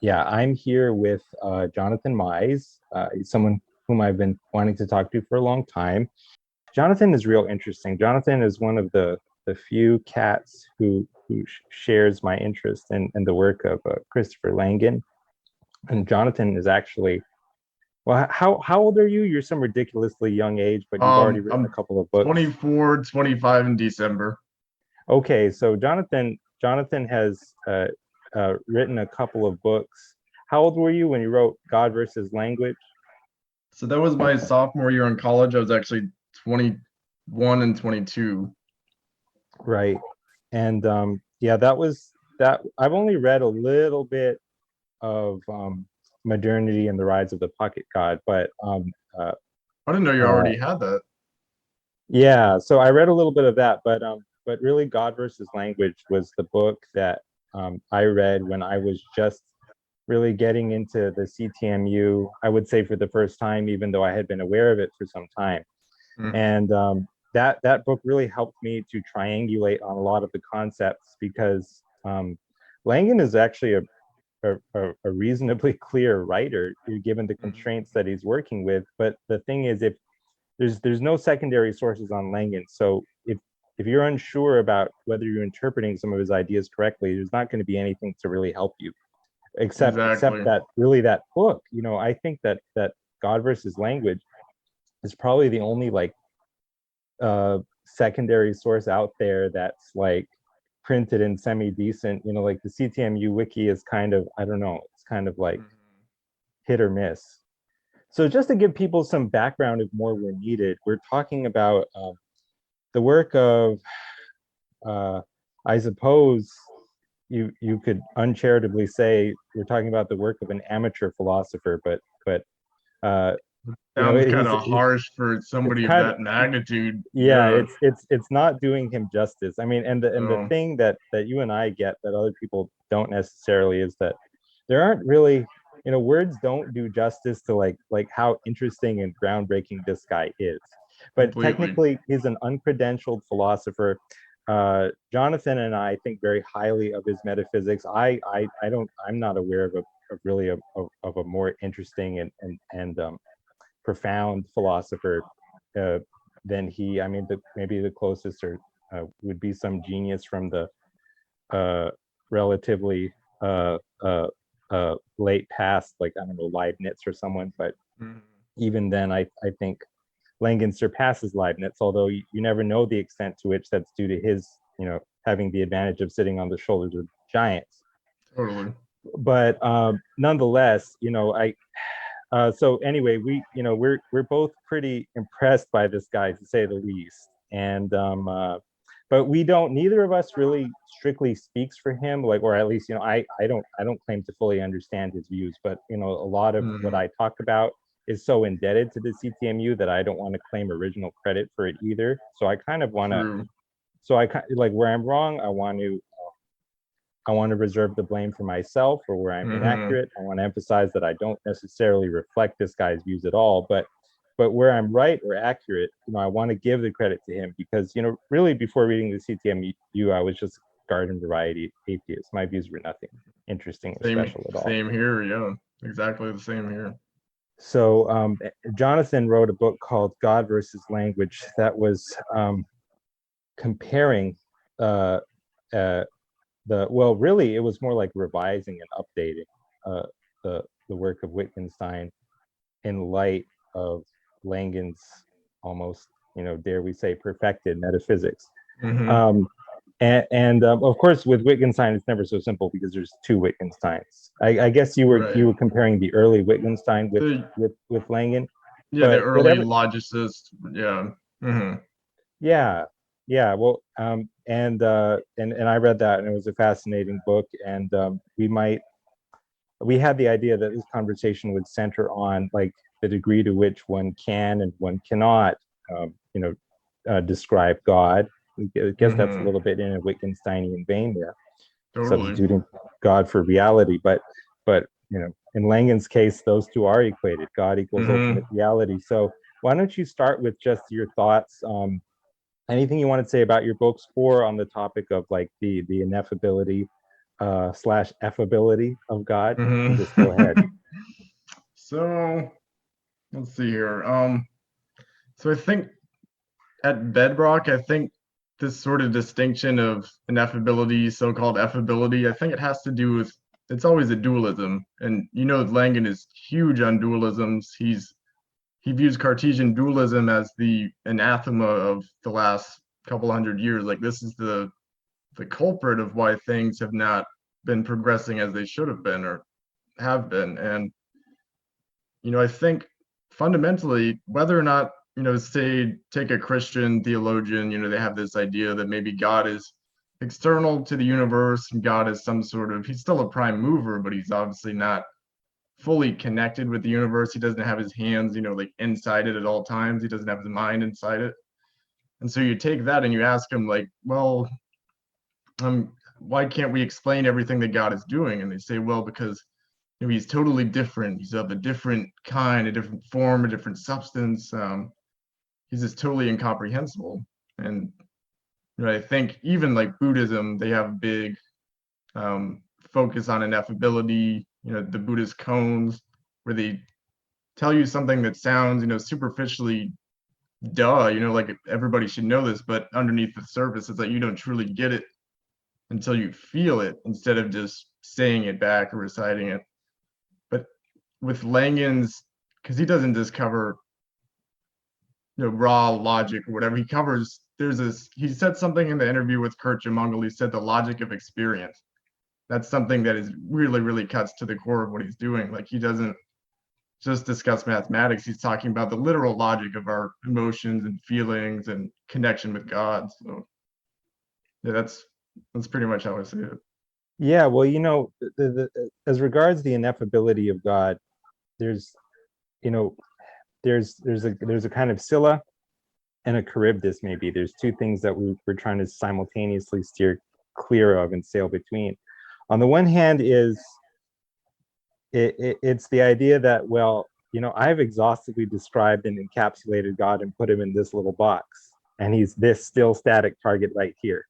Yeah, I'm here with Jonathan Mize, someone whom I've been wanting to talk to for a long time. Jonathan is real interesting. Jonathan is one of the few cats who shares my interest in the work of Christopher Langan. And Jonathan is actually, well, how old are you? You're some ridiculously young age, but you've already written a I'm couple of books. 24, 25 in December. Okay, so Jonathan has written a couple of books. How old were you when you wrote God versus Language? So that was my sophomore year in college. I was actually 21 and 22. Right. And yeah, that was that. I've only read a little bit of Modernity and the Rise of the Pocket God, but I didn't know you uh, already had that. yeah, so I read a little bit of that, but really, God versus Language was the book that I read when I was just really getting into the CTMU. I would say for the first time, even though I had been aware of it for some time. Mhm. And that book really helped me to triangulate on a lot of the concepts because Langan is actually a reasonably clear writer given the Mhm. constraints that he's working with. But the thing is, if there's no secondary sources on Langan, so if you're unsure about whether you're interpreting some of his ideas correctly, there's not going to be anything to really help you, except Exactly. that really that book. I think that God versus Language is probably the only like secondary source out there that's like printed and semi decent. Like the CTMU wiki is kind of, I don't know, it's kind of like Mhm. hit or miss. So just to give people some background if more were needed, we're talking about the work of, uh, I suppose you could uncharitably say we're talking about the work of an amateur philosopher, but uh, Sounds kind he's of harsh for it's somebody of kind of, that magnitude. yeah, Yeah. it's not doing him justice. I mean, and the No. thing that you and I get that other people don't necessarily is that there aren't really, words don't do justice to like how interesting and groundbreaking this guy is. But Completely. technically he's an uncredentialed philosopher. Jonathan and I think very highly of his metaphysics. I don't, I'm not aware of really of a more interesting and profound philosopher uh, than he. I mean, maybe the closest would be some genius from the uh, relatively uh, uh, late past, like I don't know, Leibniz or someone. But Mhm. even then, I think Langan surpasses Leibniz, although you never know the extent to which that's due to his, having the advantage of sitting on the shoulders of giants. Totally. But nonetheless, so anyway, we're both pretty impressed by this guy, to say the least. And but we don't, neither of us really strictly speaks for him, like, or at least, I don't claim to fully understand his views, but a lot of what Mhm. I talk about is so indebted to the CTMU that I don't want to claim original credit for it either. So I kind of want to, True. so I like where I'm wrong, I want to reserve the blame for myself, or where I'm Hmm. inaccurate, I want to emphasize that I don't necessarily reflect this guy's views at all. But where I'm right or accurate, I want to give the credit to him because, really before reading the CTMU, I was just garden variety atheist. My views were nothing interesting or Same, special at all. same here. Yeah, exactly the same here. So Jonathan wrote a book called God versus Language that was comparing uh, uh, well, really, it was more like revising and updating uh, the work of Wittgenstein in light of Langan's almost, dare we say, perfected metaphysics. Hmm. Um, and of course, with Wittgenstein, it's never so simple because there's two Wittgensteins. I guess you were Right. you were comparing the early Wittgenstein with The with Langan, Yeah, the but early whatever. logicists. Yeah. Hmm. Yeah, yeah. Well, and I read that, and it was a fascinating book, and we had the idea that this conversation would center on like the degree to which one can and one cannot, describe God. I guess that's a Hmm. little bit in a Wittgensteinian vein there, Totally. substituting God for reality. But in Langan's case, those two are equated. God equals ultimate Hmm. reality. So why don't you start with just your thoughts? Anything you want to say about your books, or on the topic of like the ineffability slash affability of God? You can Mhm. just go ahead. So let's see here. So I think at bedrock, I think this sort of distinction of ineffability, so-called affability, I think it has to do with it's always a dualism. And Langan is huge on dualisms. He views Cartesian dualism as the anathema of the last couple hundred years. Like this is the culprit of why things have not been progressing as they should have been or have been. And I think fundamentally, whether or not, say, take a Christian theologian, they have this idea that maybe God is external to the universe and God is some sort of, he's still a prime mover, but he's obviously not fully connected with the universe. He doesn't have his hands, like inside it at all times. He doesn't have his mind inside it. And so you take that and you ask him, like, well, why can't we explain everything that God is doing? And they say, well, because he's totally different. He's of a different kind, a different form, a different substance. He's just totally incomprehensible. And I think even like Buddhism, they have a big focus on ineffability. The Buddhist koans, where they tell you something that sounds, superficially duh. Like everybody should know this, but underneath the surface, it's like you don't truly get it until you feel it, instead of just saying it back or reciting it. But with Langan's, because he doesn't just cover raw logic or whatever, he covers he said something in the interview with Kurt Jamungal. He said the logic of experience. That's something that is really, really cuts to the core of what he's doing. Like he doesn't just discuss mathematics. He's talking about the literal logic of our emotions and feelings and connection with God. So yeah, that's pretty much how I see it. Yeah, well, as regards the ineffability of God, there's, you know, there's a kind of Scylla and a Charybdis, maybe. There's two things that we're trying to simultaneously steer clear of and sail between. On the one hand it's the idea that, well, I've exhaustively described and encapsulated God and put him in this little box, and he's this still static target right here.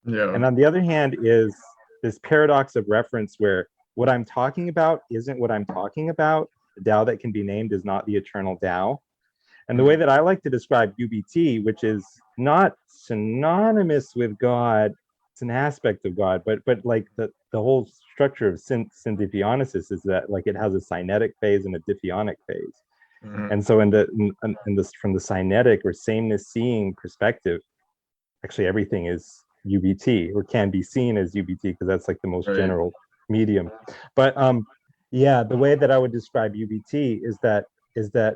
Yeah. And on the other hand is this paradox of reference where what I'm talking about isn't what I'm talking about. The Tao that can be named is not the eternal Tao. And the way that I like to describe UBT, which is not synonymous with God, it's an aspect of God, but like the whole structure of syndiphionesis is that like it has a synetic phase and a diffionic phase. Mhm. And so in this from the synetic or sameness seeing perspective, actually everything is UBT or can be seen as UBT because that's like the most Right. general medium. But yeah, the way that I would describe UBT is that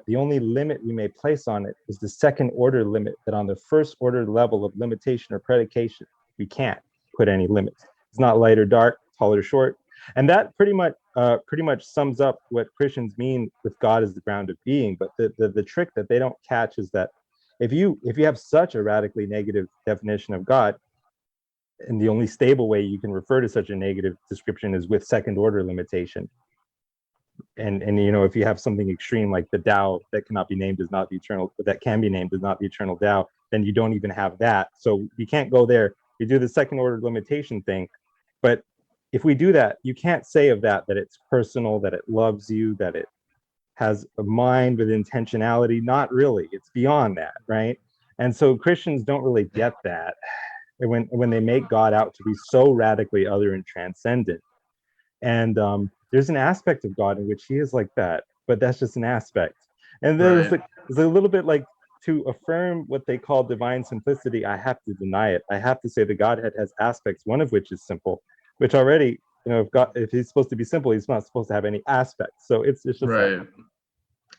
the only limit we may place on it is the second order limit, that on the first order level of limitation or predication, we can't put any limits. It's not light or dark, tall or short. And that pretty much sums up what Christians mean with God as the ground of being. But the trick that they don't catch is that if you have such a radically negative definition of God, and the only stable way you can refer to such a negative description is with second order limitation. And if you have something extreme like the Tao that cannot be named is not the eternal, but that can be named is not the eternal Tao, then you don't even have that. So you can't go there. You do the second order limitation thing, but if we do that, you can't say of that it's personal, that it loves you, that it has a mind with intentionality. Not really. It's beyond that, right? And so Christians don't really get that when they make God out to be so radically other and transcendent. And there's an aspect of God in which he is like that, but that's just an aspect. And then Right. it's a little bit like, to affirm what they call divine simplicity, I have to deny it. I have to say the Godhead has aspects, one of which is simple, which already, if he's supposed to be simple, he's not supposed to have any aspects. So it's just like, Right.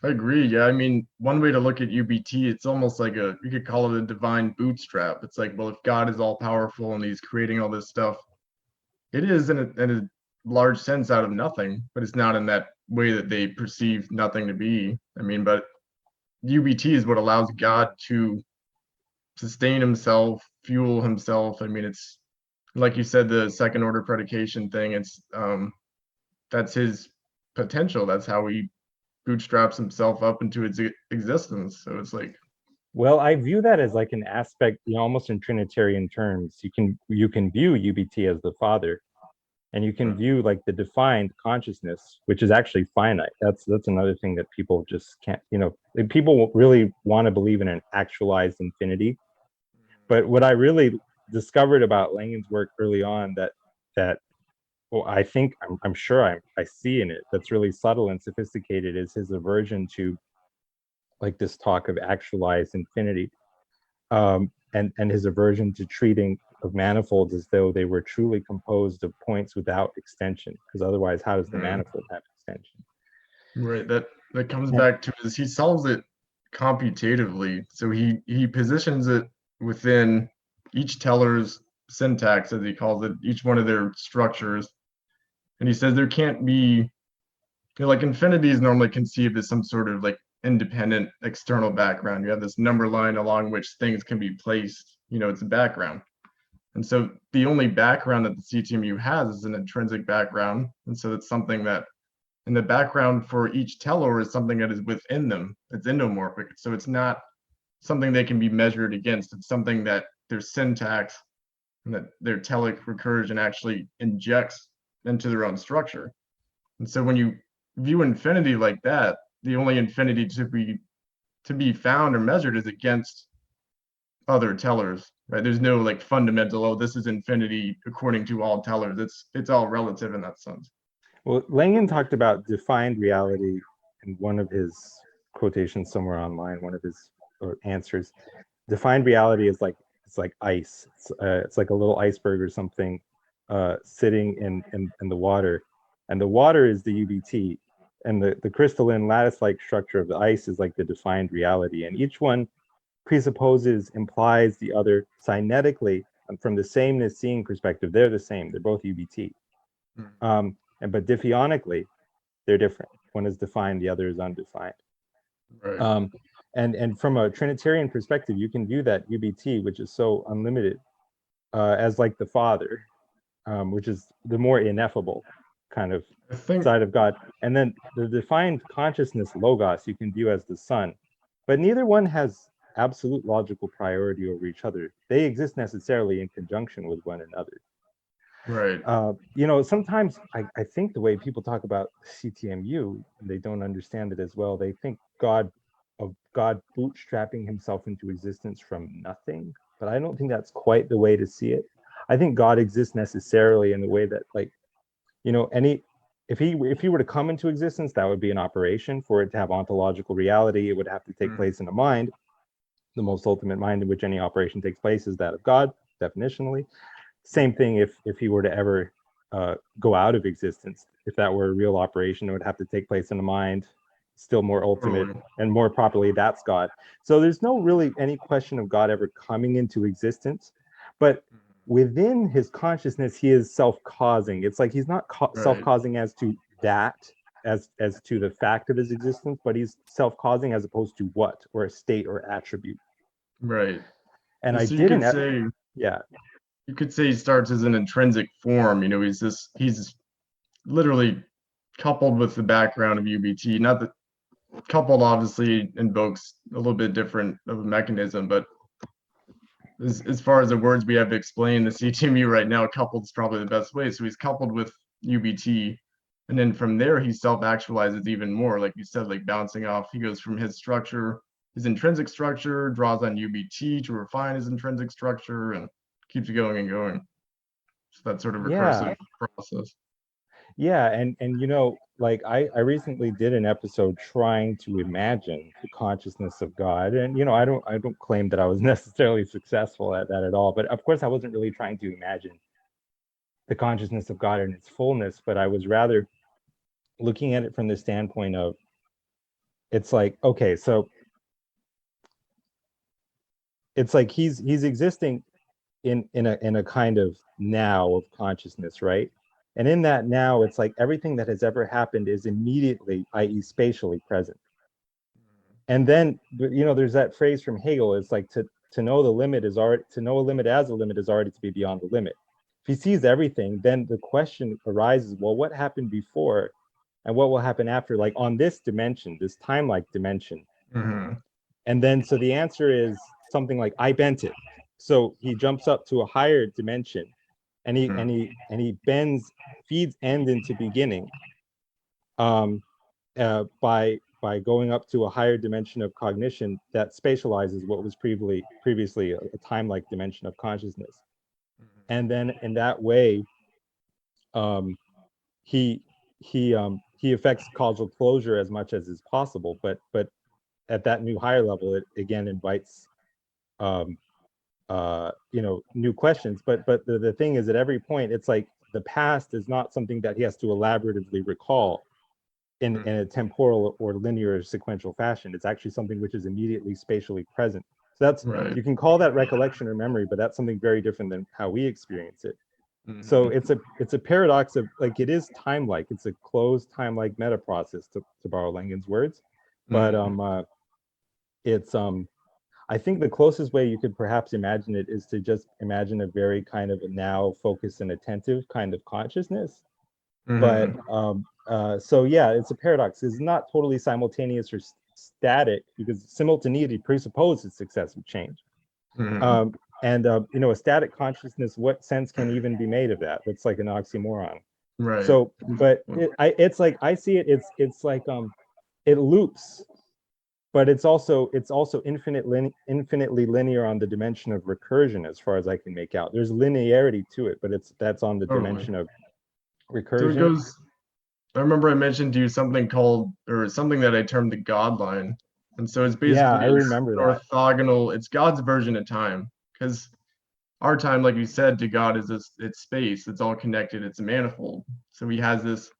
I agree. Yeah. I mean, one way to look at UBT, it's almost like you could call it a divine bootstrap. It's like, well, if God is all powerful and he's creating all this stuff, it is in a large sense out of nothing, but it's not in that way that they perceive nothing to be. I mean, but UBT is what allows God to sustain himself, fuel himself. I mean, it's like you said, the second order predication thing, that's his potential. That's how he bootstraps himself up into its existence. So it's like, well, I view that as like an aspect, almost in Trinitarian terms. You can view UBT as the Father, and you can view like the defined consciousness, which is actually finite. That's another thing that people just can't, people really want to believe in an actualized infinity. But what I really discovered about Langan's work early on that well, I think I'm sure I see in it that's really subtle and sophisticated is his aversion to like this talk of actualized infinity, and his aversion to treating of manifolds as though they were truly composed of points without extension, because otherwise, how does the manifold have extension? Right. That comes back to is he solves it computatively. So he positions it within each teller's syntax, as he calls it, each one of their structures. And he says there can't be, like infinity is normally conceived as some sort of like independent external background. You have this number line along which things can be placed, it's a background. And so the only background that the CTMU has is an intrinsic background. And so it's something that in the background for each teller is something that is within them. It's endomorphic. So it's not something they can be measured against. It's something that their syntax and that their telic recursion actually injects into their own structure. And so when you view infinity like that, the only infinity to be found or measured is against other tellers, right? There's no like fundamental, oh, this is infinity according to all tellers. It's all relative in that sense. Well, Langan talked about defined reality in one of his quotations somewhere online, one of his answers. Defined reality is like it's like ice. It's like a little iceberg or something sitting in the water, and the water is the UBT, and the crystalline lattice-like structure of the ice is like the defined reality, and each one presupposes, implies the other cynetically, and from the sameness seeing perspective, they're the same. They're both UBT. But diffeonically, they're different. One is defined, the other is undefined. Right. And from a Trinitarian perspective, you can view that UBT, which is so unlimited, as like the Father, which is the more ineffable kind of side of God. And then the defined consciousness, Logos, you can view as the Son. But neither one has absolute logical priority over each other. They exist necessarily in conjunction with one another. Right. Sometimes I think the way people talk about CTMU, they don't understand it as well. They think God bootstrapping himself into existence from nothing, but I don't think that's quite the way to see it. I think God exists necessarily in the way that, like, if he were to come into existence, that would be an operation. For it to have ontological reality, it would have to take place in a mind. The most ultimate mind in which any operation takes place is that of God, definitionally. Same thing if he were to ever go out of existence. If that were a real operation, it would have to take place in a mind, still more ultimate and more properly, that's God. So there's no really any question of God ever coming into existence, but within his consciousness, he is self-causing. It's like he's not self-causing as to that, as to the fact of his existence, but he's self-causing as opposed to what, or a state or attribute. Right. And so you could say, you could say he starts as an intrinsic form. He's literally coupled with the background of UBT. Not that coupled obviously invokes a little bit different of a mechanism, but as far as the words we have to explain the CTMU right now, coupled is probably the best way. So he's coupled with UBT, and then from there he self-actualizes even more, like you said, like bouncing off. He goes from his structure, his intrinsic structure, draws on UBT to refine his intrinsic structure, and keeps going and going. So that sort of recursive process. Yeah, and like I recently did an episode trying to imagine the consciousness of God, and I don't claim that I was necessarily successful at that at all, but of course I wasn't really trying to imagine the consciousness of God in its fullness, but I was rather looking at it from the standpoint of, it's like, okay, so it's like he's existing in a kind of now of consciousness, right? And in that now, it's like everything that has ever happened is immediately, i.e. spatially present. And then, there's that phrase from Hegel, it's like to know the limit is already, to know a limit as a limit is already to be beyond the limit. If he sees everything, then the question arises, well, what happened before and what will happen after, like on this dimension, this time-like dimension? And then, so the answer is something like, I bent it. So he jumps up to a higher dimension and he feeds end into beginning, by going up to a higher dimension of cognition that spatializes what was previously a time-like dimension of consciousness. And then in that way, he affects causal closure as much as is possible, but at that new higher level, it again invites new questions. But the thing is, at every point, it's like the past is not something that he has to elaboratively recall in a temporal or linear sequential fashion. It's actually something which is immediately spatially present. So that's Right. You can call that recollection or memory, but that's something very different than how we experience it. So it's a paradox of, like, it is time-like. It's a closed time-like meta process, to borrow Langan's words. But it's I think the closest way you could perhaps imagine it is to just imagine a very kind of a now focused and attentive kind of consciousness. But so yeah, it's a paradox. It's not totally simultaneous or static, because simultaneity presupposes successive change. A static consciousness, what sense can even be made of that? That's like an oxymoron. Right. So, but it's like, I see it. It's like it loops, but it's also infinitely linear on the dimension of recursion, as far as I can make out. There's linearity to it, but that's on the dimension of recursion. So it goes. I remember I mentioned to you something that I termed the God line, and so it's basically I remember that. orthogonal. It's God's version of time, because our time, like you said, to God is it's space. It's all connected. It's a manifold. So he has this.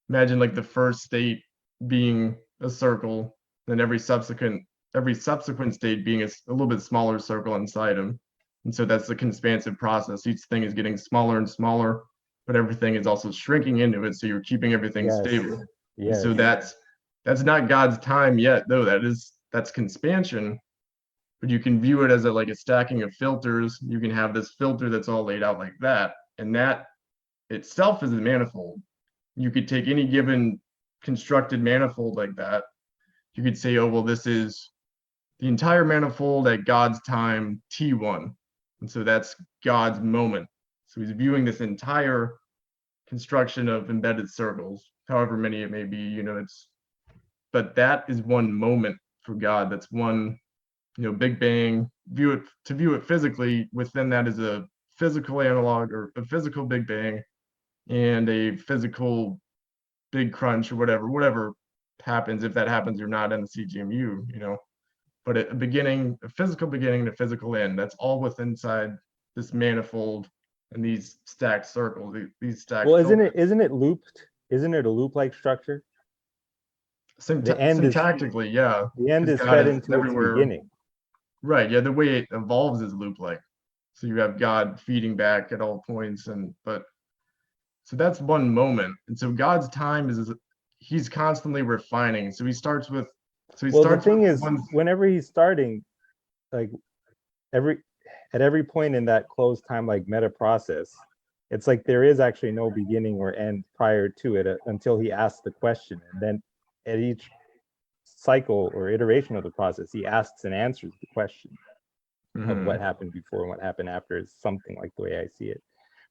Imagine like the first state being a circle, then every subsequent state being a little bit smaller circle inside him, and so that's the conspansive process. Each thing is getting smaller and smaller, but everything is also shrinking into it, so you're keeping everything stable. And so that's not God's time yet, though. That's conspansion, but you can view it as like a stacking of filters. You can have this filter that's all laid out like that, and that itself is a manifold. You could take any given constructed manifold like that. You could say, oh, well, this is the entire manifold at God's time, T1. And so that's God's moment. So he's viewing this entire construction of embedded circles, however many it may be, but that is one moment for God. That's one, Big Bang. To view it physically, within that is a physical analog, or a physical Big Bang, and a physical Big Crunch, or whatever happens, if that happens or not in the CTMU, but a physical beginning and a physical end, that's all within inside this manifold and these stacked circles, these stacked. Well, isn't it looped? Isn't it a loop-like structure? The end syntactically, yeah. The end is fed into its beginning. Right. Yeah. The way it evolves is loop-like. So you have God feeding back at all points, so that's one moment. And so God's time is he's constantly refining. So he starts with. The thing is, whenever he's starting, like at every point in that closed time like meta process, it's like there is actually no beginning or end prior to it until he asks the question, and then at each cycle or iteration of the process, he asks and answers the question of what happened before and what happened after. Is something like the way I see it.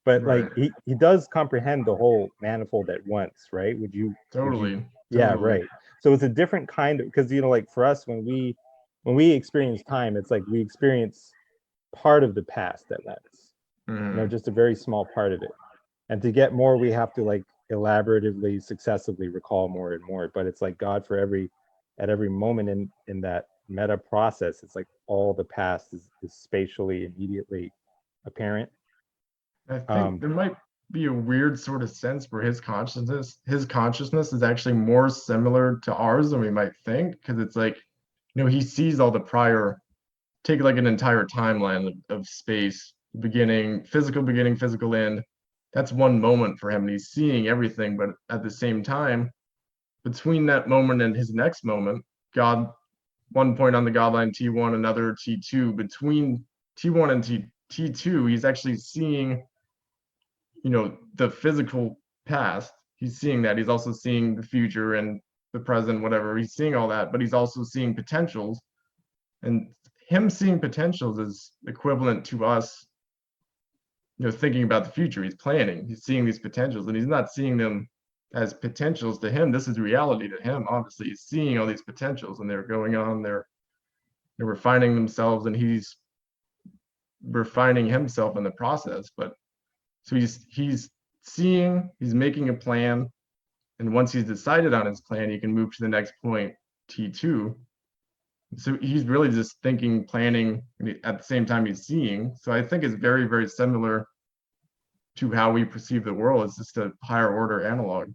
But like he does comprehend the whole manifold at once, right? Would you? Yeah, right. So it's a different kind of, because like for us, when we experience time, it's like we experience part of the past at once, just a very small part of it. And to get more, we have to like elaboratively, successively recall more and more. But it's like God, at every moment in that meta process, it's like all the past is spatially immediately apparent. I think there might be a weird sort of sense where his consciousness is actually more similar to ours than we might think, because it's like, he sees all the prior, take like an entire timeline of space, physical end. That's one moment for him, and he's seeing everything. But at the same time, between that moment and his next moment, God, one point on the God line T1, another T2. Between T1 and T2, he's actually seeing the physical past. He's seeing that. He's also seeing the future and the present, whatever. He's seeing all that, but he's also seeing potentials. And him seeing potentials is equivalent to us thinking about the future. He's planning. He's seeing these potentials, and he's not seeing them as potentials to him. This is reality to him. Obviously, he's seeing all these potentials, and they're going on. They're refining themselves, and he's refining himself in the process. But so he's seeing, he's making a plan, and once he's decided on his plan, he can move to the next point, T2. So he's really just thinking, planning at the same time he's seeing. So I think it's very, very similar to how we perceive the world. It's just a higher order analog.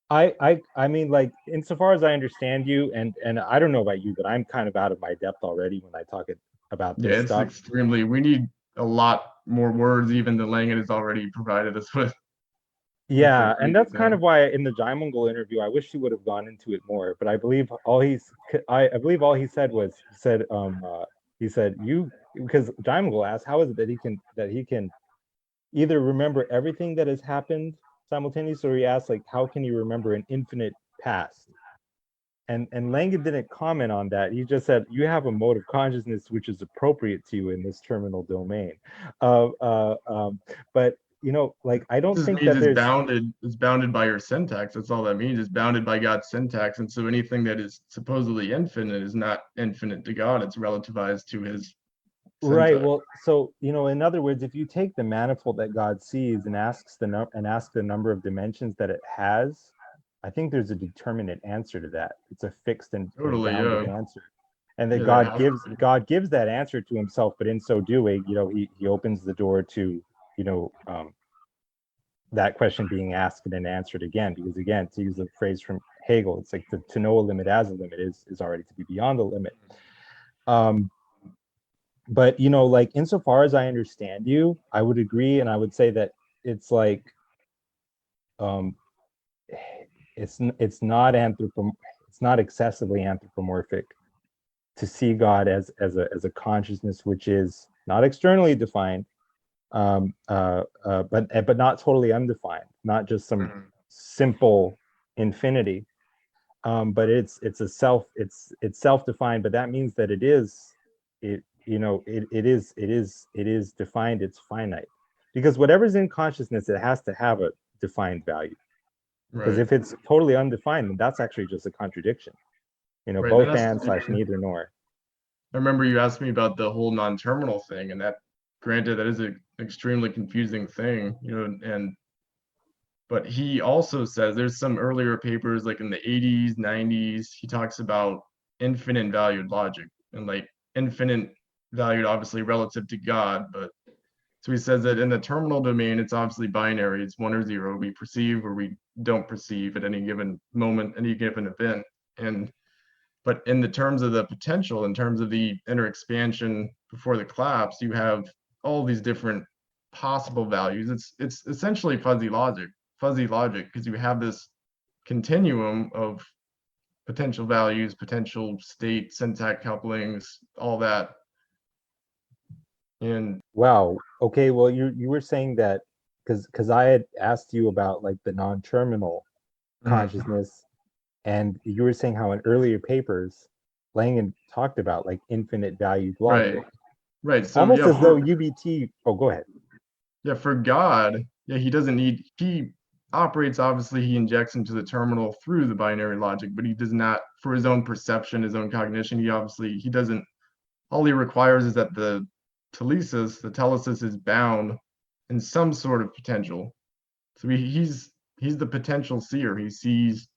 I mean, like, insofar as I understand you, and I don't know about you, but I'm kind of out of my depth already when I talk about Yeah, this it's stuff. extremely, we need a lot more words even than Langan has already provided us with. It's a Yeah, and crazy that's kind of thing. why in the Jaimongol interview, I wish he would have gone into it more. But I believe I believe all he said was he said you, because Jaimongol asked how is it that he can either remember everything that has happened simultaneously, or he asked like how can you remember an infinite past? And Langan didn't comment on that. He just said you have a mode of consciousness which is appropriate to you in this terminal domain. Uh, uh, um, but like I don't This think means that there's it's bounded by your syntax. That's all that means. It's bounded by God's syntax. And so anything that is supposedly infinite is not infinite to God. It's relativized to his right. syntax. Well, so in other words, if you take the manifold that God sees and ask the number of dimensions that it has, I think there's a determinate answer to that. It's a fixed and Totally, bounded yeah. answer. And that Yeah, there has to be. God gives that answer to himself, but in so doing, he opens the door to, that question being asked and answered again, because again, to use a phrase from Hegel, it's like to know a limit as a limit is already to be beyond the limit. Um, but like insofar as I understand you, I would agree, and I would say that it's like um, it's not excessively anthropomorphic to see God as a consciousness which is not externally defined, but not totally undefined, not just some Mhm. simple infinity, but it's self-defined, but that means that it is defined, it's finite, because whatever's in consciousness, it has to have a defined value, because Right. if it's totally undefined, then that's actually just a contradiction, Right. That both has to and do. slash neither nor. I remember you asked me about the whole non-terminal thing, and that, granted, that is an extremely confusing thing, and but he also says there's some earlier papers like in the 80s, 90s, he talks about infinite valued logic and like infinite valued obviously relative to God, but so he says that in the terminal domain, it's obviously binary, it's one or zero. We perceive or we don't perceive at any given moment, any given event. And but in the terms of the potential, in terms of the inner expansion before the collapse, you have all these different possible values. It's essentially fuzzy logic, because you have this continuum of potential values, potential state, syntax couplings, all that. And Wow. Okay. Well, you were saying that because I had asked you about like the non-terminal mhm, consciousness, and you were saying how in earlier papers, Langan talked about like infinite valued right, logic, right. So almost yeah, as though UBT. Oh, go ahead. for God, yeah, he doesn't need, he operates, obviously, he injects into the terminal through the binary logic, but he does not, for his own perception, his own cognition, he doesn't, all he requires is that the telesis is bound in some sort of potential. So he's the potential seer. He sees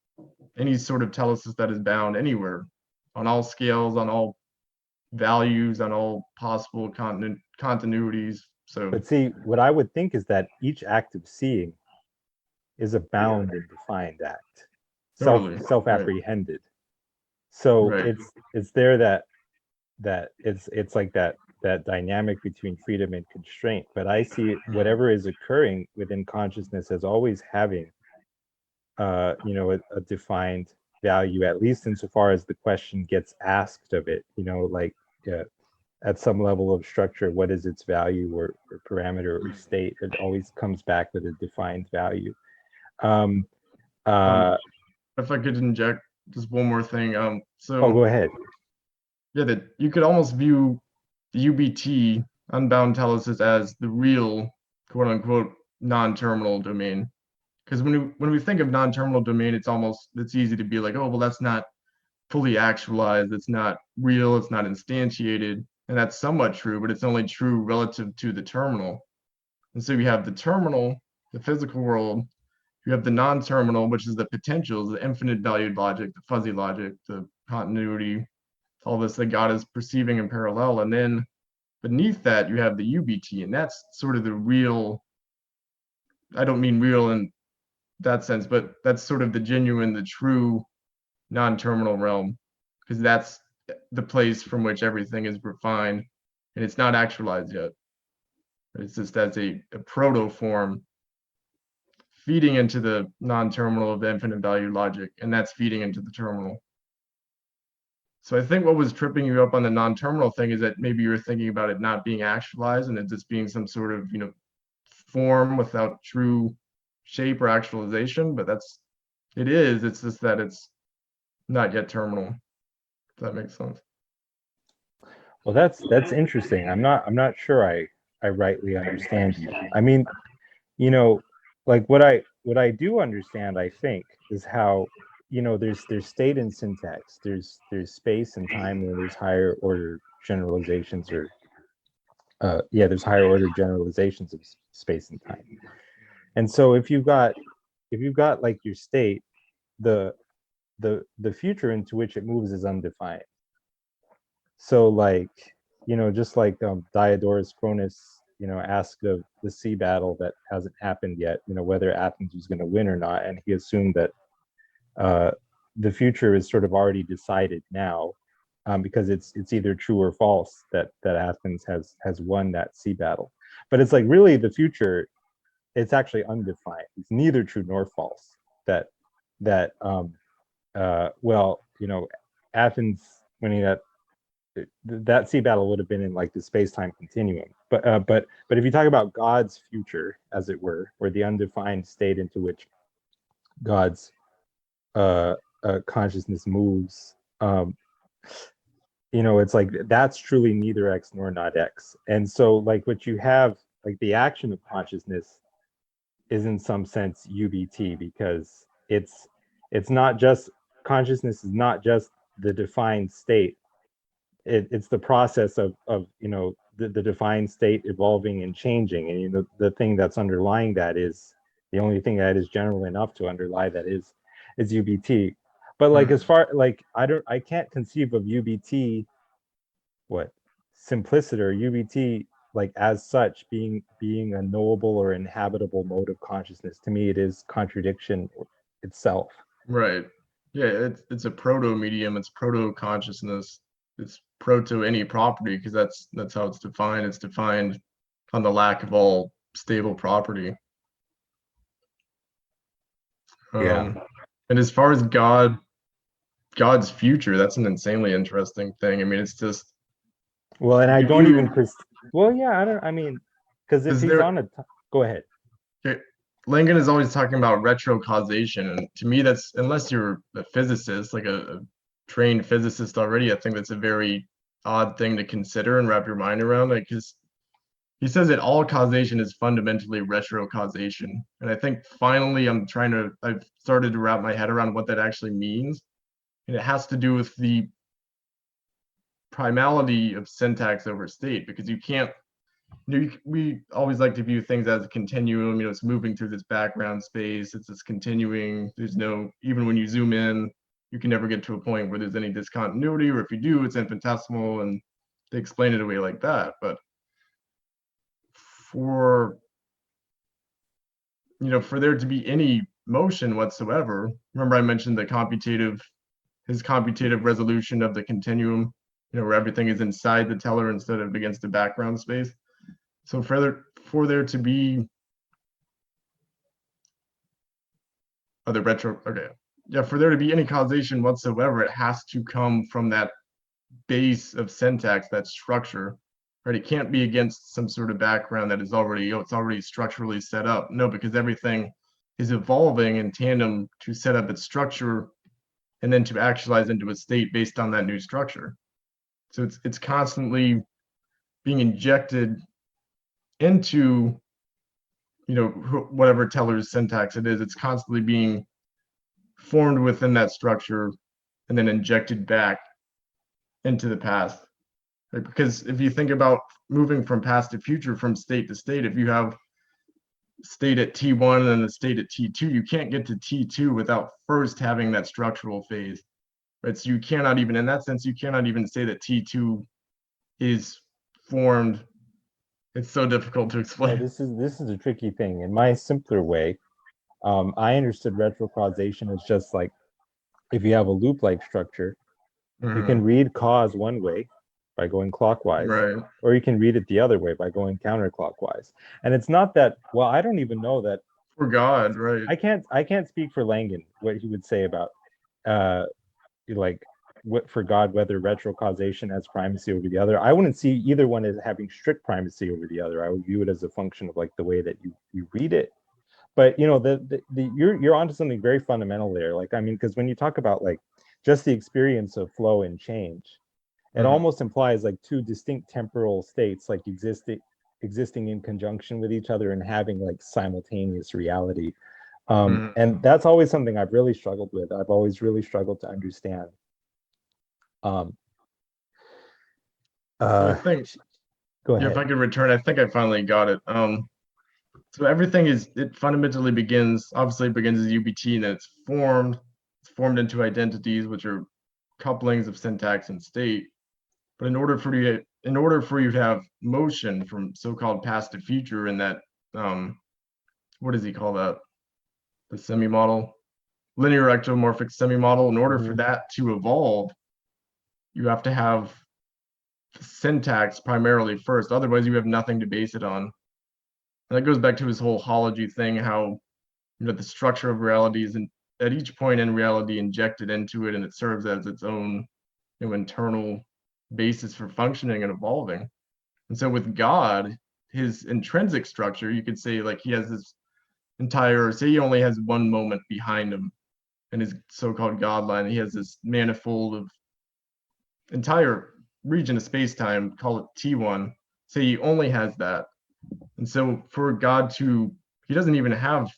any sort of telesis that is bound anywhere, on all scales, on all values, on all possible continuities. So But see, what I would think is that each act of seeing is a bound and defined act, totally, right, self-apprehended. So right. it's there that it's like that dynamic between freedom and constraint. But I see Mhm. whatever is occurring within consciousness as always having a defined value, at least insofar as the question gets asked of it, like at some level of structure, what is its value or parameter or state? It always comes back with a defined value. Um, Um, uh, if I could inject just one more thing, oh, so go ahead. yeah, that you could almost view the UBT Unbound Telesis as the real quote unquote non-terminal domain. Because when we think of non-terminal domain, it's easy to be like, oh, well, that's not fully actualized, it's not real, it's not instantiated, and that's somewhat true, but it's only true relative to the terminal. And so you have the terminal, the physical world, you have the non-terminal, which is the potentials, the infinite valued logic, the fuzzy logic, the continuity, all this that God is perceiving in parallel. And then beneath that, you have the UBT, and that's sort of the real, I don't mean real in that sense, but that's sort of the genuine, the true non-terminal realm, because that's the place from which everything is refined, and it's not actualized yet. It's just as a proto form feeding into the non-terminal of the infinite value logic, and that's feeding into the terminal. So I think what was tripping you up on the non-terminal thing is that maybe you're thinking about it not being actualized and it just being some sort of, form without true shape or actualization, but it's just that it's not yet terminal. If that makes sense. Well, that's interesting. I'm not sure I rightly understand you. I mean, like what I do understand, I think, is how, there's state and syntax, there's space and time, and there's higher order generalizations, or there's higher order generalizations of space and time. And so if you've got like your state, the future into which it moves is undefined. So like, just like Diodorus Cronus, asked of the sea battle that hasn't happened yet, whether Athens was going to win or not, and he assumed that the future is sort of already decided now, because it's either true or false that Athens has won that sea battle. But it's like, really, the future, it's actually undefined. It's neither true nor false. Athens winning that sea battle would have been in like the space-time continuum. But if you talk about God's future, as it were, or the undefined state into which God's consciousness moves, it's like that's truly neither X nor not X. And so like what you have, like the action of consciousness, is in some sense UBT, because it's not just, consciousness is not just the defined state. It's the process of the defined state evolving and changing, and the thing that's underlying that is the only thing that is general enough to underlie that is UBT. But like, as far like, I can't conceive of UBT, simplicity, or UBT, like as such being a knowable or inhabitable mode of consciousness. To me, it is contradiction itself. Right. Yeah, it's a proto medium, it's proto consciousness, it's proto any property, because that's how it's defined. It's defined on the lack of all stable property. Yeah. And as far as God's future, that's an insanely interesting thing. I mean, it's just, well, and I don't even because if he's on go ahead. Langan is always talking about retrocausation, and to me, that's, unless you're a physicist, like a trained physicist already, I think that's a very odd thing to consider and wrap your mind around. Like, because he says that all causation is fundamentally retrocausation, and I think finally I've started to wrap my head around what that actually means, and it has to do with the primality of syntax over state, because you can't, we always like to view things as a continuum. It's moving through this background space, it's this continuing, there's no, even when you zoom in, you can never get to a point where there's any discontinuity, or if you do, it's infinitesimal, and they explain it away like that. But for there to be any motion whatsoever, remember I mentioned his computative resolution of the continuum, where everything is inside the teller instead of against the background space. So for there to be for there to be any causation whatsoever, it has to come from that base of syntax, that structure, right? It can't be against some sort of background that is already, it's already structurally set up. No, because everything is evolving in tandem to set up its structure and then to actualize into a state based on that new structure. So it's constantly being injected into whatever teller's syntax it is, it's constantly being formed within that structure and then injected back into the past. Right? Because if you think about moving from past to future, from state to state, if you have state at T1 and a state at T2, you can't get to T2 without first having that structural phase. Right? So you cannot even, in that sense, you cannot even say that T2 is formed. It's so difficult to No, explain. this is a tricky thing. In my simpler way, I understood retrocausation as just like if you have a loop-like structure, you can read cause one way by going clockwise, Right. or you can read it the other way by going counterclockwise. And it's not that, well, I don't even know that. For God, right. I can't speak for Langan, what he would say about uh like what for God, whether retrocausation has primacy over the other. I wouldn't see either one as having strict primacy over the other. I would view it as a function of like the way that you read it. But you're onto something very fundamental there. Like, I mean, because when you talk about like just the experience of flow and change, it Mhm. almost implies like two distinct temporal states like existing in conjunction with each other and having like simultaneous reality. Mhm. And that's always something I've really struggled with. I've always really struggled to understand. Um, So I uh, think, Go yeah, if ahead. I could return, I think I finally got it. So everything it fundamentally begins, obviously it begins as UBT and then it's formed into identities, which are couplings of syntax and state. But in order for you to have motion from so-called past to future in that, what does he call that? The semi-model, linear ectomorphic semi-model. In order for Mhm. that to evolve, you have to have syntax primarily first. Otherwise, you have nothing to base it on. And that goes back to his whole hology thing, how the structure of reality is at each point in reality injected into it, and it serves as its own internal basis for functioning and evolving. And so with God, his intrinsic structure, you could say like he has this entire, say he only has one moment behind him in his so-called God line. He has this manifold of entire region of space-time, call it T1. Say he only has that. And so for God to, he doesn't even have,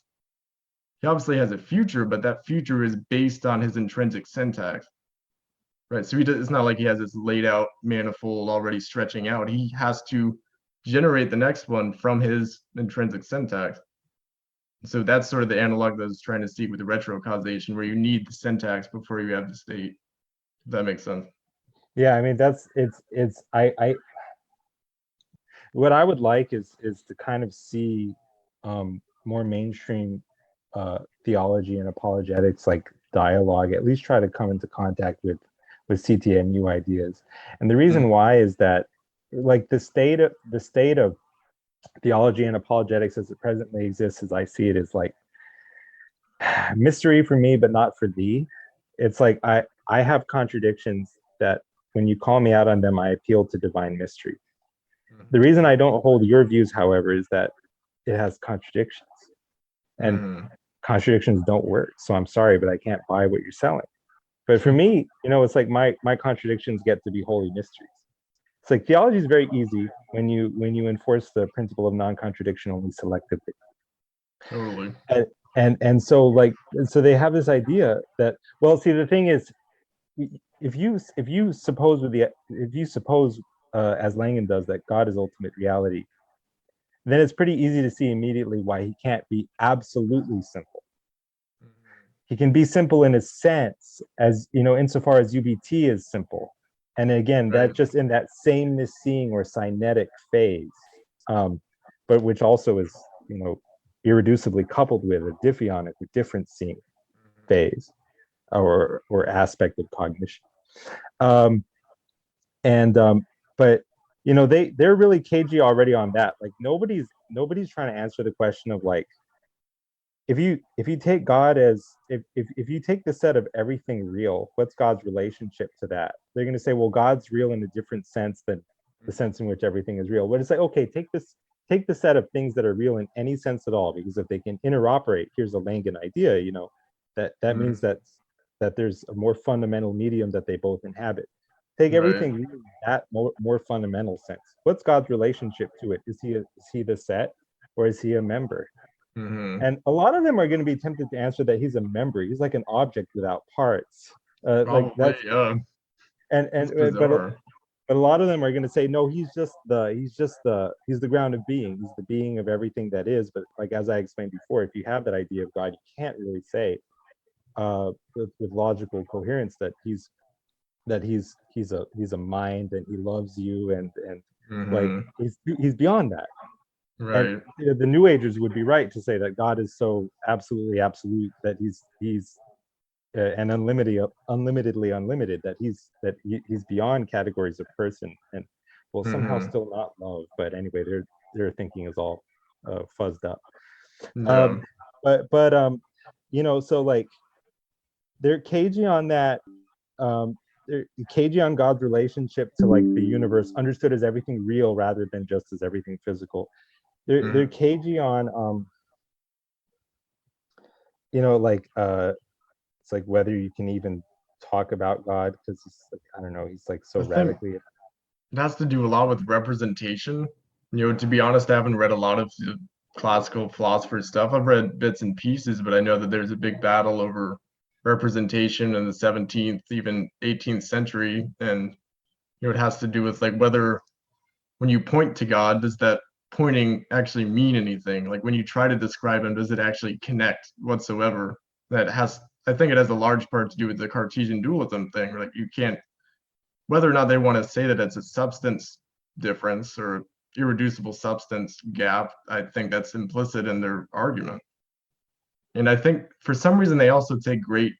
he obviously has a future, but that future is based on his intrinsic syntax, right? So it's not like he has this laid out manifold already stretching out. He has to generate the next one from his intrinsic syntax. So that's sort of the analog that I was trying to see with the retrocausation, where you need the syntax before you have the state. If that makes sense. Yeah, I mean that's it's I what I would like is to kind of see more mainstream theology and apologetics like dialogue, at least try to come into contact with CTMU ideas. And the reason Mm, why is that like the state of theology and apologetics as it presently exists, as I see it, is like mystery for me, but not for thee. It's like I have contradictions that when you call me out on them, I appeal to divine mystery. The reason I don't hold your views, however, is that it has contradictions, and mm, contradictions don't work. So I'm sorry, but I can't buy what you're selling. But for me, it's like my contradictions get to be holy mysteries. It's like theology is very easy when you enforce the principle of non-contradiction only selectively. totally. And so they have this idea that, well, see, the thing is, if you suppose as Langan does, that God is ultimate reality, then it's pretty easy to see immediately why he can't be absolutely simple. He can be simple in a sense, as insofar as UBT is simple, and again, Right. that just in that sameness seeing or cynetic phase, um, but which also is irreducibly coupled with a diffeonic or different seeing phase or aspect of cognition. Um, and but they're really cagey already on that. Like nobody's trying to answer the question of like, if you take God as if you take the set of everything real, what's God's relationship to that? They're going to say, well, God's real in a different sense than the sense in which everything is real. But it's like, okay, take the set of things that are real in any sense at all, because if they can interoperate, here's a Langan idea, that means that there's a more fundamental medium that they both inhabit. Take Right. everything real in that more fundamental sense. What's God's relationship to it? Is he the set? or is he a member? Mm-hmm. And a lot of them are going to be tempted to answer that he's a member. He's like an object without parts. Like Probably, that's yeah. and It's bizarre. but a lot of them are going to say no, he's the ground of being. He's the being of everything that is. But like as I explained before, if you have that idea of God, you can't really say with logical coherence that he's a mind and he loves you and like Mm-hmm. he's beyond that. And Right. the New Agers would be right to say that God is so absolutely absolute that he's and unlimitedly unlimited, that he's beyond categories of person and will somehow Mm-hmm. still not love. But anyway, their thinking is all fuzzed up. Yeah. Um, but so like they're cagey on that. They're cagey on God's relationship to like the universe, understood as everything real rather than just as everything physical. They're Mm-hmm. cagey on like it's like whether you can even talk about God because he's like, I don't know, he's like so I think radically. it has to do a lot with representation. To be honest, I haven't read a lot of the classical philosopher stuff. I've read bits and pieces, but I know that there's a big battle over representation in the 17th, even 18th century. And it has to do with like whether when you point to God, does that pointing actually mean anything? Like when you try to describe him, does it actually connect whatsoever? I think it has a large part to do with the Cartesian dualism thing. Like you can't, whether or not they want to say that it's a substance difference or irreducible substance gap, I think that's implicit in their argument. And I think for some reason they also take great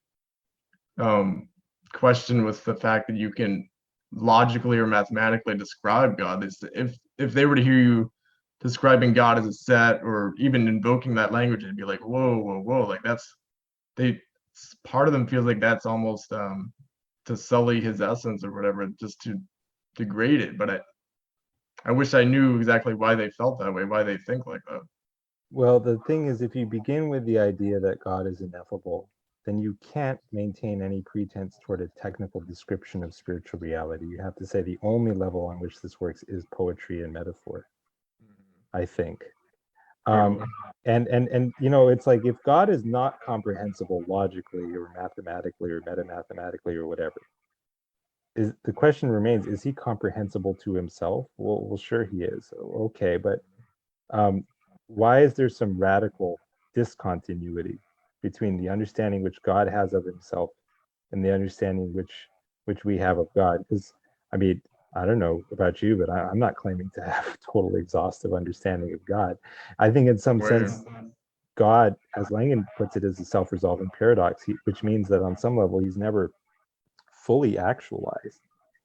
um, question with the fact that you can logically or mathematically describe God. If they were to hear you describing God as a set or even invoking that language, it'd be like, whoa, whoa, whoa. Like they part of them feels like that's almost to sully his essence or whatever, just to degrade it. But I wish I knew exactly why they felt that way, why they think like that. Well, the thing is, if you begin with the idea that God is ineffable, then you can't maintain any pretense toward a technical description of spiritual reality. You have to say the only level on which this works is poetry and metaphor, I think. Um, Totally. and it's like if God is not comprehensible logically or mathematically or metamathematically or whatever, is the question remains: is he comprehensible to himself? Well, sure he is. Okay, but um, why is there some radical discontinuity between the understanding which God has of himself and the understanding which we have of God? Because I mean, I don't know about you, but I'm not claiming to have a totally exhaustive understanding of God. I think in some Where sense, God, as Langan puts it, is a self-resolving paradox, which means that on some level he's never fully actualized.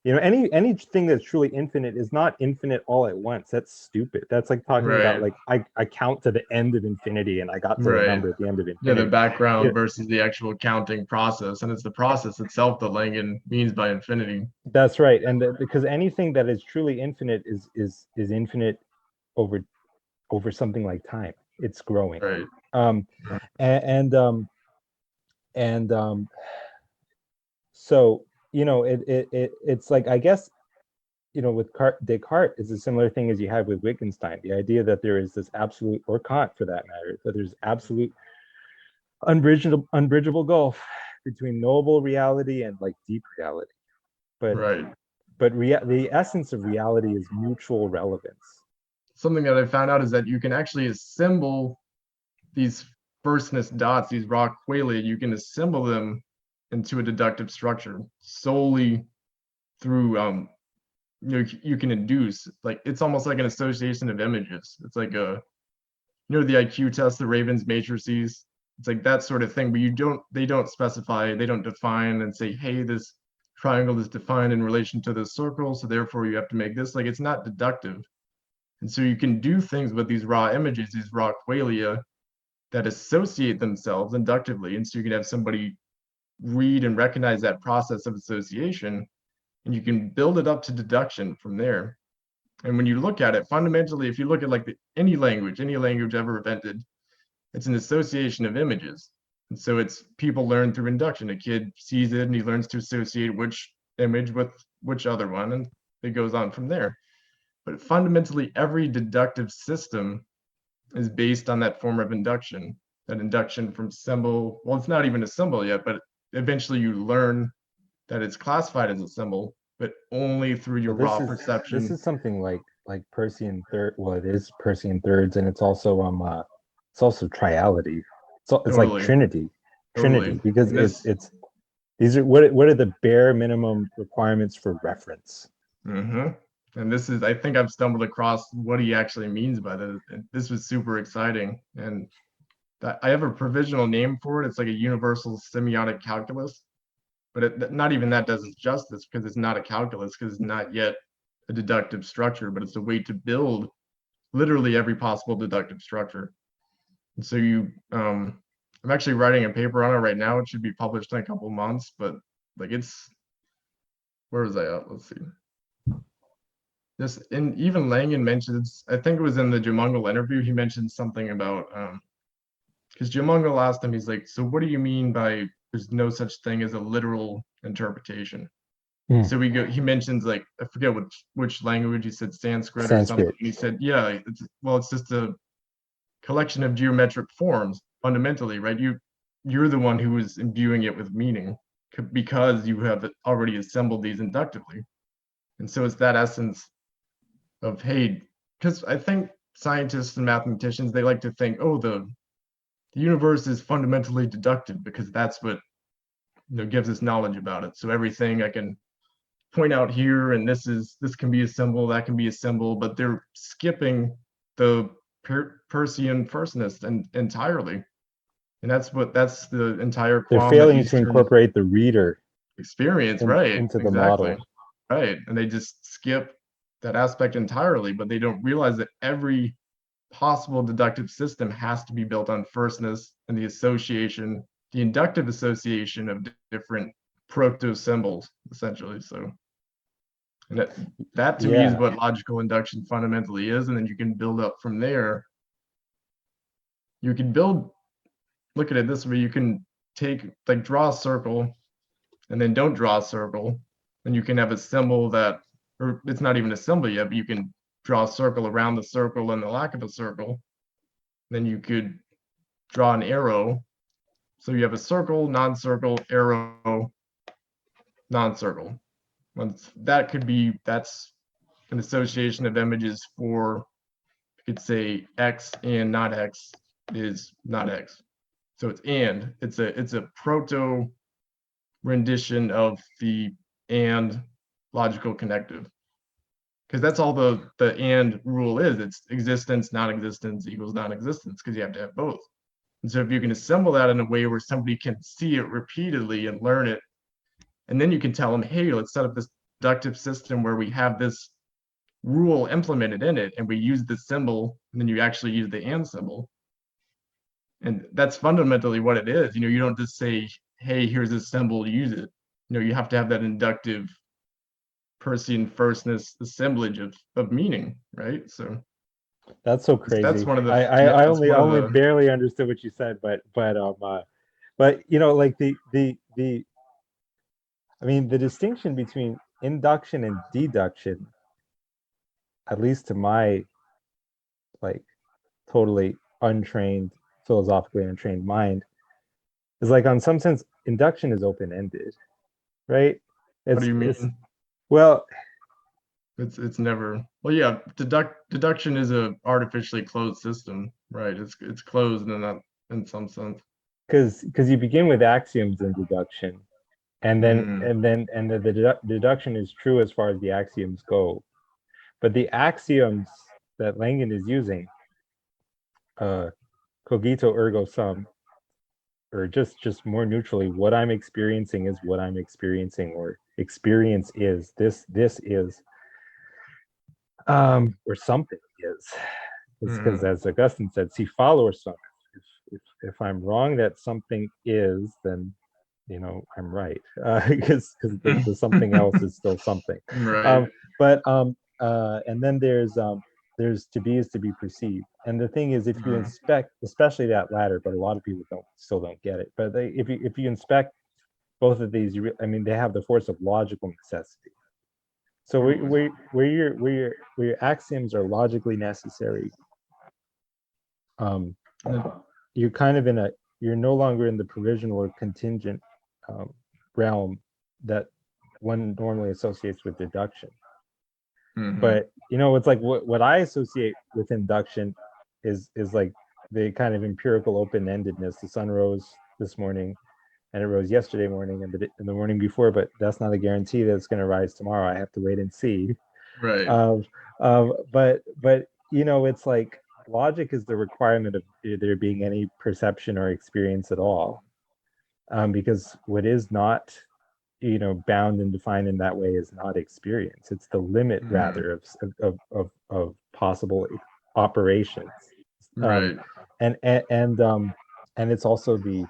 Anything that's truly infinite is not infinite all at once. That's stupid. That's like talking about right, like I count to the end of infinity and I got to the right. number at the end of Yeah, the infinity. background Yeah, versus the actual counting process, and it's the process itself that Langan means by infinity. that's right. And because anything that is truly infinite is infinite over something like time. It's growing. Right. Um, and and um, and so it's like I guess with Descartes is a similar thing as you had with Wittgenstein, the idea that there is this absolute, or Kant for that matter, that there's absolute unbridgeable gulf between knowable reality and like deep reality. But Right. the essence of reality is mutual relevance. Something that I found out is that you can actually assemble these firstness dots, these raw qualia, you can assemble them into a deductive structure solely through you can induce, like it's almost like an association of images. It's like the IQ test, the Ravens matrices. It's like that sort of thing, but they don't specify, they don't define and say, hey, this triangle is defined in relation to this circle, so therefore you have to make this. Like it's not deductive. And so you can do things with these raw images, these raw qualia that associate themselves inductively. And so you can have somebody read and recognize that process of association, and you can build it up to deduction from there. And when you look at it, fundamentally, if you look at like any language ever invented, it's an association of images. And so it's people learn through induction. A kid sees it and he learns to associate which image with which other one, and it goes on from there. But fundamentally, every deductive system is based on that form of induction. That induction from symbol, well, it's not even a symbol yet, but eventually you learn that it's classified as a symbol, but only through your Well, raw this perception. is something like Persian third. Well, it is Persian thirds, and it's also triality. So it's like Totally, Trinity, totally. because And this, it's these are what are the bare minimum requirements for reference? mhm. And this is, I think I've stumbled across what he actually means by this. And this was super exciting. And that, I have a provisional name for it. It's like a universal semiotic calculus, but not even that does it justice because it's not a calculus because it's not yet a deductive structure, but it's a way to build literally every possible deductive structure. And so I'm actually writing a paper on it right now. It should be published in a couple months, but like where was I at? Let's see. This, and even Langan mentions, I think it was in the Jamungal interview, he mentioned something about because Jamungal asked him, he's like, so what do you mean by there's no such thing as a literal interpretation? Hmm. So he mentions like, I forget which language he said, Sanskrit or something. Sanskrit. And he said, yeah, it's just a collection of geometric forms fundamentally, right? You're the one who is imbuing it with meaning because you have already assembled these inductively. And so it's that essence of, hey, because I think scientists and mathematicians, they like to think, oh, the universe is fundamentally deductive because that's what gives us knowledge about it. So everything I can point out here, and this can be a symbol, that can be a symbol, but they're skipping the Persian firstness and entirely. And that's the entire They're qualm that failing to Eastern incorporate the reader experience, right? into the Exactly. model. Right. And they just skip that aspect entirely, but they don't realize that every possible deductive system has to be built on firstness and the association, the inductive association of different proto symbols, essentially. So, and that to me is Yeah. what logical induction fundamentally is. And then you can build up from there. You can look at it this way, you can draw a circle and then don't draw a circle. And you can have a symbol that, or it's not even a symbol yet, but you can draw a circle around the circle and the lack of a circle. Then you could draw an arrow. So you have a circle, non-circle, arrow, non-circle. That's an association of images for, you could say X and not X is not X. So it's a proto rendition of the and logical connective. Because that's all the and rule is. It's existence, non-existence equals non-existence, because you have to have both. And so if you can assemble that in a way where somebody can see it repeatedly and learn it, and then you can tell them, hey, let's set up this deductive system where we have this rule implemented in it, and we use the symbol, and then you actually use the and symbol. And that's fundamentally what it is. You don't just say, hey, here's a symbol, use it. You have to have that inductive Persian firstness assemblage of meaning, right? So That's so that's crazy. one of the I that's only one I of only the barely understood what you said, but like the I mean the distinction between induction and deduction, at least to my like totally untrained, philosophically untrained mind, is like on some sense induction is open-ended, right? what do you It's mean? well, It's never, well, yeah, deduction is a artificially closed system, right? It's closed in that, in some sense. because you begin with axioms in deduction, Mm, and the deduction is true as far as the axioms go. But the axioms that Langan is using, uh, cogito ergo sum, or just more neutrally, what I'm experiencing is what I'm experiencing, or experience is this is, or something is. It's because, mm, as Augustine said, si follower sum. If I'm wrong that something is, then I'm right, because the something else is still something. right. Um, but and then there's to be is to be perceived. And the thing is, if you Mm, inspect, especially that latter, but a lot of people still don't get it. But if you inspect both of these, I mean, they have the force of logical necessity. So totally. where your axioms are logically necessary, um, you're kind of you're no longer in the provisional or contingent realm that one normally associates with deduction. But it's like what I associate with induction is like the kind of empirical open-endedness. The sun rose this morning and it rose yesterday morning and the morning before, but that's not a guarantee that it's going to rise tomorrow. I have to wait and see. Right. But it's like logic is the requirement of there being any perception or experience at all, because what is not bound and defined in that way is not experience. It's the limit rather of possible operations. Right. And it's also the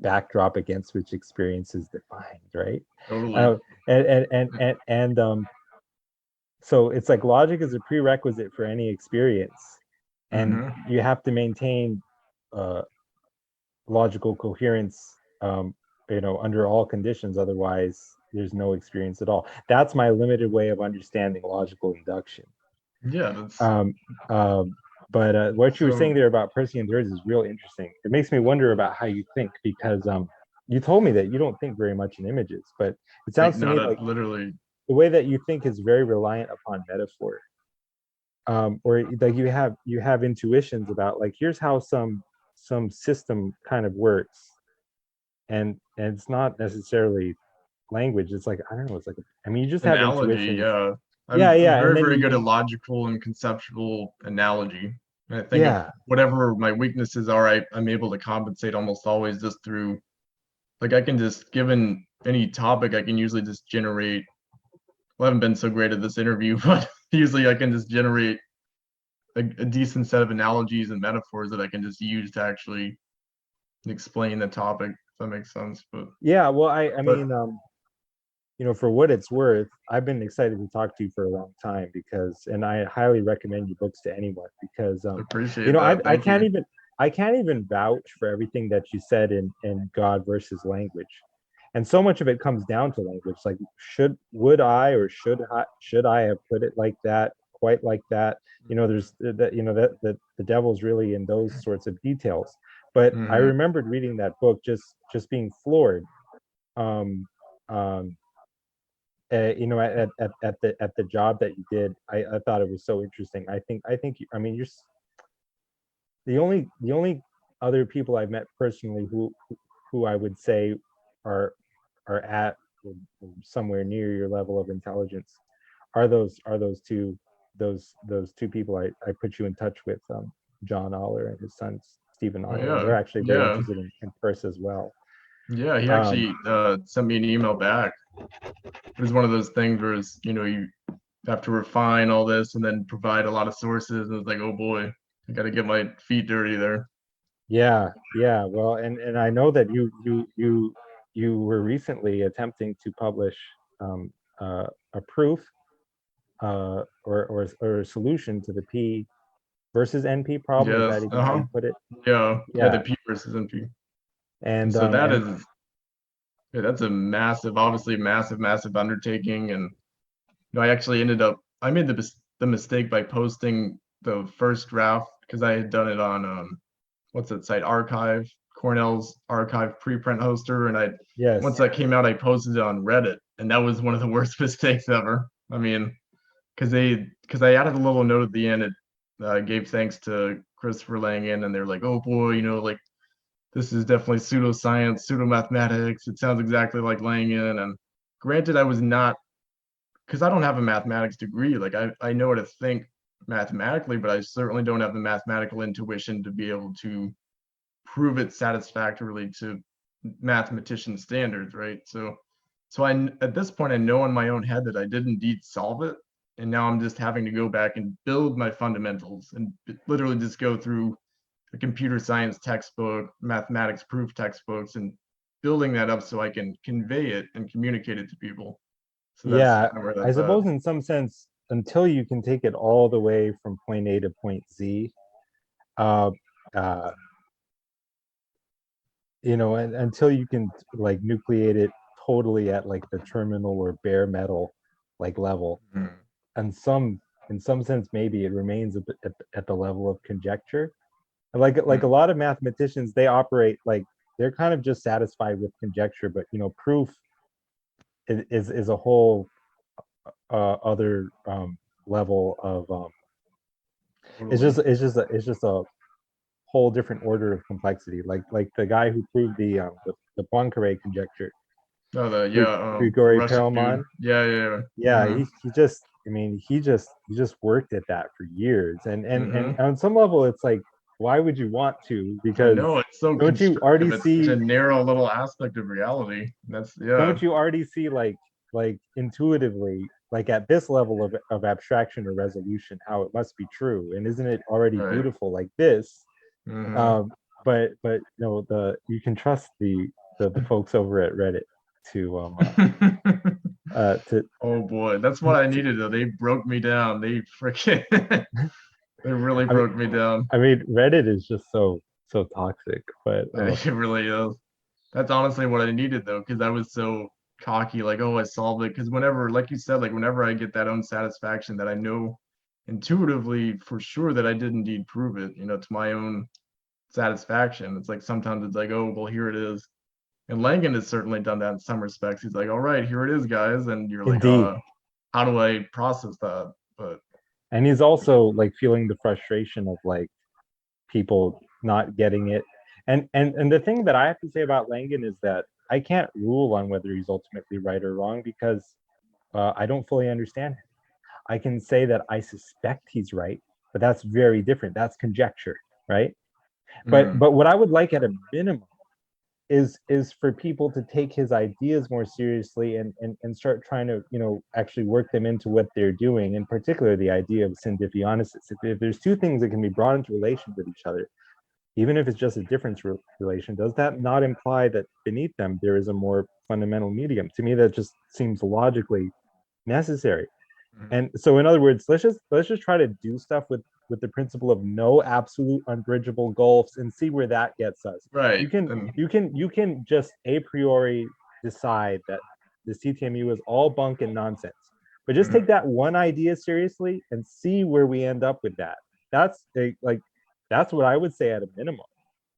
backdrop against which experience is defined, right? Totally. So it's like logic is a prerequisite for any experience, and you have to maintain logical coherence, under all conditions. Otherwise, there's no experience at all. That's my limited way of understanding logical induction. Yeah, that's. But what you were saying there about Percy and Thirds is real interesting. It makes me wonder about how you think, because you told me that you don't think very much in images, but it sounds to me like literally the way that you think is very reliant upon metaphor. Or like you have intuitions about, like, here's how some system kind of works, and it's not necessarily language. It's like, I don't know, it's like, I mean, you just have analogy. intuitions. Yeah. Yeah, I'm and very, then very good at you logical and conceptual analogy. And I think if yeah whatever my weaknesses are, I'm able to compensate almost always just through, like, I can just, given any topic, I can usually just generate. Well, I haven't been so great at this interview, but usually I can just generate a decent set of analogies and metaphors that I can just use to actually explain the topic, if that makes sense. yeah. Well, I But mean, for what it's worth, I've been excited to talk to you for a long time, and I highly recommend your books to anyone, because appreciate that. I Thank you. can't even vouch for everything that you said in God versus language. And so much of it comes down to language. Like, would I, or should I have put it like that, quite like that? There's that, that the devil's really in those sorts of details. But I remembered reading that book, just being floored. Um, um, at the job that you did. I thought it was so interesting. I mean, you're the only other people I've met personally who I would say are at somewhere near your level of intelligence are those two people I put you in touch with, John Aller and his son Stephen Oh, Aller, and they're actually very yeah. interested in Perse as well. Yeah, he Um, actually sent me an email back. It was one of those things where you have to refine all this and then provide a lot of sources. And it's like, oh boy, I got to get my feet dirty there. yeah. Well, and I know that you were recently attempting to publish a proof, or a solution to the P versus NP problem. Is Yes. that even how you put it? Yeah. Yeah. The Yeah. P versus NP. And And so that is, yeah, that's a massive, obviously massive, massive undertaking. And I actually I made the mistake by posting the first draft because I had done it on what's that site, Archive, Cornell's Archive preprint hoster, and once yes, that came out, I posted it on Reddit, and that was one of the worst mistakes ever. I mean, because I added a little note at the end. It gave thanks to Christopher Langan, and they're like, oh boy, like, this is definitely pseudoscience, pseudomathematics. It sounds exactly like Langan. And granted, I was not, because I don't have a mathematics degree. Like, I know how to think mathematically, but I certainly don't have the mathematical intuition to be able to prove it satisfactorily to mathematician standards, right? So at this point, I know in my own head that I did indeed solve it, and now I'm just having to go back and build my fundamentals and literally just go through the computer science textbook, mathematics proof textbooks, and building that up so I can convey it and communicate it to people. So that's yeah. kind of where I that's at. suppose in some sense, until you can take it all the way from point A to point Z, uh, uh, and until you can like nucleate it totally at like the terminal or bare metal like level, Mhm. and some in some sense, maybe it remains at the level of conjecture. Like a lot of mathematicians, they operate like they're kind of just satisfied with conjecture, but proof is a whole other level of it's just a whole different order of complexity. Like the guy who proved the Poincare conjecture, the Grigori Russian dude. Perelman. Yeah, Mhm. he just, I mean, he just worked at that for years, and Mhm. on some level, it's like, why would you want to? I Because know it's so don't you already constrictive. It's such see a narrow little aspect of reality. don't you already see like intuitively, like at this level of abstraction or resolution, how it must be true, and isn't it already right. beautiful like this? Mhm. But the you can trust the folks over at Reddit to to Oh boy, that's what I needed though. They broke me down. They freaking they really I mean, broke me down. I mean, Reddit is just so toxic, but It really is. That's honestly what I needed though, because I was so cocky, like, oh, I solved it. Because whenever, like you said, like whenever I get that unsatisfaction that I know intuitively for sure that I did indeed prove it, to my own satisfaction. It's like sometimes it's like, oh, well, here it is. And Langan has certainly done that in some respects. He's like, all right, here it is, guys. And you're like, indeed, how do I process that? But and he's also like feeling the frustration of like people not getting it. And the thing that I have to say about Langan is that I can't rule on whether he's ultimately right or wrong because I don't fully understand him. I can say that I suspect he's right, but that's very different. That's conjecture, right? mm, But what I would like at a minimum is for people to take his ideas more seriously and start trying to actually work them into what they're doing. In particular, the idea of syndipionesis. If there's two things that can be brought into relation with each other, even if it's just a difference relation, does that not imply that beneath them there is a more fundamental medium? To me, that just seems logically necessary. mm, And so, in other words, let's just try to do stuff with the principle of no absolute unbridgeable gulfs and see where that gets us. right. You can just a priori decide that the CTMU is all bunk and nonsense, but just take Mhm. that one idea seriously and see where we end up with that. Like that's what I would say at a minimum.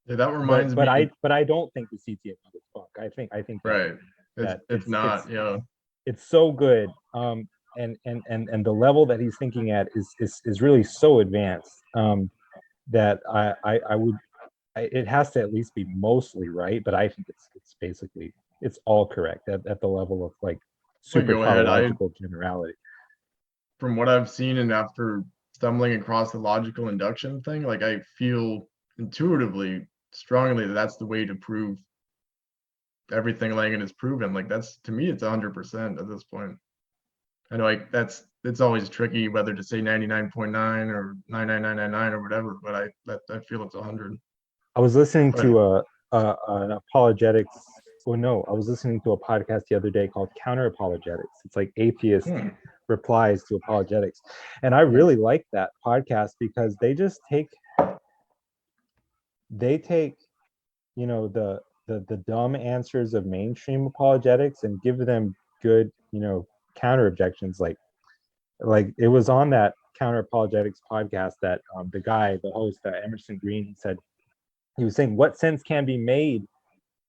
Yeah, that But reminds but me, I but I don't think the CTMU is bunk. I think that right. It's that it's not, it's so good. And the level that he's thinking at is really so advanced, that I would it has to at least be mostly right, but I think it's basically it's all correct at the level of like but super go ahead. tautological generality. From what I've seen and after stumbling across the logical induction thing, like I feel intuitively strongly that that's the way to prove everything Langan has proven. Like that's to me, it's 100% at this point. I know like it's always tricky whether to say 99.9 or 99999 or whatever, but I feel it's 100. I was listening But to an apologetics. Well, no, I was listening to a podcast the other day called Counter Apologetics. It's like atheist hmm, replies to apologetics, and I really like that podcast because they take the dumb answers of mainstream apologetics and give them good counter objections. Like it was on that Counter Apologetics podcast that the host, Emerson Green, he was saying, what sense can be made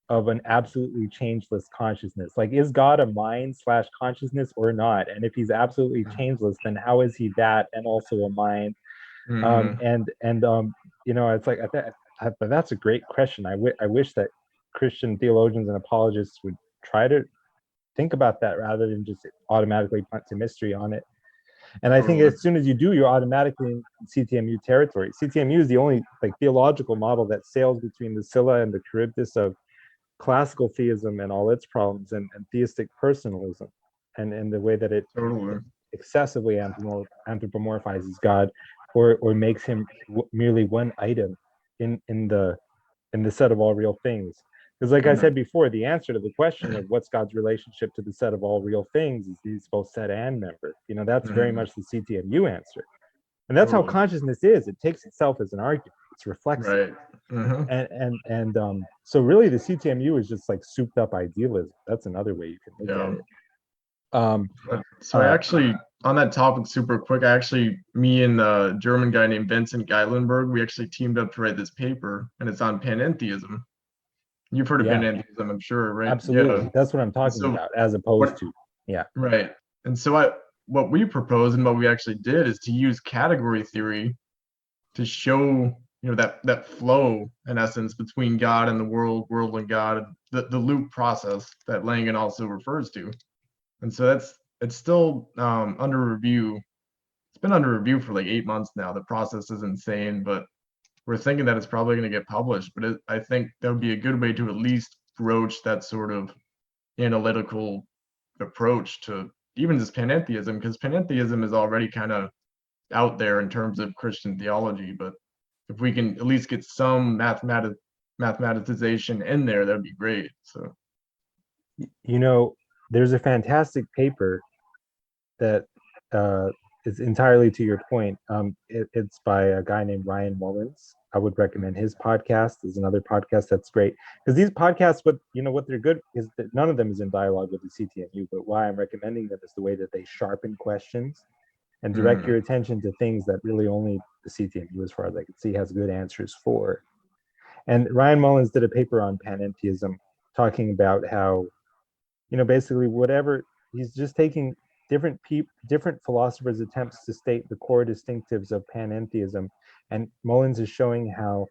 of an absolutely changeless consciousness? Like, is God a mind slash consciousness or not? And if he's absolutely changeless, then how is he that and also a mind? hmm, It's like but that's a great question. I wish that Christian theologians and apologists would try to think about that rather than just automatically punt to mystery on it. And I think totally. as soon as you do, you're automatically in CTMU territory. CTMU is the only like theological model that sails between the Scylla and the Charybdis of classical theism and all its problems, and theistic personalism, and the way that it Totally. excessively anthropomorphizes God, or makes him merely one item in the set of all real things. Because, like I Mhm. said before, the answer to the question of what's God's relationship to the set of all real things is he's both set and member. That's very Mhm. much the CTMU answer. And that's how Totally. consciousness is. It takes itself as an argument. It's reflexive. Right. Hmm. So really the CTMU is just like souped up idealism. That's another way you can look at Yeah. it. Um, But so I uh, actually on that topic, super quick, me and a German guy named Vincent Geilenberg, we actually teamed up to write this paper, and it's on panentheism. You've heard of Yeah, panentheism, I'm sure, right? Yeah. absolutely. That's what I'm And talking so about, as what opposed to, yeah. right. And so what we propose and what we actually did is to use category theory to show, that flow in essence between God and the world and God, the loop process that Langan also refers to. And so it's still under review. It's been under review for like 8 months now. The process is insane, but we're thinking that it's probably going to get published. But I think that would be a good way to at least broach that sort of analytical approach to even just panentheism, because panentheism is already kind of out there in terms of Christian theology. But if we can at least get some mathematization in there, that'd be great. So You know, there's a fantastic paper that is entirely to your point. It's by a guy named Ryan Mullins. I would recommend his podcast. There's another podcast that's great because these podcasts, what they're good is that none of them is in dialogue with the CTMU. But why I'm recommending them is the way that they sharpen questions and direct your attention to things that really only the CTMU, as far as I can see, has good answers for. And Ryan Mullins did a paper on panentheism, talking about how, basically whatever he's just taking different philosophers' attempts to state the core distinctives of panentheism, and Mullins is showing how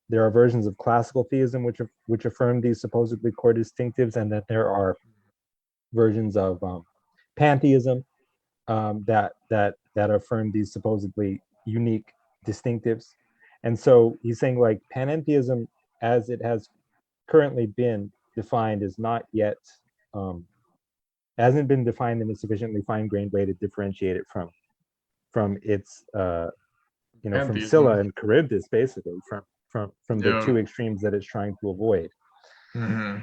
there are versions of classical theism which affirm these supposedly core distinctives, and that there are versions of pantheism that affirm these supposedly unique distinctives. And so he's saying, like, panentheism as it has currently been defined is not yet hasn't been defined in a sufficiently fine-grained way to differentiate it from its from Scylla pantheism. and Charybdis, basically from the Yeah. two extremes that it's trying to avoid. Mm-hmm.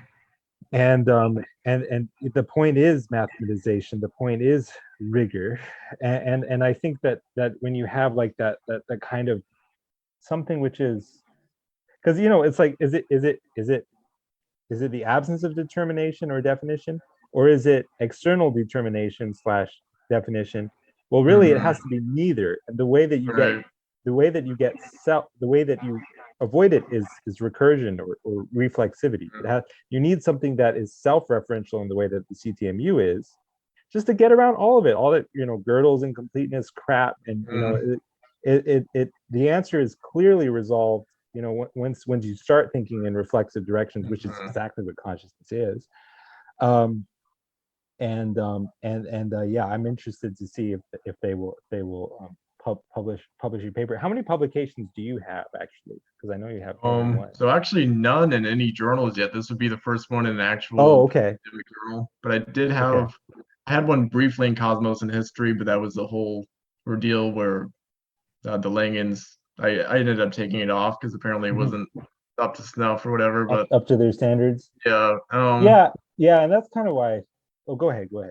And the point is mathematization. The point is rigor, and I think that when you have like that kind of something which is, because it's like, is it the absence of determination or definition, or is it external determination slash definition? Well, really, it Mm-hmm. has to be neither. And Right. the way that you avoid it is recursion or reflexivity. You need something that is self-referential in the way that the CTMU is, just to get around all of it, all that Gödel's incompleteness crap, and Mm-hmm. the answer is clearly resolved once you start thinking in reflexive directions, which is exactly what consciousness is. Yeah, I'm interested to see if they will publish your paper. How many publications do you have, actually? Because I know you have more than one. So actually none in any journals yet. This would be the first one in an Oh, actual okay. academic journal. But Okay. I had one briefly in Cosmos and History, but that was the whole ordeal where the Langans, I ended up taking it off because apparently it Mhm. wasn't up to snuff or whatever. up But up to their standards. yeah, Yeah, and that's kind of why. Oh, go ahead. so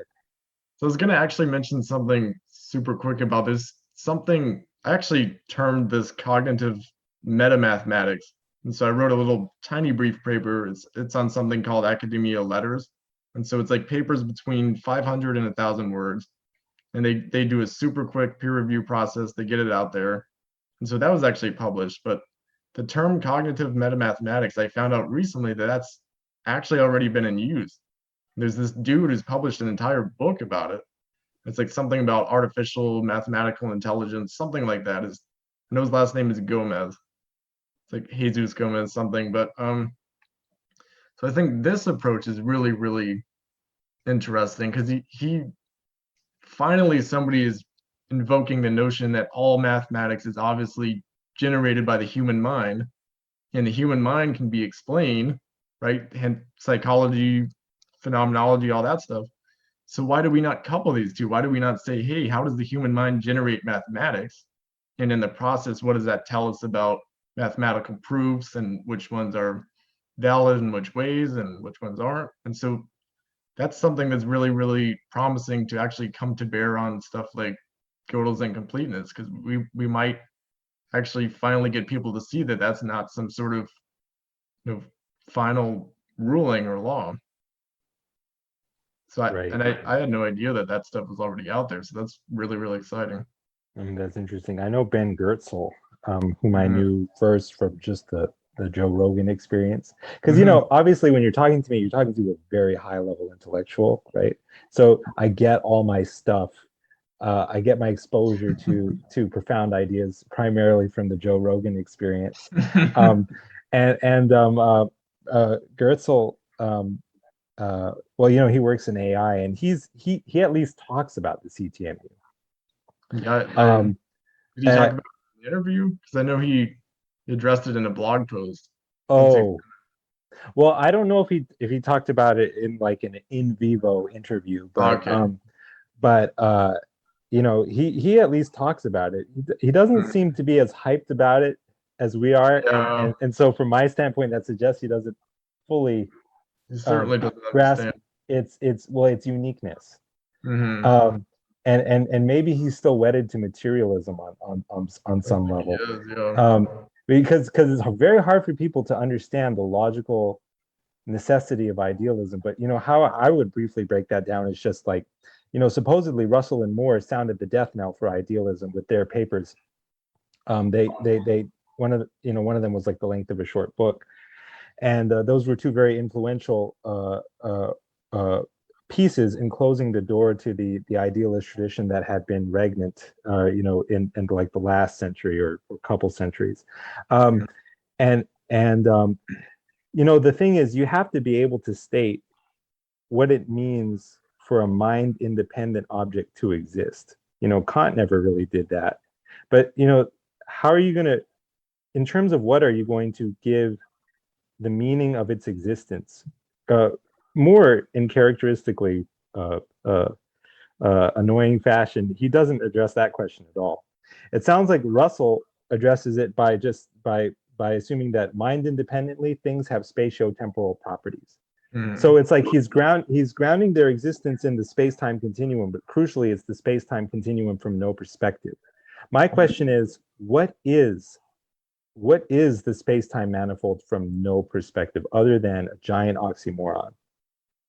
I was gonna actually mention something super quick about this. Something I actually termed this cognitive metamathematics. And so I wrote a little tiny brief paper. It's on something called Academia Letters. And so it's like papers between 500 and 1,000 words. And they do a super quick peer review process. They get it out there. And so that was actually published. But the term cognitive metamathematics, I found out recently that that's actually already been in use. There's this dude who's published an entire book about it. It's like something about artificial mathematical intelligence, something like that. I know his last name is Gomez. It's like Jesus Gomez something. But so I think this approach is really, really interesting because he finally somebody is invoking the notion that all mathematics is obviously generated by the human mind, and the human mind can be explained, right? And psychology, phenomenology, all that stuff. So why do we not couple these two? Why do we not say, hey, how does the human mind generate mathematics? And in the process, what does that tell us about mathematical proofs and which ones are valid in which ways and which ones aren't? And so that's something that's really, really promising to actually come to bear on stuff like Gödel's incompleteness, because we might actually finally get people to see that that's not some sort of final ruling or law. So Right. I had no idea that that stuff was already out there. So that's really, really exciting. I mean, that's interesting. I know Ben Goertzel, whom I Mhm. knew first from just the Joe Rogan experience. Because, Mhm. obviously when you're talking to me, you're talking to a very high level intellectual, right? So I get all my stuff. I get my exposure to profound ideas primarily from the Joe Rogan experience. Um, and Goertzel, well, he works in AI, and he at least talks about the CTMU. Yeah, Um, did he talk uh, about it in the interview? Because I know he addressed it in a blog post. Once he, oh, well, I don't know if he talked about it in like an in vivo interview, okay. but he at least talks about it. He doesn't Mhm. seem to be as hyped about it as we are, and Yeah, and and so from my standpoint, that suggests he doesn't fully he uh, certainly doesn't grasp understand. its uniqueness. Hmm. And maybe he's still wedded to materialism on I some think he level. is, yeah. Um, because it's very hard for people to understand the logical necessity of idealism. But how I would briefly break that down is just like, supposedly Russell and Moore sounded the death knell for idealism with their papers. They one of them was like the length of a short book, and those were two very influential uh, pieces in closing the door to the idealist tradition that had been regnant, in like the last century or couple centuries. Um, and the thing is, you have to be able to state what it means for a mind independent object to exist. Kant never really did that. But, how are you going to, in terms of what are you going to give the meaning of its existence? Uh, More in characteristically uh, uh, annoying fashion, he doesn't address that question at all. It sounds like Russell addresses it by assuming that mind independently things have spatio-temporal properties. Hmm. So it's like he's grounding their existence in the space-time continuum, but crucially, it's the space-time continuum from no perspective. My question is, what is the space-time manifold from no perspective other than a giant oxymoron?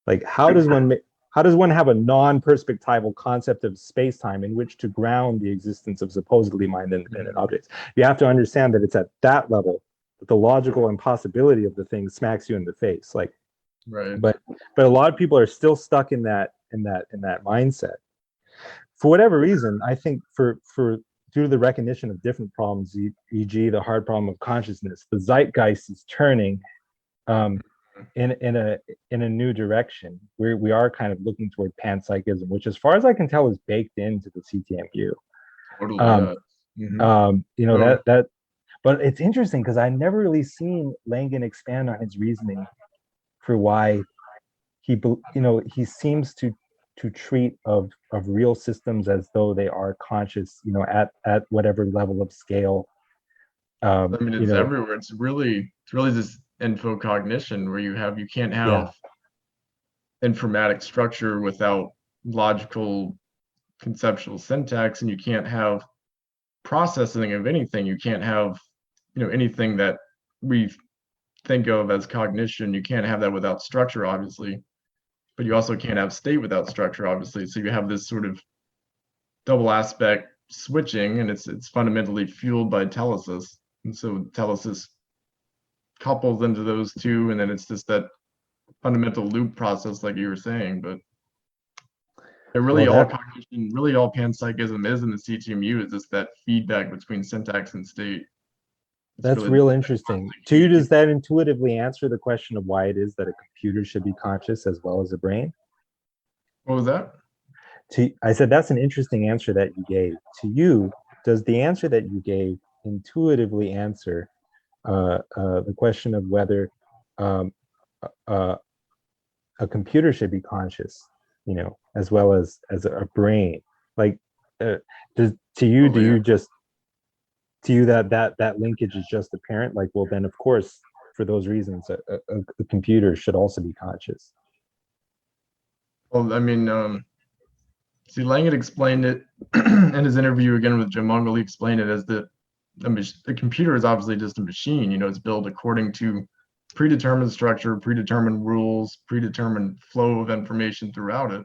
Like, how does one have a non-perspectival concept of space-time in which to ground the existence of supposedly mind-independent Hmm. objects? You have to understand that it's at that level that the logical impossibility of the thing smacks you in the face. Like, Right. but a lot of people are still stuck in that mindset for whatever reason. I think for due to the recognition of different problems, e.g., the hard problem of consciousness, the zeitgeist is turning um, in a new direction. We are kind of looking toward panpsychism, which, as far as I can tell, is baked into the CTMU. Totally, Um, yeah. Hmm. So, that, but it's interesting because I never really seen Langan expand on his reasoning for why he seems to treat of real systems as though they are conscious, at whatever level of scale. I mean, it's everywhere. It's really this infocognition where you can't Yeah, have informatic structure without logical conceptual syntax, and you can't have processing of anything. You can't have, anything that we think of as cognition. You can't have that without structure, obviously, but you also can't have state without structure, obviously. So you have this sort of double aspect switching, and it's fundamentally fueled by telesis. And so telesis couples into those two, and then it's just that fundamental loop process, like you were saying. But well, really all that cognition, really all panpsychism is in the CTMU is just that feedback between syntax and state. It's that's really real what's interesting. the To you, key. does that intuitively answer the question of why it is that a computer should be conscious as well as a brain? What was that? I said that's an interesting answer that you gave. To you, does the answer that you gave intuitively answer the question of whether um, uh, a computer should be conscious, as well as a brain? Like, uh, does to you, do Totally. you just to you that linkage is just apparent? Like, well, then of course, for those reasons, a computer should also be conscious. Well, I mean, see, Langan explained it in his interview again with Jim Mungle. He explained it as the computer is obviously just a machine. It's built according to predetermined structure, predetermined rules, predetermined flow of information throughout it.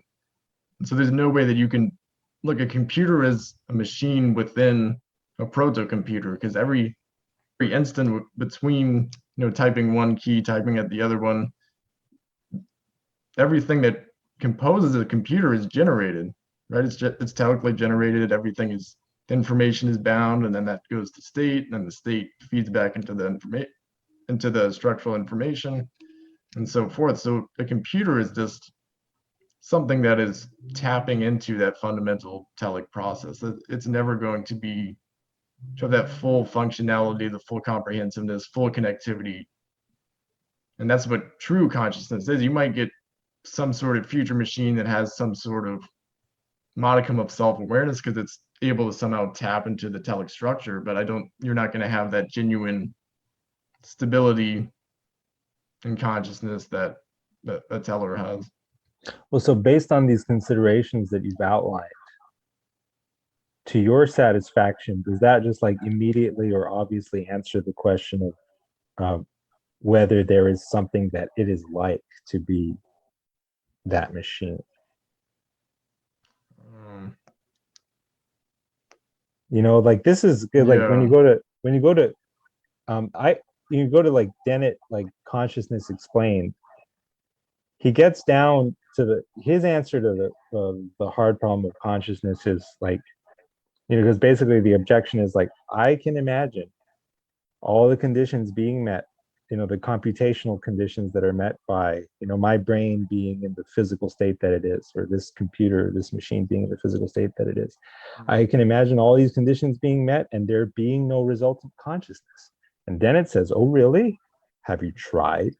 And so there's no way that you can look, a computer is a machine within a proto-computer, because every instant between typing one key, typing at the other one, everything that composes a computer is generated, right? It's telecally generated. Everything is, the information is bound, and then that goes to state, and then the state feeds back into the structural information, and so forth. So a computer is just something that is tapping into that fundamental telic process. It's never going to have that full functionality, the full comprehensiveness, full connectivity. And that's what true consciousness is. You might get some sort of future machine that has some sort of modicum of self-awareness because it's able to somehow tap into the telic structure, but you're not going to have that genuine stability and consciousness that a teller has. Well, so based on these considerations that you've outlined, to your satisfaction, does that just like immediately or obviously answer the question of whether there is something that it is like to be that machine? Like this is good. Like when you go to you go to like Dennett, like Consciousness Explained, he gets down to his answer to the hard problem of consciousness is like, because basically the objection is like, I can imagine all the conditions being met, the computational conditions that are met by, my brain being in the physical state that it is, or this computer, this machine being in the physical state that it is. I can imagine all these conditions being met and there being no result of consciousness. And then it says, oh, really? Have you tried?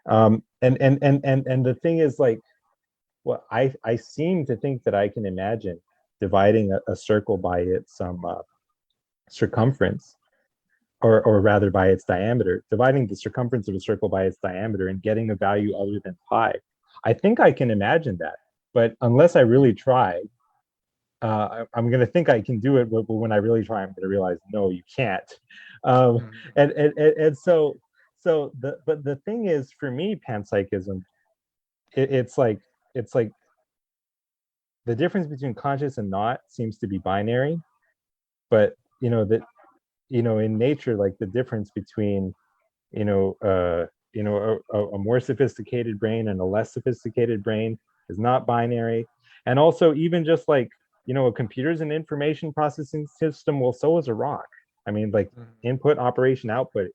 And the thing is like, well, I seem to think that I can imagine dividing a circle by its circumference, or rather by its diameter, dividing the circumference of a circle by its diameter and getting a value other than pi. I think I can imagine that, but unless I really try, I'm going to think I can do it, but when I really try, I'm going to realize, no, you can't. And so the thing is, for me, panpsychism, it's like the difference between conscious and not seems to be binary, but in nature, like the difference between a more sophisticated brain and a less sophisticated brain is not binary. And also, even just like, a computer's an information processing system, well, so is a rock. I mean, like input, operation, output.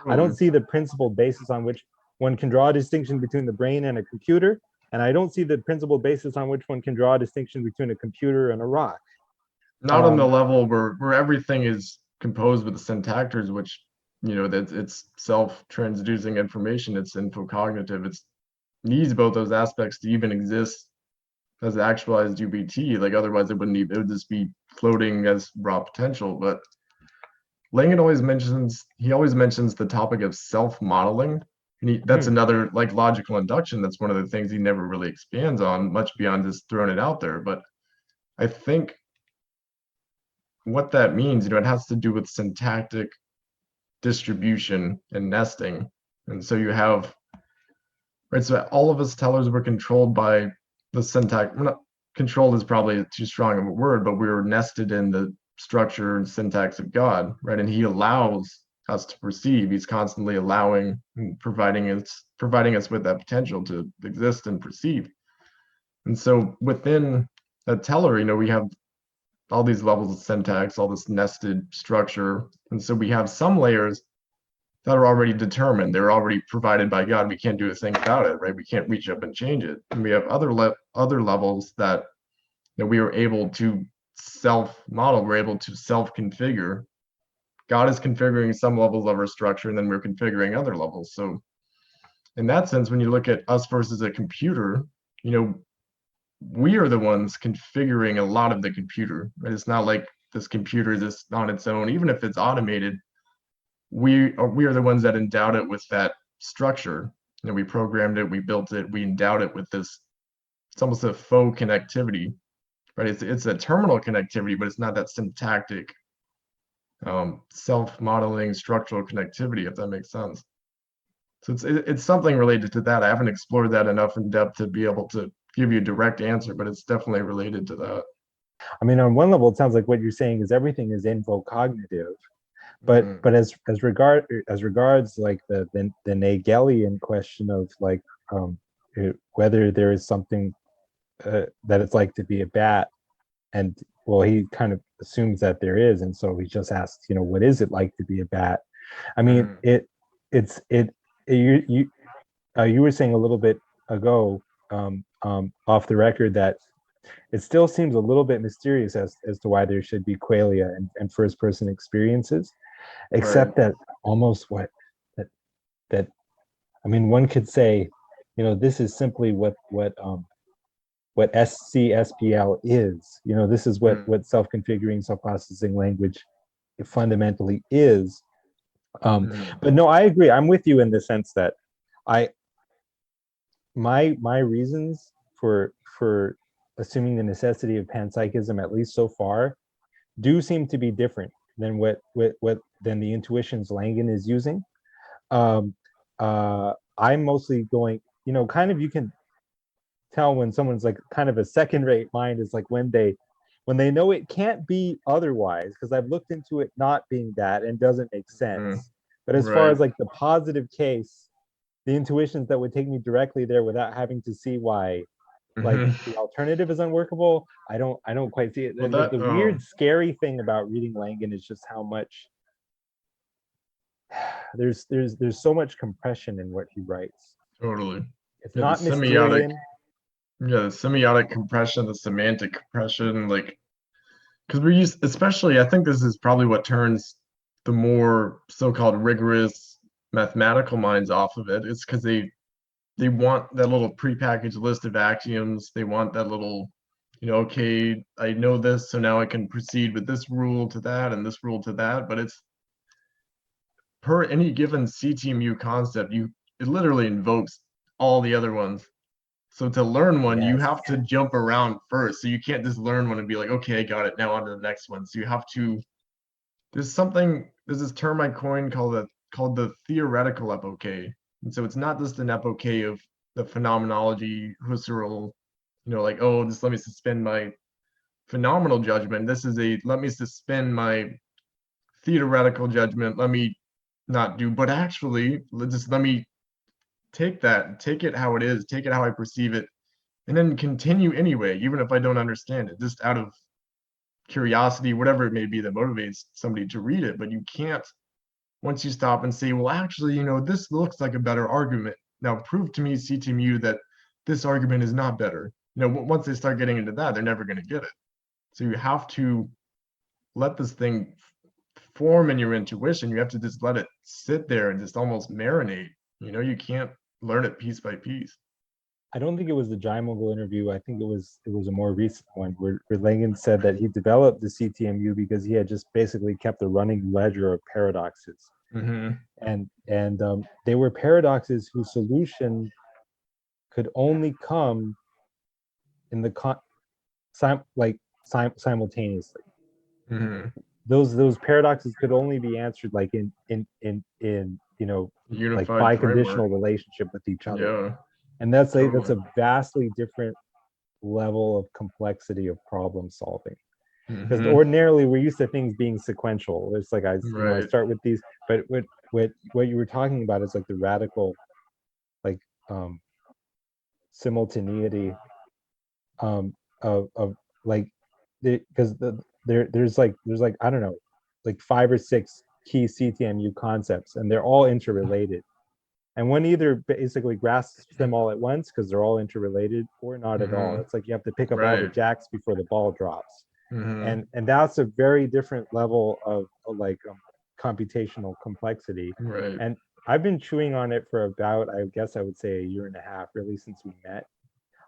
I don't see the principled basis on which one can draw a distinction between the brain and a computer, and I don't see the principled basis on which one can draw a distinction between a computer and a rock. Not on the level where everything is composed with the syntactors, which that it's self-transducing information, it's infocognitive, it needs both those aspects to even exist as actualized UBT. Like otherwise it would just be floating as raw potential. But Langan always mentions the topic of self-modeling, and that's another like logical induction. That's one of the things he never really expands on much beyond just throwing it out there. But I think what that means, it has to do with syntactic distribution and nesting. And so you have, right, so all of us tellers were controlled by the syntax. We're not, controlled is probably too strong of a word, but we were nested in the structure and syntax of God, right? And he allows us to perceive. He's constantly allowing and providing us with that potential to exist and perceive. And so within a teller, we have all these levels of syntax, all this nested structure. And so we have some layers that are already determined. They're already provided by God. We can't do a thing about it, right? We can't reach up and change it. And we have other levels that we are able to self-model. We're able to self-configure. God is configuring some levels of our structure, and then we're configuring other levels. So in that sense, when you look at us versus a computer, we are the ones configuring a lot of the computer, right? It's not like this computer is just on its own. Even if it's automated, we are the ones that endowed it with that structure. We programmed it, we built it, we endowed it with this. It's almost a faux connectivity, right? It's a terminal connectivity, but it's not that syntactic, self-modeling structural connectivity, if that makes sense. So it's something related to that. I haven't explored that enough in depth to be able to give you a direct answer, but it's definitely related to that. I mean, on one level, it sounds like what you're saying is everything is infocognitive, but Mm, as regards like the Hegelian question of like whether there is something that it's like to be a bat, and well, he kind of assumes that there is, and so he just asks, what is it like to be a bat? I mean, mm, it you were saying a little bit ago, off the record, that it still seems a little bit mysterious as to why there should be qualia and first person experiences, right. except that almost that that I mean, one could say, this is simply what SCSPL is. This is what Mm, self-configuring self-processing language fundamentally is. mm, But no, I agree. I'm with you in the sense that I my reasons for assuming the necessity of panpsychism, at least so far, do seem to be different than what than the intuitions Langan is using. Um, I'm mostly going, kind of, you can tell when someone's like kind of a second-rate mind is like when they know it can't be otherwise, because I've looked into it not being that and doesn't make mm, sense. But as far right. as like the positive case, the intuitions that would take me directly there without having to see why like Hmm. the alternative is unworkable, I don't quite see it. Well, Like that the weird scary thing about reading Langan is just how much there's so much compression in what he writes. totally. It's Yeah, the not semiotic, Mysterian. yeah, the semiotic compression, the semantic compression, like because we're used, especially, I think this is probably what turns the more so-called rigorous mathematical minds off of it. It's because they want that little prepackaged list of axioms. They want that little, okay, I know this, so now I can proceed with this rule to that and this rule to that. But it's per any given CTMU concept, it literally invokes all the other ones. So to learn one, you Yes. have to jump around first. So you can't just learn one and be like, okay, I got it. Now on to the next one. So you have to. There's this term I coined called the theoretical epoche. And so it's not just an epoche of the phenomenology Husserl, like, oh, just let me suspend my phenomenal judgment. This is a let me suspend my theoretical judgment. Let me not do, but actually, let me take it how it is, take it how I perceive it, and then continue anyway, even if I don't understand it, just out of curiosity, whatever it may be that motivates somebody to read it. But you can't, once you stop and say, well, actually, this looks like a better argument. Now prove to me, CTMU, that this argument is not better. Once they start getting into that, they're never going to get it. So you have to let this thing form in your intuition. You have to just let it sit there and just almost marinate. You can't learn it piece by piece. I don't think it was the Jai-Mogul interview. I think it was a more recent one where Langan said that he developed the CTMU because he had just basically kept a running ledger of paradoxes, Mm-hmm. and they were paradoxes whose solution could only come in the simultaneously. Mm-hmm. Those paradoxes could only be answered like in like Unified biconditional framework. relationship with each other, Yeah, and that's totally. a vastly different level of complexity of problem solving, because Mm-hmm. ordinarily we're used to things being sequential. It's like I Right. start with these, but what you were talking about is like the radical, like um simultaneity, of like, because there's like I don't know, like 5 or 6 key CTMU concepts, and they're all interrelated, and one either basically grasps them all at once because they're all interrelated, or not at all. Mm-hmm. It's like you have to pick up all the Right. jacks before the ball drops, Mm-hmm. and that's a very different level of like computational complexity. Right. And I've been chewing on it for about, I guess I would say, a year and a half, really, since we met.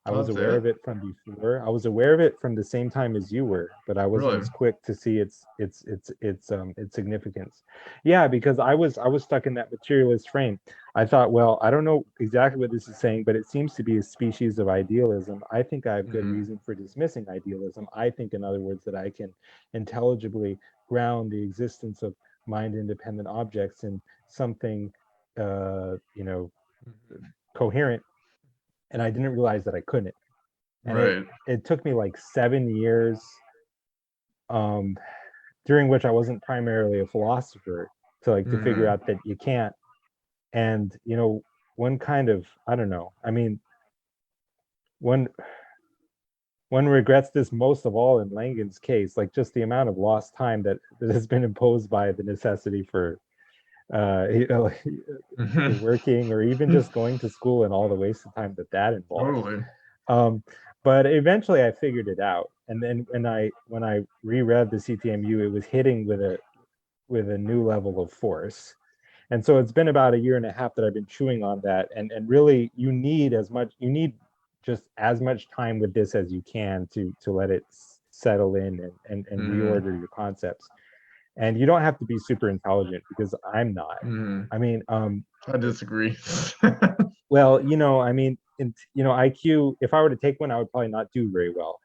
I was That's aware it. of it from before. I was aware of it from the same time as you were, but I wasn't Really. as quick to see its significance. Yeah, because I was stuck in that materialist frame. I thought, well, I don't know exactly what this is saying, but it seems to be a species of idealism. I think I have good Mm-hmm. reason for dismissing idealism. I think, in other words, that I can intelligibly ground the existence of mind-independent objects in something you know, coherent, and I didn't realize that I couldn't. And Right. it took me like 7 years, during which I wasn't primarily a philosopher, to figure Mhm. out that you can't. And you know, one kind of, I don't know. I mean, one one regrets this most of all in Langan's case, like just the amount of lost time that has been imposed by the necessity for you know, for Mhm. working or even just going to school and all the waste of time that involves. Totally. Um, but eventually I figured it out. And then when I reread the CTMU, it was hitting with a new level of force. And so it's been about a year and a half that I've been chewing on that. And really you need just as much time with this as you can to let it settle in and Mhm. reorder your concepts. And you don't have to be super intelligent, because I'm not. Mhm. I mean, I disagree. well, you know, I mean, you know, IQ, if I were to take one, I would probably not do very well,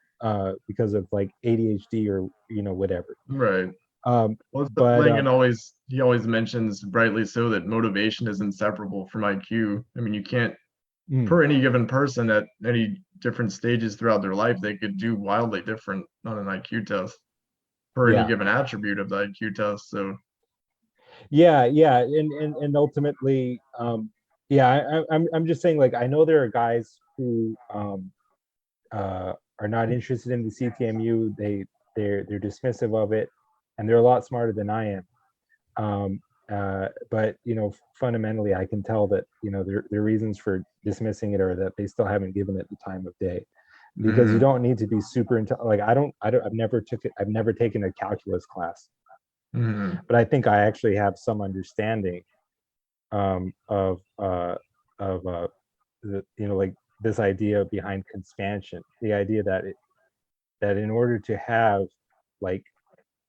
because of like ADHD or, you know, whatever. Right. Um, Well, but Langan always mentions, rightly so, that motivation is inseparable from IQ. I mean, you can't, mm, per any given person at any different stages throughout their life, they could do wildly different on an IQ test per any yeah, given attribute of the IQ test. So, yeah, and ultimately, yeah, I'm just saying, like, I know there are guys who are not interested in the CTMU. They're dismissive of it, and they're a lot smarter than I am. But you know, fundamentally, I can tell that, you know, their reasons for dismissing it are that they still haven't given it the time of day, because you mhm, don't need to be super like I've never taken a calculus class, mhm, but I think I actually have some understanding, um, of uh, of you know, like this idea behind conspansion, the idea that in order to have like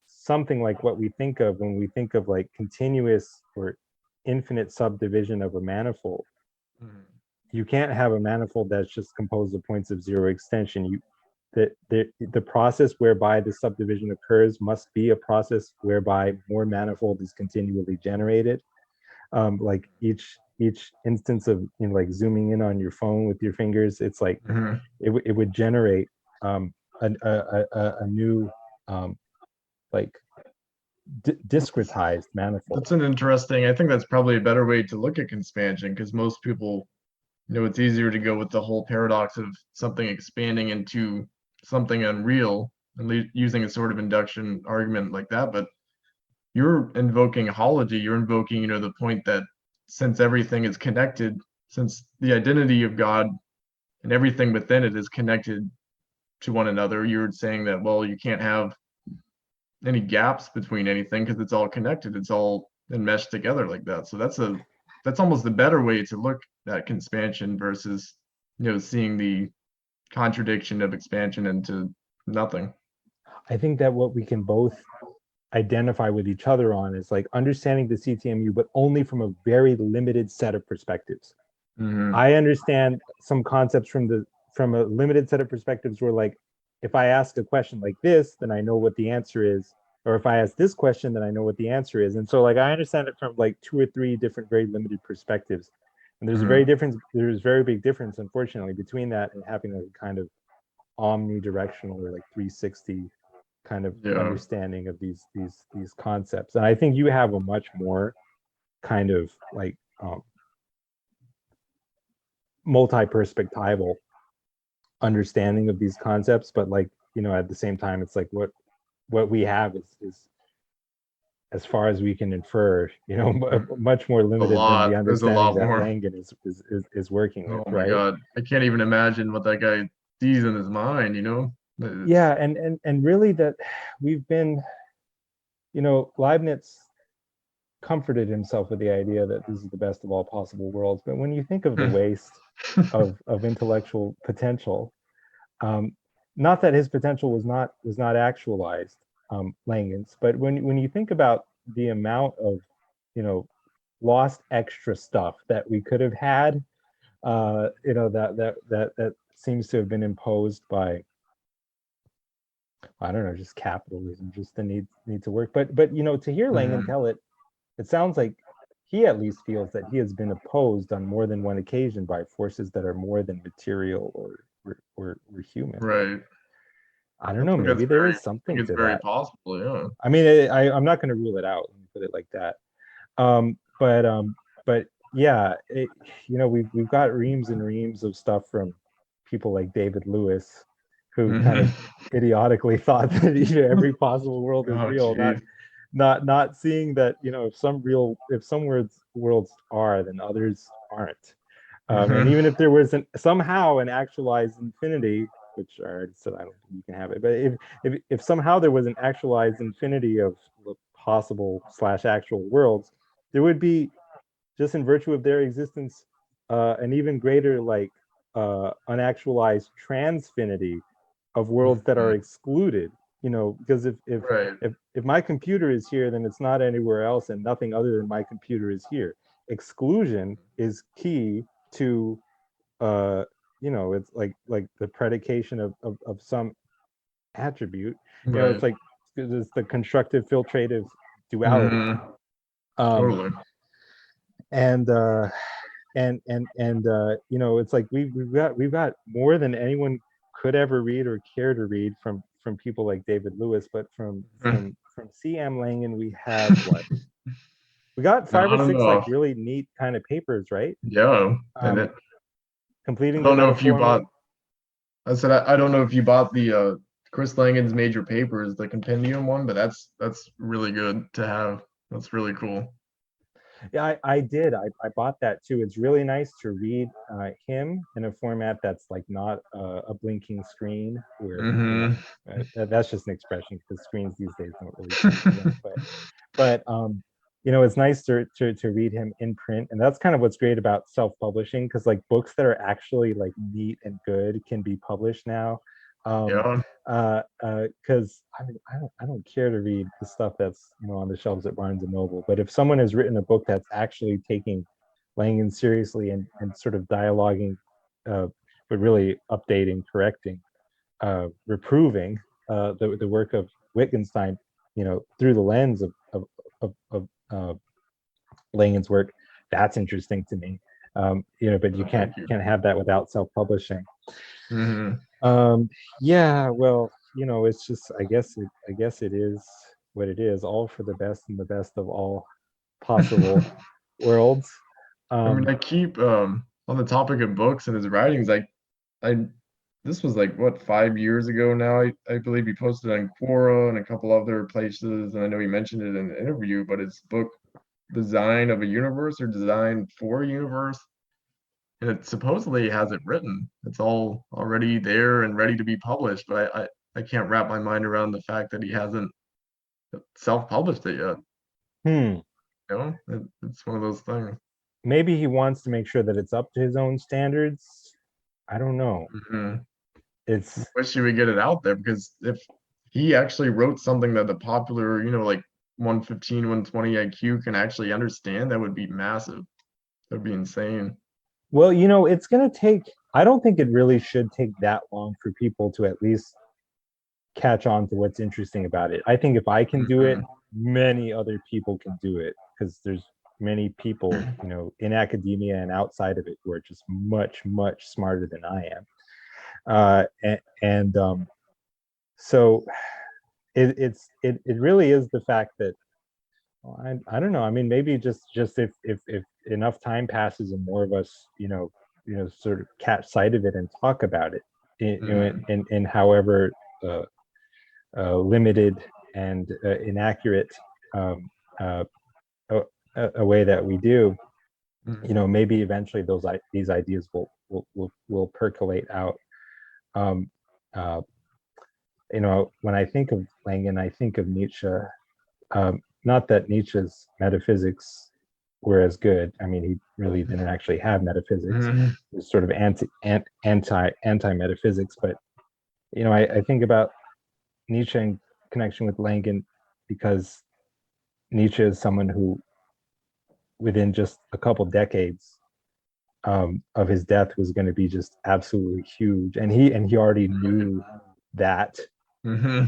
something like what we think of when we think of like continuous or infinite subdivision of a manifold, mhm, you can't have a manifold that's just composed of points of zero extension. The process whereby the subdivision occurs must be a process whereby more manifold is continually generated. Like each instance of, you know, like zooming in on your phone with your fingers, it's like mhm. it would generate a new, um, like discretized manifold. That's an interesting. I think that's probably a better way to look at conspansion, because most people, it's easier to go with the whole paradox of something expanding into something unreal and using a sort of induction argument like that. But you're invoking hology. You're invoking, the point that since everything is connected, since the identity of God and everything within it is connected to one another, you're saying that, well, you can't have any gaps between anything because it's all connected. It's all enmeshed together like that. So that's almost the better way to look at conspansion versus, seeing the contradiction of expansion into nothing. I think that what we can both identify with each other on is like understanding the CTMU, but only from a very limited set of perspectives. Hmm. I understand some concepts from a limited set of perspectives where, like, if I ask a question like this, then I know what the answer is. Or if I ask this question, then I know what the answer is. And so like I understand it from like two or three different very limited perspectives. And Hmm. there's very big difference, unfortunately, between that and having a kind of omnidirectional or like 360 kind of Yeah. understanding of these concepts. And I think you have a much more kind of like, multi-perspectival understanding of these concepts. But like, you know, at the same time, it's like what we have is as far as we can infer, you know, much more A limited than the lot. There's a understanding lot that more. Langan is working with, Oh my right? God. I can't even imagine what that guy sees in his mind. Yeah, It's and really that we've been, you know, Leibniz comforted himself with the idea that this is the best of all possible worlds. But when you think of the waste of intellectual potential, um, not that his potential was not actualized, Langan's, but when you think about the amount of, you know, lost extra stuff that we could have had, you know, that seems to have been imposed by, I don't know, just capitalism, just the need to work. But you know, to hear Langan Mhm. tell it, it sounds like he at least feels that he has been opposed on more than one occasion by forces that are more than material or human. Right. I don't know. Maybe there is something it's to very that. possible. Yeah. I mean, I'm not going to rule it out. Let me put it like that. But yeah, we've got reams and reams of stuff from people like David Lewis, who kind of idiotically thought that every possible world is Oh, real, geez. not seeing that if some worlds are, then others aren't. And even if there was somehow an actualized infinity, which I already said I don't think you can have it, but if somehow there was an actualized infinity of possible / actual worlds, there would be, just in virtue of their existence, an even greater unactualized transfinity of worlds that are excluded. Because Right. if my computer is here, then it's not anywhere else, and nothing other than my computer is here. Exclusion is key to it's like the predication of some attribute. Right. It's like it's the constructive filtrative duality. Mhm. Um, Totally. and it's like we've got more than anyone could ever read or care to read from people like David Lewis, but from C.M. Langan we have what? We got five or Not six like enough. really neat kind of papers, right? Yeah. And Um, I completing the don't know if you metaformal. bought, I don't know if you bought the Chris Langan's major papers, the compendium one, but that's really good to have. That's really cool. Yeah, I did. I bought that too. It's really nice to read him in a format that's like not a blinking screen where, Hmm. that's just an expression because screens these days don't really tend to blink. But it's nice to read him in print. And that's kind of what's great about self-publishing, because like books that are actually like neat and good can be published now. Um, Yeah. because I don't care to read the stuff that's on the shelves at Barnes and Noble. But if someone has written a book that's actually taking Langan seriously and sort of dialoguing, but really updating, correcting, reproving the work of Wittgenstein, through the lens of Langan's work, that's interesting to me. But you can't Thank you. have that without self-publishing. Hmm. Yeah, well, it's just I guess it is what it is, all for the best and the best of all possible worlds. I mean, Um, I keep on the topic of books and his writings, I this was like what 5 years ago now. I believe he posted on Quora and a couple other places, and I know he mentioned it in an interview, but his book Design of a Universe or Design for a Universe, and it supposedly has it written. It's all already there and ready to be published, but I can't wrap my mind around the fact that he hasn't self-published it yet. hmm, It's one of those things. maybe he wants to make sure that it's up to his own standards. I don't know. Hmm. It's Wish he would get it out there because if he actually wrote something that the popular, like 115, 120 IQ can actually understand, that would be massive. That'd be insane. well, it's gonna take. I don't think it really should take that long for people to at least catch on to what's interesting about it. I think if I can do it, Hmm. many other people can do it, because there's many people, in academia and outside of it, who are just much, much smarter than I am. And so it really is the fact that, well, I don't know. I mean, maybe just if enough time passes and more of us, sort of catch sight of it and talk about it, in however uh, limited and inaccurate, um, uh, a way that we do, maybe eventually these ideas will percolate out. Um, uh, when I think of Langan, I think of Nietzsche. Not that Nietzsche's metaphysics were as good. I mean, he really didn't actually have metaphysics. Hmm. It was sort of anti metaphysics. But I think about Nietzsche in connection with Langan, because Nietzsche is someone who, within just a couple decades, of his death, was going to be just absolutely huge, and he already knew that, Hmm.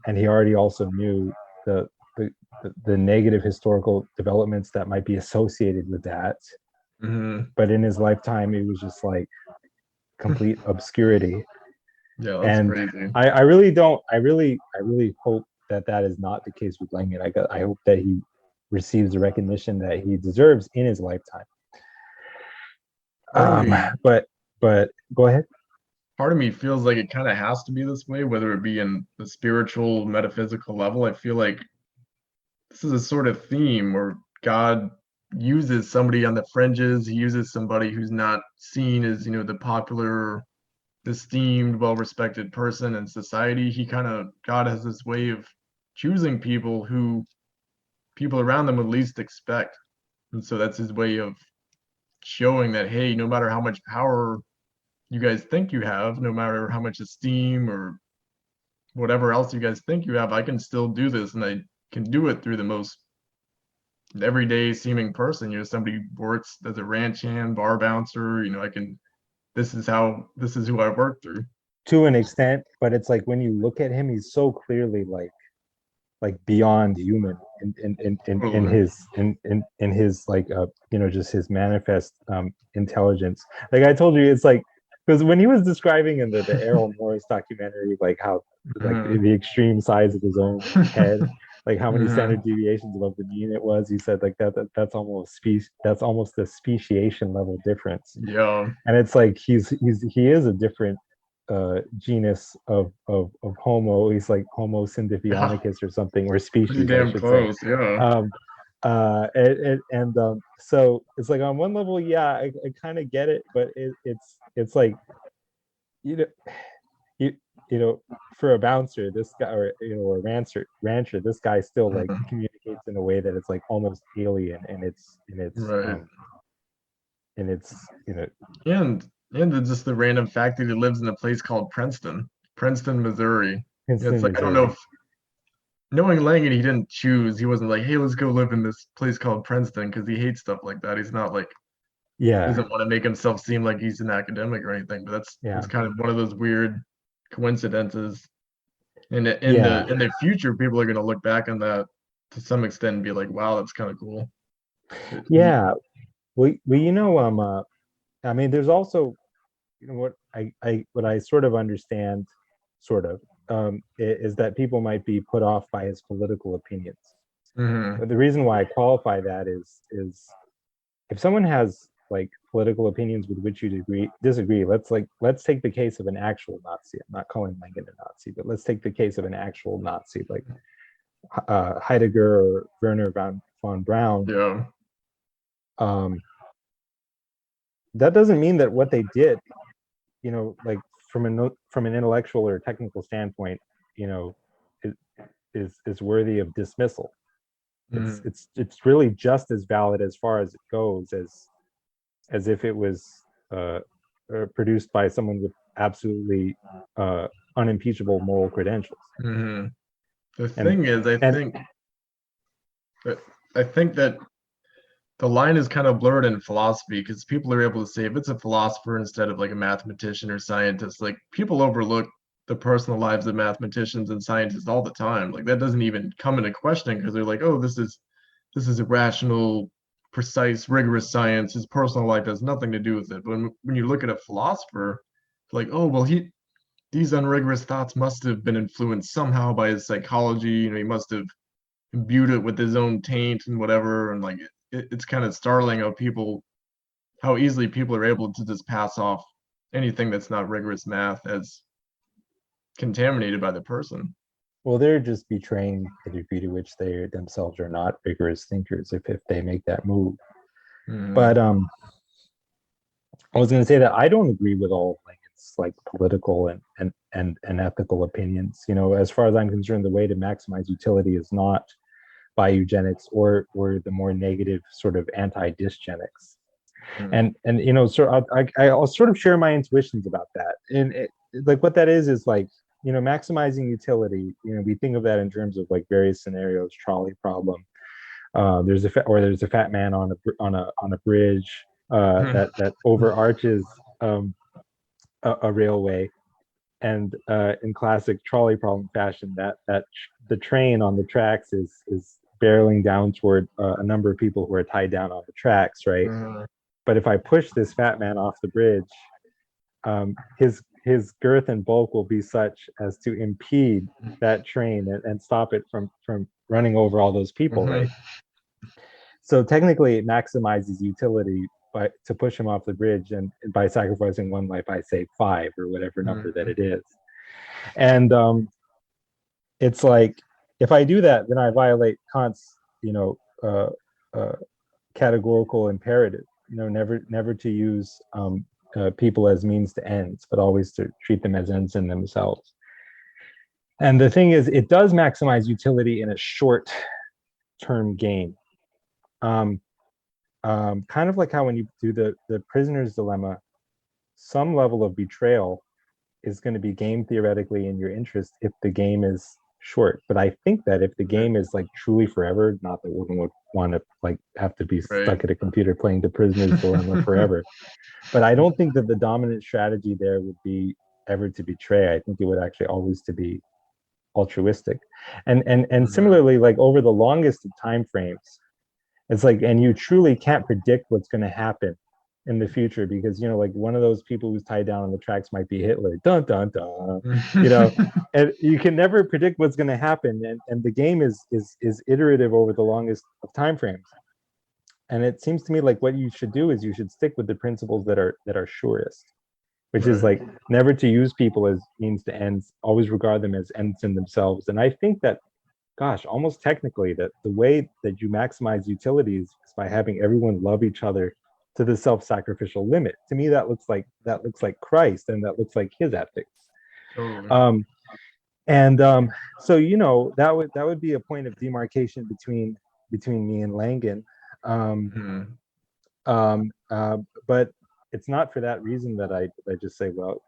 and he already also knew the the negative historical developments that might be associated with that. But in his lifetime, it was just like complete obscurity. Yeah, that's And crazy. I really don't. I really hope that that is not the case with Langan. I hope that he receives the recognition that he deserves in his lifetime. But go ahead. Part of me feels like it kind of has to be this way, whether it be in the spiritual, metaphysical level. I feel like this is a sort of theme where God uses somebody on the fringes. He uses somebody who's not seen as, the popular, esteemed, well-respected person in society. God has this way of choosing people who people around them would least expect. And so that's his way of showing that, hey, no matter how much power you guys think you have, no matter how much esteem or whatever else you guys think you have, I can still do this, and I can do it through the most everyday seeming person. Somebody who works as a ranch hand, bar bouncer. I can. This is who I work through. To an extent, but it's like when you look at him, he's so clearly like beyond human in his like just his manifest intelligence. Like I told you, it's like because when he was describing in the Errol Morris documentary, like how like the extreme size of his own head, like how many standard deviations above the mean it was, he said like that's almost the speciation level difference. Yeah. And it's like he is a different genus of Homo. He's like Homo synthepionicus or something, or species, Pretty I damn should say. close. Yeah. So it's like on one level, yeah, I kind of get it, but it's like you know you you know for a bouncer, this guy, or or a rancher, this guy still like communicates in a way that it's like almost alien, and it's Right. and it's And just the random fact that he lives in a place called Princeton, Missouri. It's Princeton, like I don't know Missouri. if knowing Langan, he didn't choose. He wasn't like, hey, let's go live in this place called Princeton because he hates stuff like that. He's not like Yeah, doesn't want to make himself seem like he's an academic or anything. But that's yeah, kind of one of those weird coincidences. And yeah. in the future, people are gonna look back on that to some extent and be like, wow, that's kind of cool. Yeah, I mean, there's also, what I sort of understand, sort of, is that people might be put off by his political opinions. Mm-hmm. But the reason why I qualify that is if someone has like political opinions with which you disagree, let's take the case of an actual Nazi. I'm not calling Langan a Nazi, but let's take the case of an actual Nazi, like Heidegger or Werner von Braun. Yeah. Um, that doesn't mean that what they did, like from an intellectual or technical standpoint, is is worthy of dismissal. Mm-hmm. It's really just as valid as far as it goes as if it was produced by someone with absolutely unimpeachable moral credentials. Mm-hmm. The And thing is, and I think that the line is kind of blurred in philosophy because people are able to say if it's a philosopher instead of like a mathematician or scientist, like people overlook the personal lives of mathematicians and scientists all the time. Like that doesn't even come into question because they're like, oh, this is a rational, precise, rigorous science. His personal life has nothing to do with it. But when you look at a philosopher, like, oh, well, these unrigorous thoughts must have been influenced somehow by his psychology. He must have imbued it with his own taint and whatever. And like, it's kind of startling how easily people are able to just pass off anything that's not rigorous math as contaminated by the person. well, they're just betraying the degree to which they themselves are not rigorous thinkers if they make that move. Mm-hmm. But I was going to say that I don't agree with all of Lincoln's like political and ethical opinions. As far as I'm concerned, the way to maximize utility is not by eugenics or the more negative sort of anti-dysgenics. And so I'll sort of share my intuitions about that. And like what that is like, maximizing utility. We think of that in terms of like various scenarios, trolley problem. There's a fat man on a bridge that overarches a railway, in classic trolley problem fashion, that the train on the tracks is barreling down toward a number of people who are tied down on the tracks, right? But if I push this fat man off the bridge, his girth and bulk will be such as to impede that train and stop it from running over all those people, right? So technically, it maximizes utility to push him off the bridge, and by sacrificing one life, I save 5 or whatever number that it is. And it's like, if I do that, then I violate Kant's, categorical imperative. Never to use people as means to ends, but always to treat them as ends in themselves. And the thing is, it does maximize utility in a short-term game. Kind of like how when you do the prisoner's dilemma, some level of betrayal is going to be game theoretically in your interest if the game is short. But I think that if the game is like truly forever, not that one would want to like have to be stuck at a computer playing the prisoner's dilemma forever. But I don't think that the dominant strategy there would be ever to betray. I think it would actually always to be altruistic. And similarly, like over the longest of time frames, it's like, and you truly can't predict what's going to happen in the future, because like one of those people who's tied down on the tracks might be Hitler, dun dun dun, and you can never predict what's going to happen, and the game is iterative over the longest of time frames. And it seems to me like what you should do is you should stick with the principles that are surest, which is like never to use people as means to ends, always regard them as ends in themselves. And I think that, gosh, almost technically, that the way that you maximize utilities is by having everyone love each other to the self-sacrificial limit. To me, that looks like Christ, and that looks like his ethics. So that would be a point of demarcation between me and Langan. But it's not for that reason that I just say, well,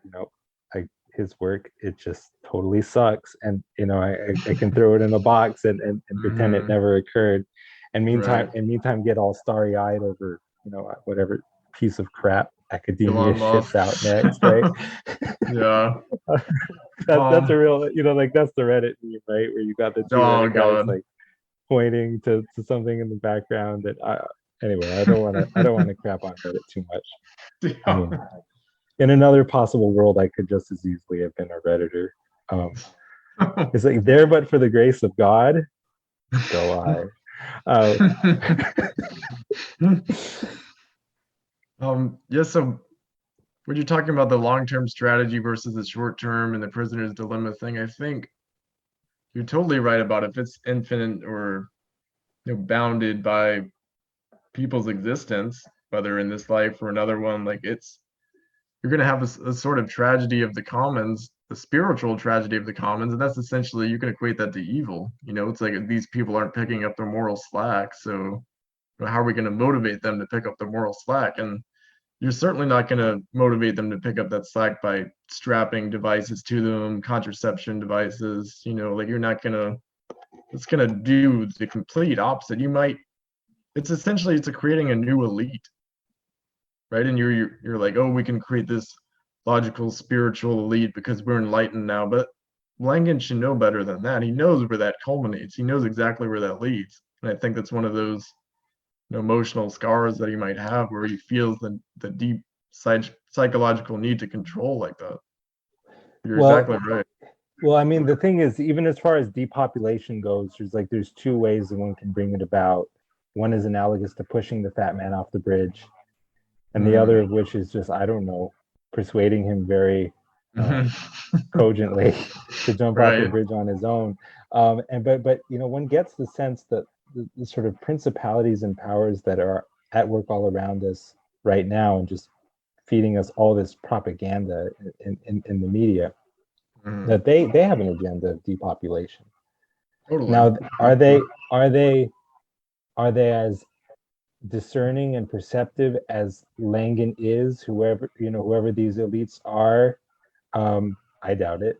his work, it just totally sucks, and I can throw it in a box and pretend it never occurred, and meantime get all starry-eyed over whatever piece of crap academia shits out next, right? That's a real, like that's the Reddit meme, right, where you got the two Reddit guys like pointing to something in the background. That anyway, I don't want to crap on Reddit too much. I mean, in another possible world, I could just as easily have been a Redditor. It's like, there but for the grace of God, go I. So when you're talking about the long-term strategy versus the short-term and the prisoner's dilemma thing, I think you're totally right about if it's infinite or bounded by people's existence, whether in this life or another one, like you're going to have a sort of tragedy of the commons, the spiritual tragedy of the commons, and that's essentially, you can equate that to evil. It's like these people aren't picking up their moral slack, so how are we going to motivate them to pick up their moral slack? And you're certainly not going to motivate them to pick up that slack by strapping devices to them, contraception devices. Like you're not going to. It's going to do the complete opposite. It's essentially creating a new elite, right? And you're like, oh, we can create this logical spiritual elite because we're enlightened now. But Langan should know better than that. He knows where that culminates. He knows exactly where that leads. And I think that's one of those emotional scars that he might have, where he feels the deep psychological need to control like that. You're exactly right. Well, I mean, the thing is, even as far as depopulation goes, there's two ways that one can bring it about. One is analogous to pushing the fat man off the bridge, and the other of which is just, I don't know, persuading him very cogently to jump off the bridge on his own. But one gets the sense that the sort of principalities and powers that are at work all around us right now and just feeding us all this propaganda in the media, that they have an agenda of depopulation. Totally. Now, are they as discerning and perceptive as Langan is? Whoever these elites are, I doubt it.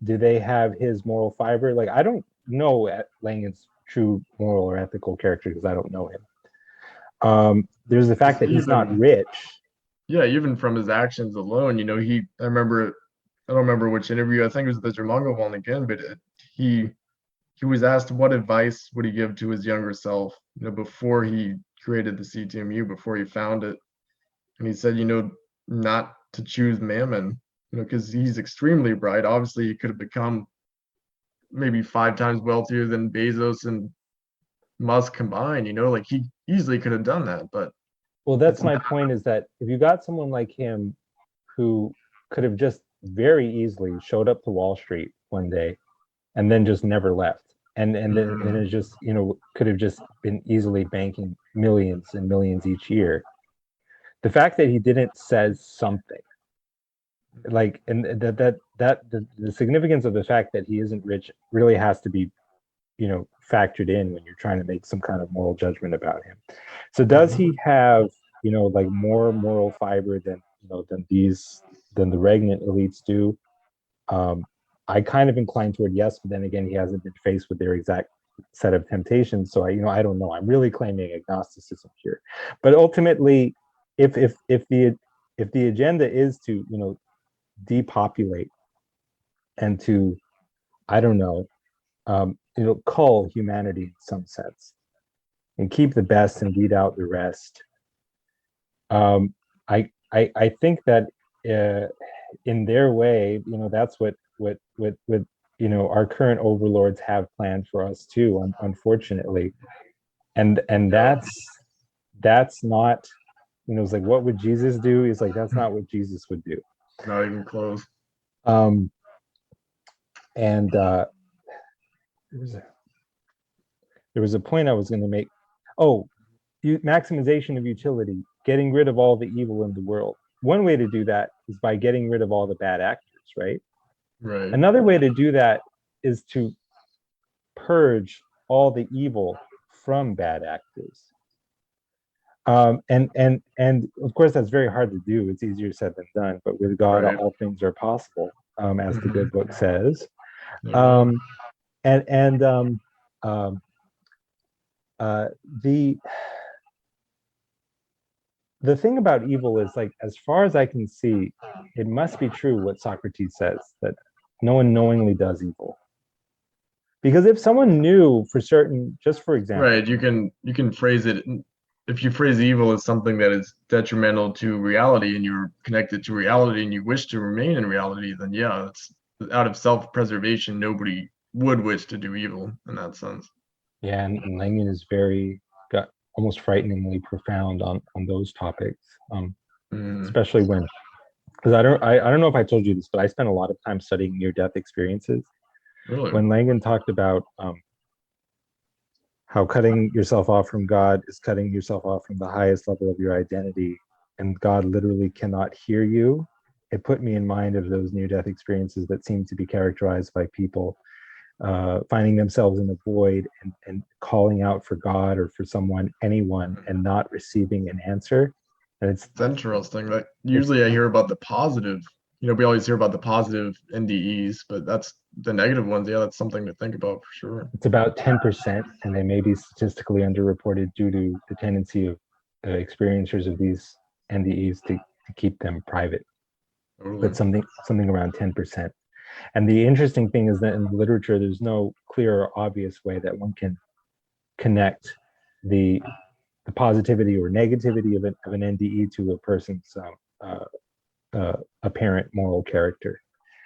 Do they have his moral fiber? Like, I don't know Langan's true moral or ethical character because I don't know him. There's the fact that he's not rich. Yeah, even from his actions alone, I remember I don't remember which interview. I think it was the Jermongo one again, but he he was asked what advice would he give to his younger self, before he created the CTMU, before he found it. And he said, not to choose Mammon, because he's extremely bright. Obviously, he could have become maybe 5 times wealthier than Bezos and Musk combined, like he easily could have done that, but Well, it's that's not. my point, is that if you got someone like him who could have just very easily showed up to Wall Street one day and then just never left, and it just, could have just been easily banking millions and millions each year. The fact that he didn't says something, like, and the significance of the fact that he isn't rich really has to be, factored in when you're trying to make some kind of moral judgment about him. So does he have, like, more moral fiber than, than the regnant elites do? I kind of incline toward yes, but then again, he hasn't been faced with their exact set of temptations. So I don't know. I'm really claiming agnosticism here. But ultimately, if the agenda is to, depopulate and to, I don't know, cull humanity in some sense and keep the best and weed out the rest. I think that, in their way, that's what our current overlords have planned for us too, unfortunately. And Yeah, that's not, it's like, what would Jesus do? He's like, that's not what Jesus would do. not even close. Um, and there was a, there was a point I was going to make. Oh, maximization of utility, getting rid of all the evil in the world. One way to do that is by getting rid of all the bad actors, right? Right. Another way to do that is to purge all the evil from bad actors. And of course that's very hard to do. It's easier said than done. But with God, Right. all things are possible, as the Hmm. good book says. There you go. Um, and um, uh, the the thing about evil is, like, as far as I can see, it must be true what Socrates says, that no one knowingly does evil. Because if someone knew for certain, just for example, Right. You can phrase it, if you phrase evil as something that is detrimental to reality and you're connected to reality and you wish to remain in reality, then yeah, it's out of self-preservation. Nobody would wish to do evil in that sense. yeah, and Langan is very, got almost frighteningly profound on those topics, Mm, especially when, because I don't know if I told you this, but I spent a lot of time studying near death experiences. really? When Langan talked about, how cutting yourself off from God is cutting yourself off from the highest level of your identity, and God literally cannot hear you, it put me in mind of those near death experiences that seem to be characterized by people, finding themselves in a void, and calling out for God or for someone, anyone, and not receiving an answer. And It's interesting. Like it's usually I hear about the positive, we always hear about the positive NDEs, but that's the negative ones. Yeah, that's something to think about for sure. it's about 10%, and they may be statistically underreported due to the tendency of, experiencers of these NDEs to keep them private, but Totally. something around 10%. And the interesting thing is that in the literature, there's no clear or obvious way that one can connect the the positivity or negativity of an NDE to a person's, apparent moral character.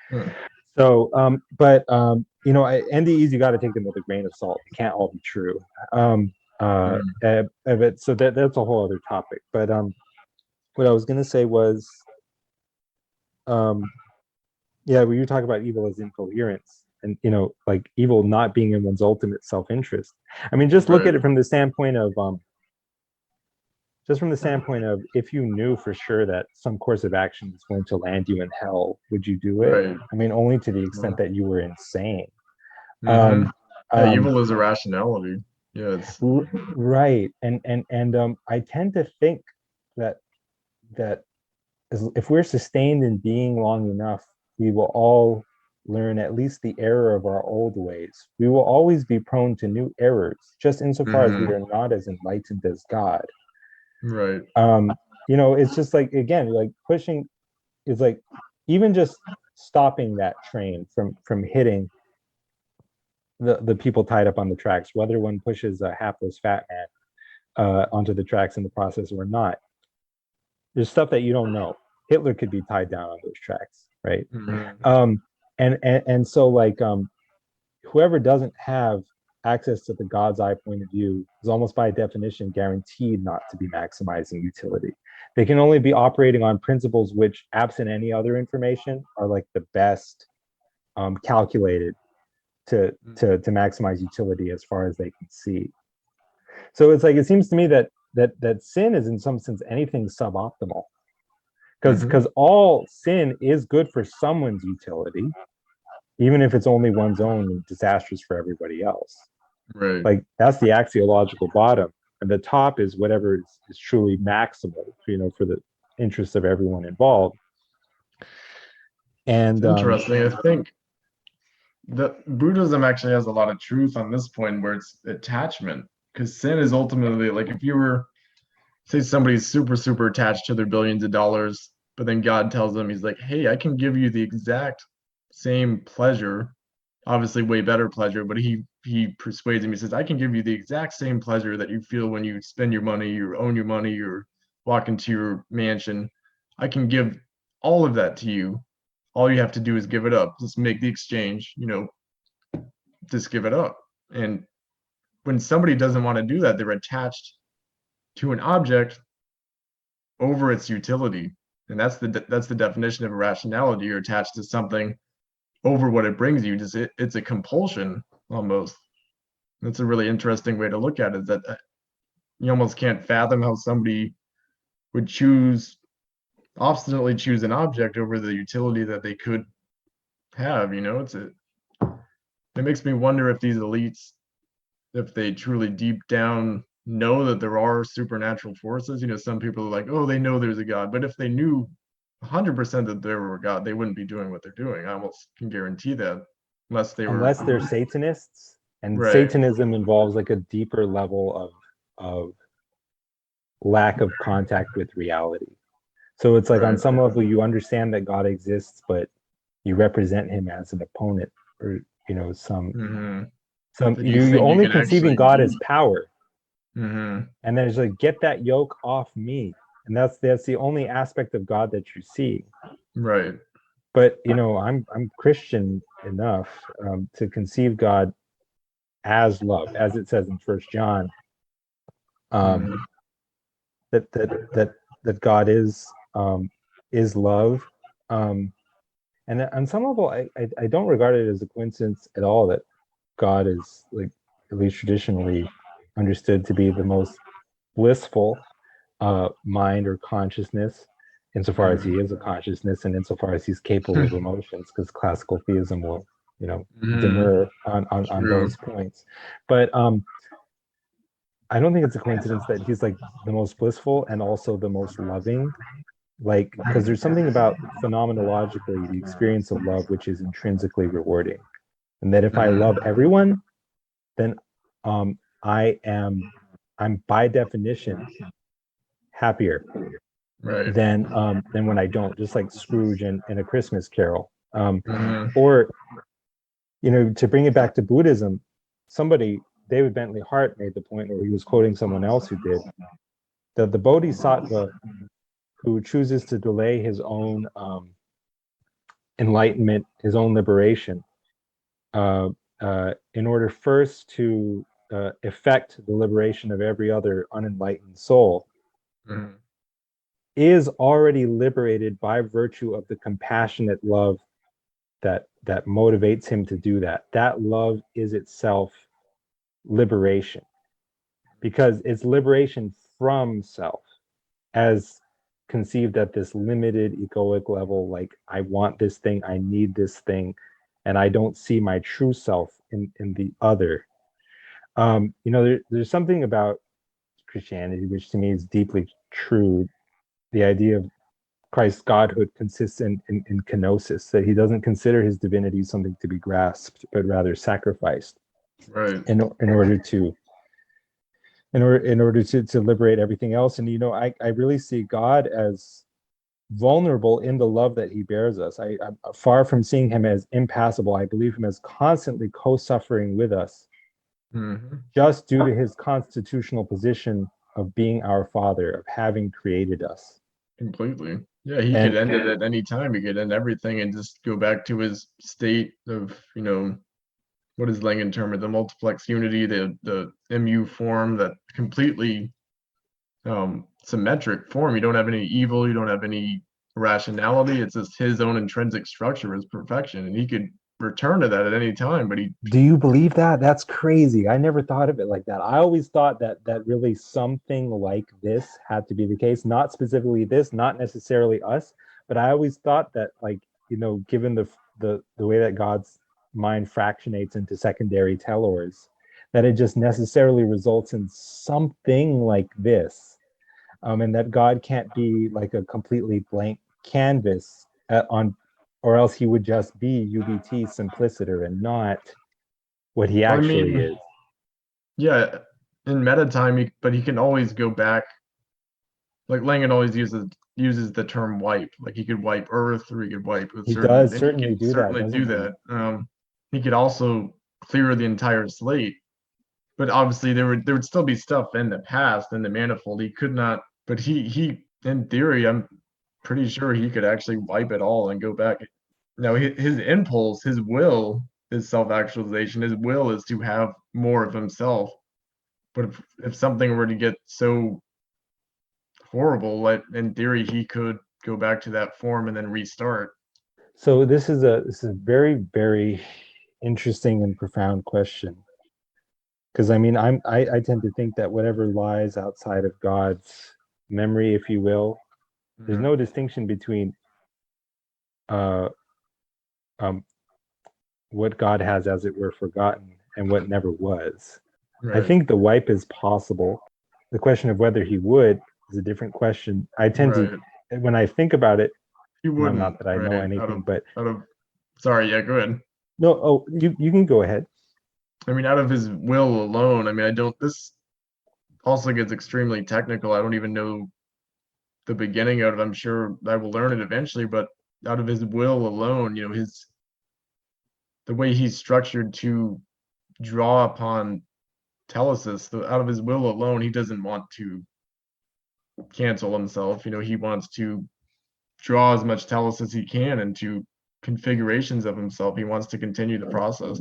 Hmm. So, NDEs, you got to take them with a grain of salt. They can't all be true. Hmm. But so that's a whole other topic. But what I was going to say was, um, yeah, when you talk about evil as incoherence, and, like, evil not being in one's ultimate self-interest. I mean, Right. just from the standpoint of, if you knew for sure that some course of action is going to land you in hell, would you do it? Right. I mean, only to the extent that you were insane. Mm-hmm. Um, Yeah, um, evil is irrationality. Yeah, it's right, and I tend to think that that if we're sustained in being long enough, we will all learn at least the error of our old ways. We will always be prone to new errors, just insofar as we mm-hmm. are not as enlightened as God. Right. Um, it's just like, again, like pushing is like, even just stopping that train from hitting the people tied up on the tracks, whether one pushes a hapless fat man onto the tracks in the process or not. There's stuff that you don't know. Hitler could be tied down on those tracks, right? And so like whoever doesn't have access to the God's eye point of view is almost by definition guaranteed not to be maximizing utility. They can only be operating on principles which, absent any other information, are like the best calculated to maximize utility as far as they can see. So it's like, it seems to me that sin is in some sense anything suboptimal, because all sin is good for someone's utility, even if it's only one's own and disastrous for everybody else. Right. Like that's the axiological bottom, and the top is whatever is truly maximal, for the interests of everyone involved. And it's interesting. I think that Buddhism actually has a lot of truth on this point, where it's attachment, because sin is ultimately like, if you were, say somebody's super attached to their billions of dollars, but then God tells them, he's like, hey, I can give you the exact same pleasure, obviously way better pleasure, but he persuades him. He says, I can give you the exact same pleasure that you feel when you spend your money, you own your money, you're walking to your mansion. I can give all of that to you. All you have to do is give it up. Just make the exchange, just give it up. And when somebody doesn't want to do that, they're attached to an object over its utility. And that's the definition of irrationality. You're attached to something over what it brings you. It's a compulsion almost. That's a really interesting way to look at it, that you almost can't fathom how somebody would obstinately choose an object over the utility that they could have. It makes me wonder if these elites, if they truly deep down know that there are supernatural forces. Some people are like, oh, they know there's a God, but if they knew 100% that there were a God, they wouldn't be doing what they're doing. I almost can guarantee that, unless they're Satanists, and right. Satanism involves like a deeper level of lack of contact with reality. So it's like, on some level you understand that God exists, but you represent him as an opponent, or some you only conceiving God as power. And then it's like, get that yoke off me. And that's the only aspect of God that you see. Right. But I'm Christian enough to conceive God as love, as it says in First John, that God is love. And on some level, I don't regard it as a coincidence at all that God is, like, at least traditionally understood to be the most blissful mind or consciousness, insofar as he is a consciousness and insofar as he's capable of emotions, because classical theism will, demur on those points. But I don't think it's a coincidence that he's like the most blissful and also the most loving. Like, because there's something about phenomenologically the experience of love which is intrinsically rewarding, and that if I love everyone, then I'm by definition happier than when I don't, just like Scrooge in A Christmas Carol. Or to bring it back to Buddhism, David Bentley Hart made the point, or he was quoting someone else who did, that the bodhisattva who chooses to delay his own enlightenment, his own liberation, in order first to effect the liberation of every other unenlightened soul, is already liberated by virtue of the compassionate love that motivates him to do that. That love is itself liberation, because it's liberation from self, as conceived at this limited egoic level. Like, I want this thing, I need this thing, and I don't see my true self in the other. There's something about Christianity which to me is deeply true. The idea of Christ's godhood consists in kenosis, that he doesn't consider his divinity something to be grasped, but rather sacrificed, in order to liberate everything else. And I really see God as vulnerable in the love that he bears us. I'm far from seeing him as impassible. I believe him as constantly co-suffering with us, just due to his constitutional position of being our father, of having created us. Completely. Yeah, he And could end it at any time. He could end everything and just go back to his state of, what is Langan term it? The multiplex unity, the MU form, that completely symmetric form. You don't have any evil, you don't have any rationality. It's just his own intrinsic structure is perfection. And he could return to that at any time, but he do you believe that? That's crazy. I never thought of it like that. I always thought that really something like this had to be the case, not specifically this, not necessarily us, but I always thought that, like, given the way that God's mind fractionates into secondary tellers, that it just necessarily results in something like this. And that God can't be like a completely blank canvas on, or else he would just be UBT simpliciter and not what he well, I actually mean, is. yeah, in meta time, but he can always go back. Like Langan always uses the term wipe. Like he could wipe Earth, or he could wipe a He certain, does and he certainly could do that, certainly doesn't do he? that. He could also clear the entire slate, but obviously there would still be stuff in the past in the manifold. He could not, but he in theory, I'm pretty sure he could actually wipe it all and go back. Now his impulse, his will is self-actualization. His will is to have more of himself. But if something were to get so horrible, like in theory, he could go back to that form and then restart. So this is a very, very interesting and profound question. Because I mean, I tend to think that whatever lies outside of God's memory, if you will, there's Mhm. no distinction between uh um what God has, as it were, forgotten and what never was. I Right, think the wipe is possible. The question of whether he would is a different question. I tend to, right. when I think about it, He not wouldn't, that I know right? anything, but Out of sorry, yeah, go ahead. no, oh, you can go ahead. I mean, out of his will alone, I mean, I don't this also gets extremely technical. I don't even know the beginning of it. I'm sure I will learn it eventually, but out of his will alone, his the way he's structured to draw upon Telesis, out of his will alone, he doesn't want to cancel himself. He wants to draw as much Telos as he can into configurations of himself. He wants to continue the process.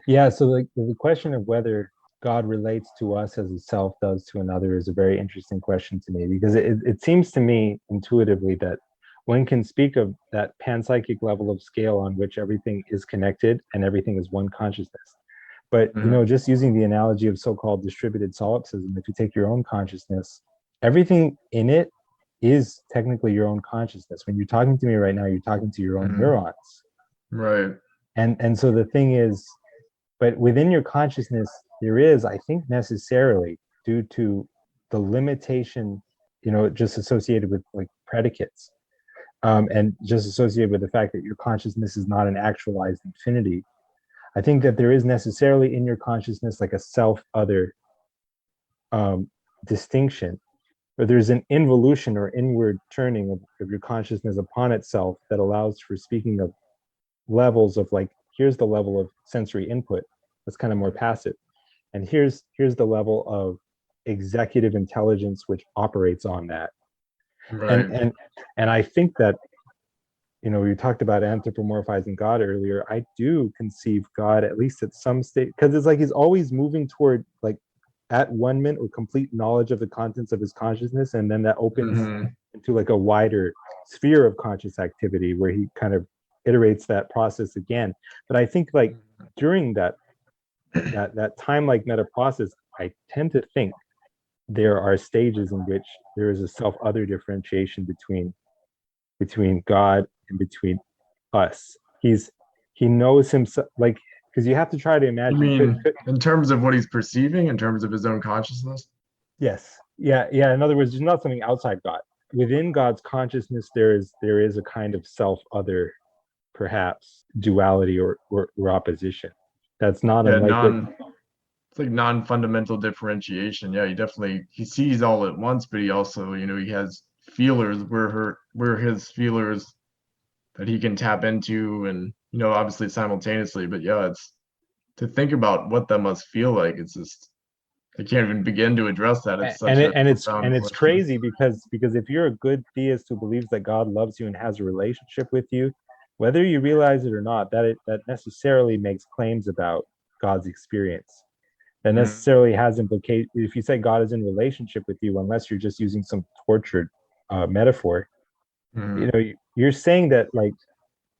Yeah, so the question of whether God relates to us as a self does to another is a very interesting question to me, because it seems to me intuitively that one can speak of that panpsychic level of scale on which everything is connected and everything is one consciousness. But Mhm. just using the analogy of so-called distributed solipsism, if you take your own consciousness, everything in it is technically your own consciousness. When you're talking to me right now, you're talking to your own Mhm. neurons. Right. And so the thing is, but within your consciousness, there is, I think, necessarily, due to the limitation, just associated with like predicates, and just associated with the fact that your consciousness is not an actualized infinity. I think that there is necessarily in your consciousness like a self other um, distinction, but there's an involution or inward turning of your consciousness upon itself that allows for speaking of levels of, like, here's the level of sensory input that's kind of more passive, and here's the level of executive intelligence which operates on that. and Right. and and I think that, you talked about anthropomorphizing God earlier. I do conceive God, at least at some state, because it's like he's always moving toward, like, at one minute or complete knowledge of the contents of his consciousness, and then that opens Mhm. into like a wider sphere of conscious activity where he kind of iterates that process again. But I think, like, during that time, like, meta process, I tend to think there are stages in which there is a self other differentiation between God and between us. He knows himself, like, because you have to try to You imagine, mean in terms of what he's perceiving, in terms of his own consciousness? yes, yeah, yeah. In other words, there's not something outside God. Within God's consciousness, there is a kind of self other, perhaps duality or opposition. That's not Yeah, unlike what. it's like non-fundamental differentiation. Yeah, he sees all at once, but he also, he has feelers, we're his feelers that he can tap into, and obviously simultaneously. But yeah, it's to think about what that must feel like. It's just I can't even begin to address that. It's and such a profound it's question. crazy because if you're a good theist who believes that God loves you and has a relationship with you, whether you realize it or not, that necessarily makes claims about God's experience. That Mhm. necessarily has implications. If you say God is in relationship with you, unless you're just using some tortured metaphor, Mhm. you're saying that like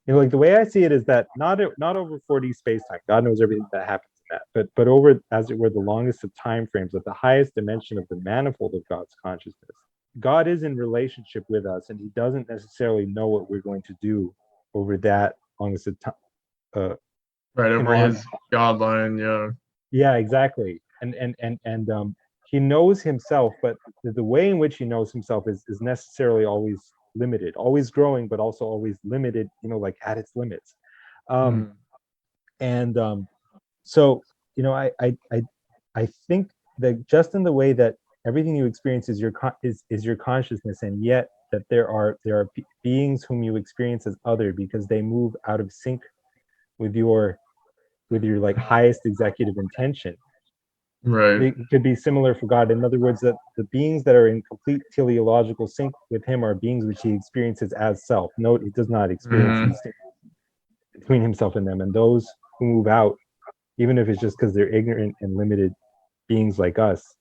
the way I see it is that not over 4D space time. God knows everything that happens in that, but over, as it were, the longest of time frames, at the highest dimension of the manifold of God's consciousness. God is in relationship with us, and He doesn't necessarily know what we're going to do over that longest of time. Right In over long, his God line, yeah. yeah, exactly. And He knows Himself, but the way in which He knows Himself is necessarily always limited, always growing, but also always limited. Like at its limits. Um, Mhm. and So, I think that just in the way that everything you experience is is your consciousness, and yet that there are beings whom you experience as other because they move out of sync with your like highest executive intention. Right. It could be similar for God. In other words, that the beings that are in complete teleological sync with Him are beings which He experiences as self. Note, He does not experience Mhm. distinction between Himself and them. And those who move out, even if it's just because they're ignorant and limited beings like us,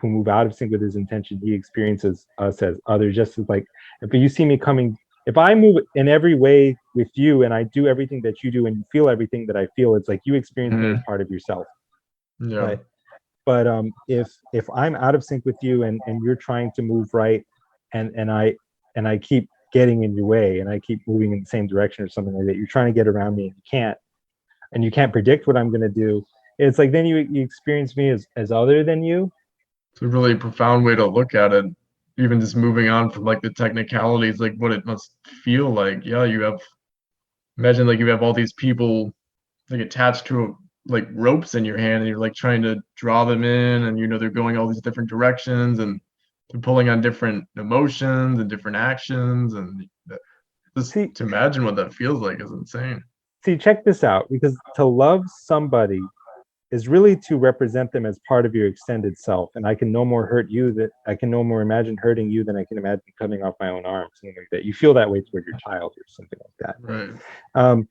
who move out of sync with His intention, He experiences us as other. Just as like, if you see me coming, if I move in every way with you and I do everything that you do and you feel everything that I feel, it's like you experience me as Mhm. part of yourself. Yeah. But if I'm out of sync with you and you're trying to move right, and I keep getting in your way and I keep moving in the same direction or something like that, you're trying to get around me and you can't predict what I'm going to do. It's like then you experience me as other than you. It's a really profound way to look at it. Even just moving on from like the technicalities, like what it must feel like. Yeah, imagine like you have all these people like attached to like ropes in your hand, and you're like trying to draw them in, and they're going all these different directions, and they're pulling on different emotions and different actions, and just See, to imagine what that feels like is insane. check this out, because to love somebody is really to represent them as part of your extended self. And I can no more hurt you that I can no more imagine hurting you than I can imagine cutting off my own arm, something like that. You feel that way toward your child or something like Right. that.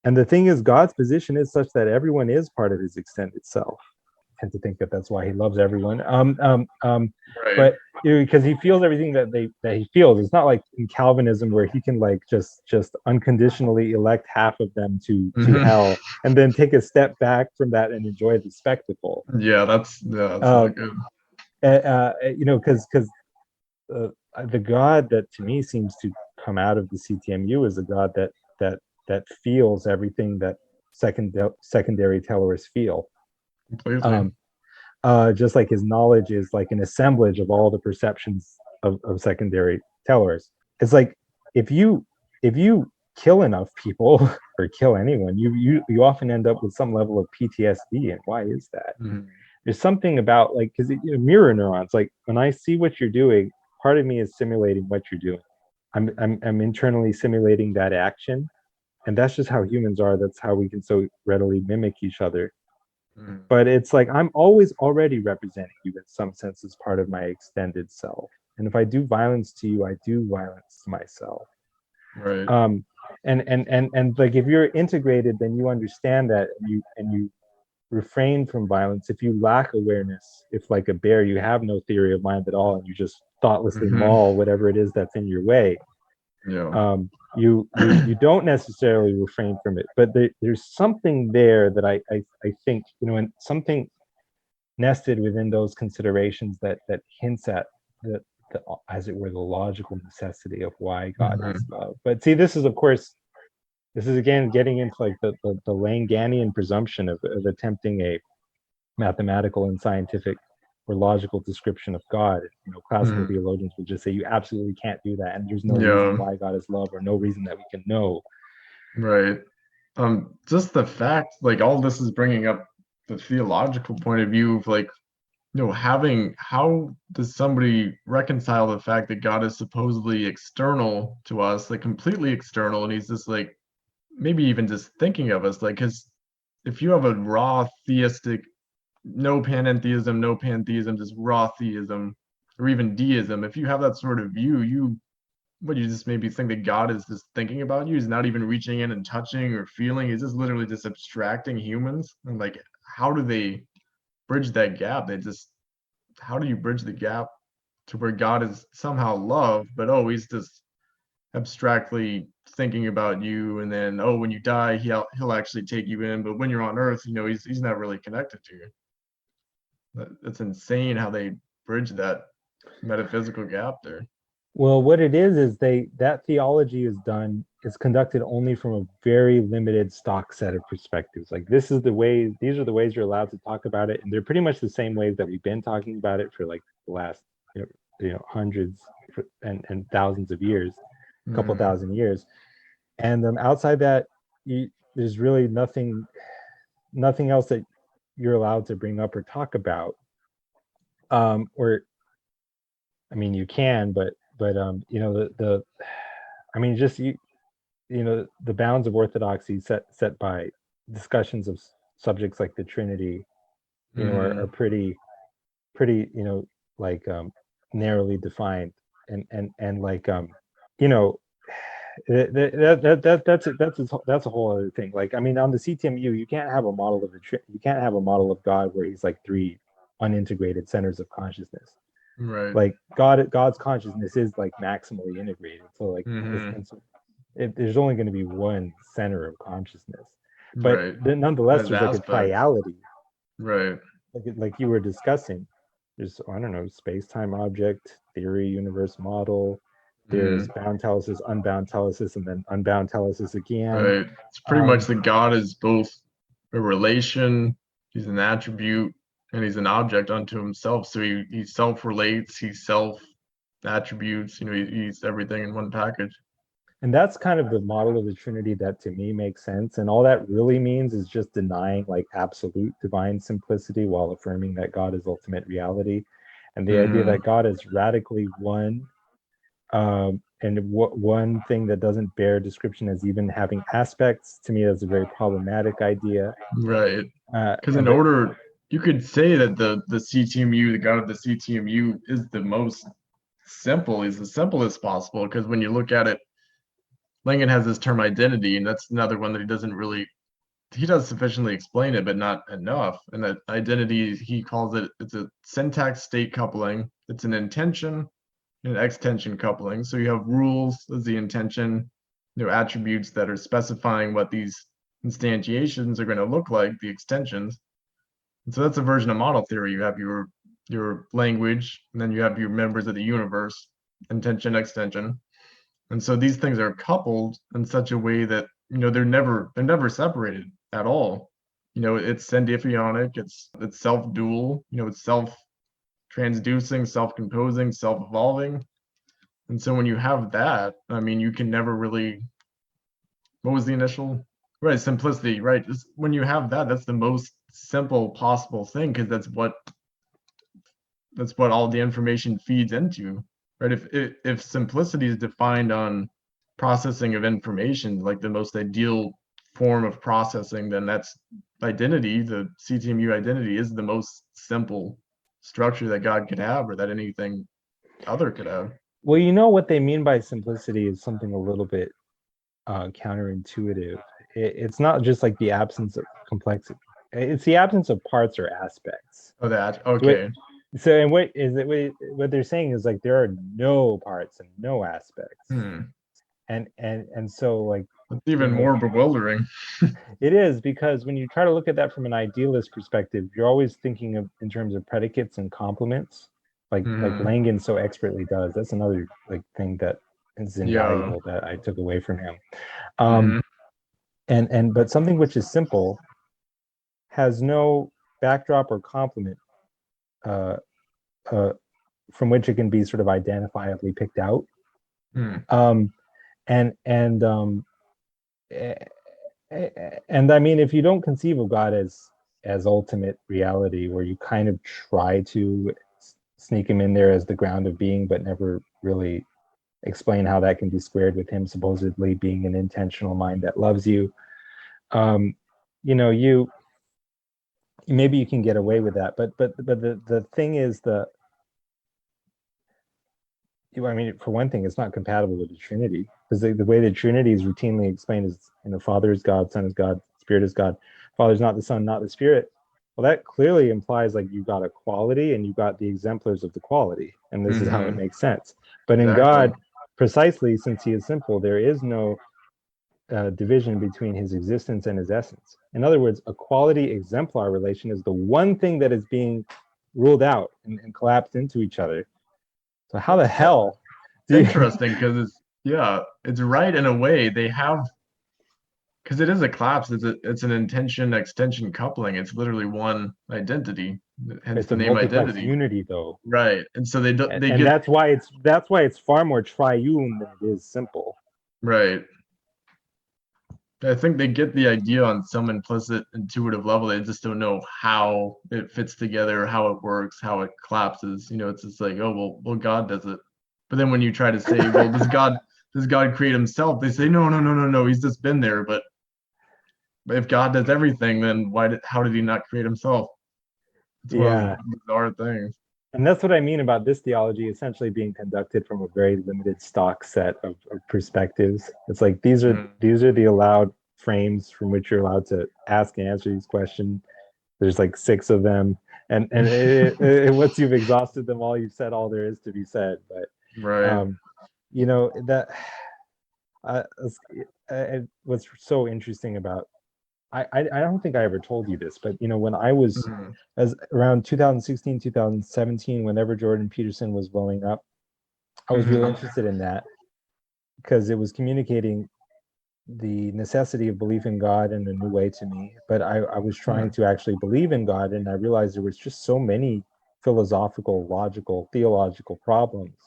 And the thing is, God's position is such that everyone is part of His extended self. I tend to think that that's why He loves everyone. Right. But because He feels everything that He feels. It's not like in Calvinism where He can like just unconditionally elect half of them to Hmm. hell and then take a step back from that and enjoy the spectacle. Yeah, that's not Um, good. because uh, the God that to me seems to come out of the CTMU is a God that that feels everything that secondary tellers feel. Completely. Um, just like His knowledge is like an assemblage of all the perceptions of secondary tellers. It's like if you kill enough people or kill anyone, you often end up with some level of PTSD. And why is that? Mhm. There's something about like because mirror neurons. Like when I see what you're doing, part of me is simulating what you're doing. I'm internally simulating that action, and that's just how humans are. That's how we can so readily mimic each other. Mhm. But it's like I'm always already representing you in some sense as part of my extended self. And if I do violence to you, I do violence to myself. Right. Um, and like if you're integrated, then you understand that, and you refrain from violence. If you lack awareness, if like a bear, you have no theory of mind at all, and you just thoughtlessly Hmm. maul whatever it is that's in your way, Yeah. you don't necessarily refrain from it. But there's something there that I think and something nested within those considerations that hints at the as it were the logical necessity of why God is Hmm. love. But see, this is of course this is again getting into like the Langanian presumption of attempting a mathematical and scientific or logical description of God. Classical Hmm. theologians would just say you absolutely can't do that, and there's no reason Yeah. why God is love, or no reason that we can know. Right. Just the fact, like all this is bringing up the theological point of view of like, how does somebody reconcile the fact that God is supposedly external to us, like completely external, and he's just like maybe even just thinking of us, like, because if you have a raw theistic, no panentheism, no pantheism, just raw theism, or even deism, if you have that sort of view, you just maybe think that God is just thinking about you. He's not even reaching in and touching or feeling. He's just literally just abstracting humans. And like, how do they bridge that gap? How do you bridge the gap to where God is somehow love, but oh, he's just abstractly thinking about you, and then oh, when you die, he'll actually take you in, but when you're on Earth, he's not really connected to you. That's insane how they bridge that metaphysical gap there. Well, what it is that theology is conducted only from a very limited stock set of perspectives. Like these are the ways you're allowed to talk about it, and they're pretty much the same ways that we've been talking about it for like the last hundreds and thousands of years, a couple thousand years. And outside that, there's really nothing else that you're allowed to bring up or talk about. Or I mean, you can, but I mean, just the bounds of orthodoxy set by discussions of subjects like the Trinity, are pretty, like narrowly defined, and like that's a whole other thing. Like, I mean, on the CTMU, you can't have a model of God where he's like three unintegrated centers of consciousness. Right. Like God's consciousness is like maximally integrated. So like there's only going to be one center of consciousness, but Right. nonetheless, As there's like a aspects. triality, Right. like you were discussing. There's, I don't know, space-time object theory, universe model. There's bound telesis, unbound telesis, and then unbound telesis again. Right. It's pretty much that God is both a relation, he's an attribute, and he's an object unto himself. So he self-relates, he self-attributes, he's everything in one package. And that's kind of the model of the Trinity that to me makes sense. And all that really means is just denying like absolute divine simplicity while affirming that God is ultimate reality. And the idea that God is radically one, and one thing that doesn't bear description as even having aspects, to me, that's a very problematic idea. Right. Because in But order, you could say that the CTMU, the God of the CTMU, is the most simple, is the simplest possible. Because when you look at it, Langan has this term identity, and that's another one that he does sufficiently explain it, but not enough. And that identity, he calls it's a syntax state coupling, it's an intention and an extension coupling. So you have rules as the intention, attributes that are specifying what these instantiations are going to look like, the extensions. And so that's a version of model theory. You have your language, and then you have your members of the universe, intention, extension. And so these things are coupled in such a way that they're never separated at all. It's sendiphionic, it's self-dual, it's self-transducing, self-composing, self-evolving. And so when you have that, I mean, you can never really, what was the initial? Right, simplicity, right? When you have that, that's the most simple possible thing, because that's what all the information feeds into, right? If simplicity is defined on processing of information, like the most ideal form of processing, then that's identity. The CTMU identity is the most simple structure that God could have, or that anything other could have. well, what they mean by simplicity is something a little bit counterintuitive. It's not just like the absence of complexity; it's the absence of parts or aspects. Oh, that So, okay. and what they're saying is like there are no parts and no aspects, and so like It's even more bewildering. it is, because when you try to look at that from an idealist perspective, you're always thinking of in terms of predicates and complements, like Langan so expertly does. That's another like thing that is Yeah. invaluable that I took away from him. But something which is simple has no backdrop or complement uh, uh, from which it can be sort of identifiably picked out. Um, and and um, and I mean, if you don't conceive of God as as ultimate reality, where you kind of try to sneak him in there as the ground of being, but never really explain how that can be squared with him supposedly being an intentional mind that loves you. You know, you maybe you can get away with that, but the thing is, I mean, for one thing, it's not compatible with the Trinity, because the way the Trinity is routinely explained is, you know, Father is God, Son is God, Spirit is God. Father is not the Son, not the Spirit. Well, that clearly implies like you got a quality and you got the exemplars of the quality, and this is how it makes sense. But in Exactly. God, precisely since he is simple, there is no division between his existence and his essence. In other words, a quality exemplar relation is the one thing that is being ruled out and collapsed into each other. So how the hell do you? Interesting, because it's right in a way. They have, because it is a collapse. It's an intention extension coupling. It's literally one identity, hence It's the a name multiplex identity. unity, though, Right. And so they and get that's why it's far more triune than it is simple. right. I think they get the idea on some implicit intuitive level. They just don't know how it fits together, how it works, how it collapses. You know, it's just like, oh well, God does it. But then when you try to say, well, does God create himself? They say, no, he's just been there. But if God does everything, then how did he not create himself? It's one of those Yeah, bizarre things. and that's what I mean about this theology essentially being conducted from a very limited stock set of perspectives. It's like these are the allowed frames from which you're allowed to ask and answer these questions. There's like 6 of them, and once you've exhausted them all, you've said all there is to be said. But Right. you know that uh, what's so interesting about I don't think I ever told you this, but you know, when I was Mhm. as around 2016, 2017, whenever Jordan Peterson was blowing up, I was real Mhm. interested in that because it was communicating the necessity of belief in God in a new way to me. But I was trying to actually believe in God, and I realized there was just so many philosophical, logical, theological problems,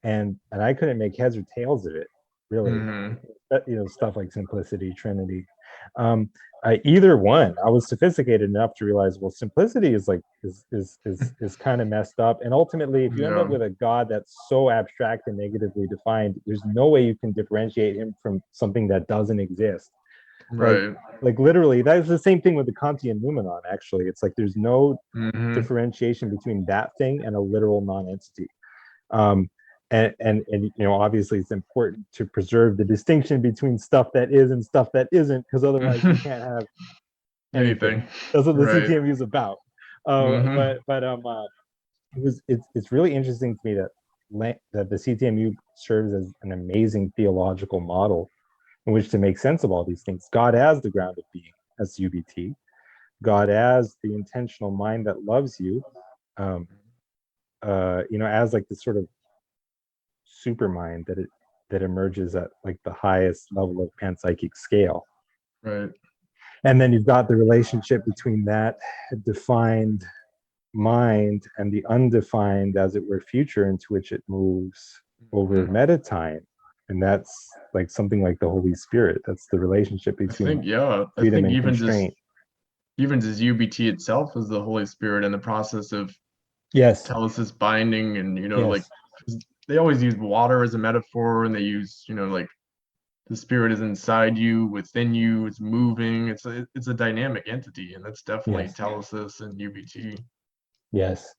and I couldn't make heads or tails of it, really. Mhm. You know, stuff like simplicity, Trinity. Um, Either one, I was sophisticated enough to realize, well, simplicity is like is kind of messed up, and ultimately, if you end up Yeah. with a God that's so abstract and negatively defined, there's no way you can differentiate him from something that doesn't exist. Like Right. like literally, that's the same thing with the Kantian noumenon. Actually, it's like there's no Mhm. differentiation between that thing and a literal non-entity. Um, and you know, obviously it's important to preserve the distinction between stuff that is and stuff that isn't, because otherwise you can't have anything. Anything. That's what the Right. CTMU is about. Mhm. But it's really interesting to me that that the CTMU serves as an amazing theological model in which to make sense of all these things. God as the ground of being, as UBT, God as the intentional mind that loves you, um, you know, as like this sort of supermind that emerges at like the highest level of panpsychic scale. Right. And then you've got the relationship between that defined mind and the undefined, as it were, future into which it moves over Mhm. meta time. And that's like something like the Holy Spirit. That's the relationship I between think, yeah, I freedom think and constraint. even just UBT itself is the Holy Spirit in the process of Yes. Telesis binding, and like Yes. 'cause they always use water as a metaphor, and they use like the spirit is inside you, within you, it's moving. It's a dynamic entity, and that's definitely Yes. Telesis and UBT. Yes.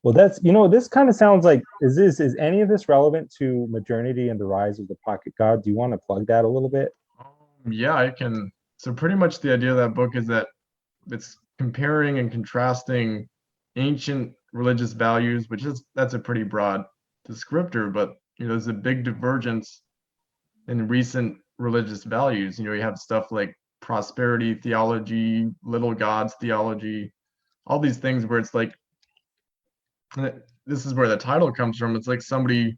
Well, that's, you know, this kind of sounds like, is any of this relevant to modernity and the rise of the pocket god? Do you want to plug that a little bit? Yeah, I can. So pretty much the idea of that book is that it's comparing and contrasting ancient religious values, that's a pretty broad descriptor, but there's a big divergence in recent religious values. You have stuff like prosperity theology, little gods theology, all these things where it's like, this is where the title comes from. It's like somebody,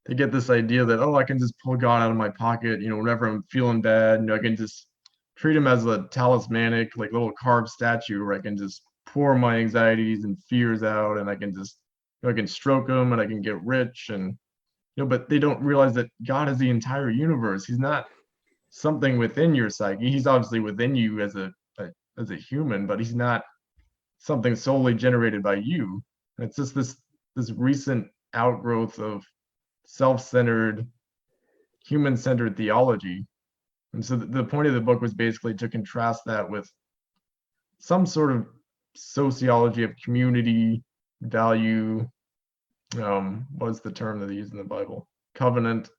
they get this idea that, oh, I can just pull God out of my pocket, whenever I'm feeling bad, I can just treat him as a talismanic, like little carved statue where I can just pour my anxieties and fears out, and I can just, I can stroke them and I can get rich. And but they don't realize that God is the entire universe. He's not something within your psyche. He's obviously within you as a as a human, but he's not something solely generated by you. It's just this recent outgrowth of self-centered, human-centered theology. And so the point of the book was basically to contrast that with some sort of sociology of community, value, what's the term that they use in the Bible? Covenant.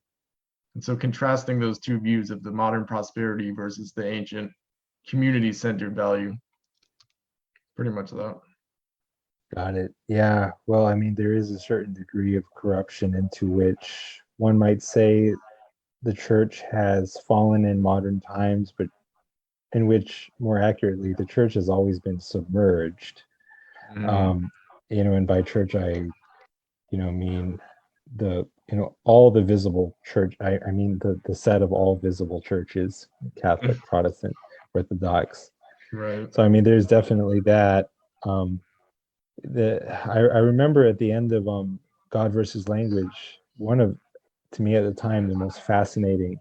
And so contrasting those two views of the modern prosperity versus the ancient community-centered value. Pretty much that. Got it. Yeah. Well, I mean, there is a certain degree of corruption into which one might say the church has fallen in modern times, but in which, more accurately, the church has always been submerged. And by church, I mean all the visible church. I mean the set of all visible churches: Catholic, Protestant, Orthodox. Right. So I mean, there's definitely that. I remember at the end of God versus Language, one of, to me at the time, the most fascinating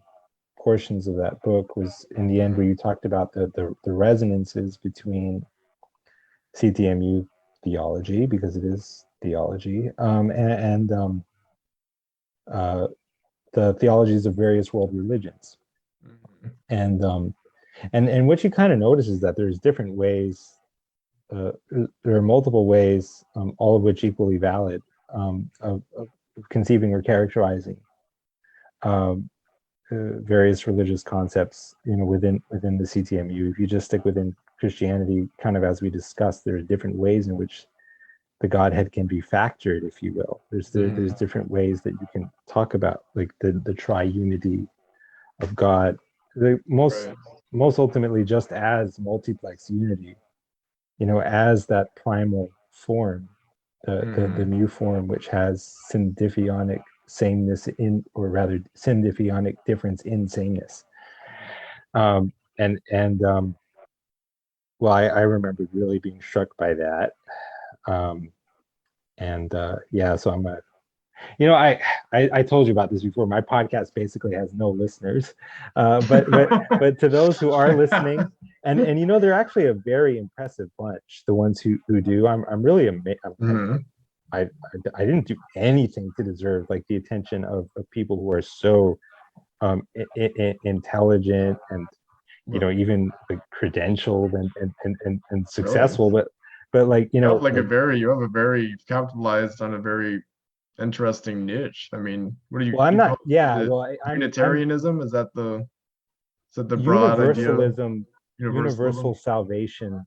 portions of that book was in the end where you talked about the resonances between CTMU theology, because it is theology, and the theologies of various world religions. And what you kind of notice is that there's different ways, there are multiple ways, all of which equally valid, of conceiving or characterizing various religious concepts, within the CTMU. If you just stick within Christianity, kind of as we discussed, there are different ways in which the Godhead can be factored, if you will. There's different ways that you can talk about, like the triunity of God, most ultimately just as multiplex unity, as that primal form, the mu form, which has syndiphonic sameness in, or rather syndiphonic difference in sameness. Well, I remember really being struck by that. So I'm I told you about this before. My podcast basically has no listeners, but to those who are listening, and they're actually a very impressive bunch. The ones who do, I'm really amazed. I didn't do anything to deserve like the attention of people who are so intelligent and even like credentialed and successful, Really? but like you have a very capitalized on a very interesting niche. I mean, what do you? Well, I'm you not. call Yeah. it Well, I'm Unitarianism? Is that the broad idea? universalism. Universal Universalism. salvation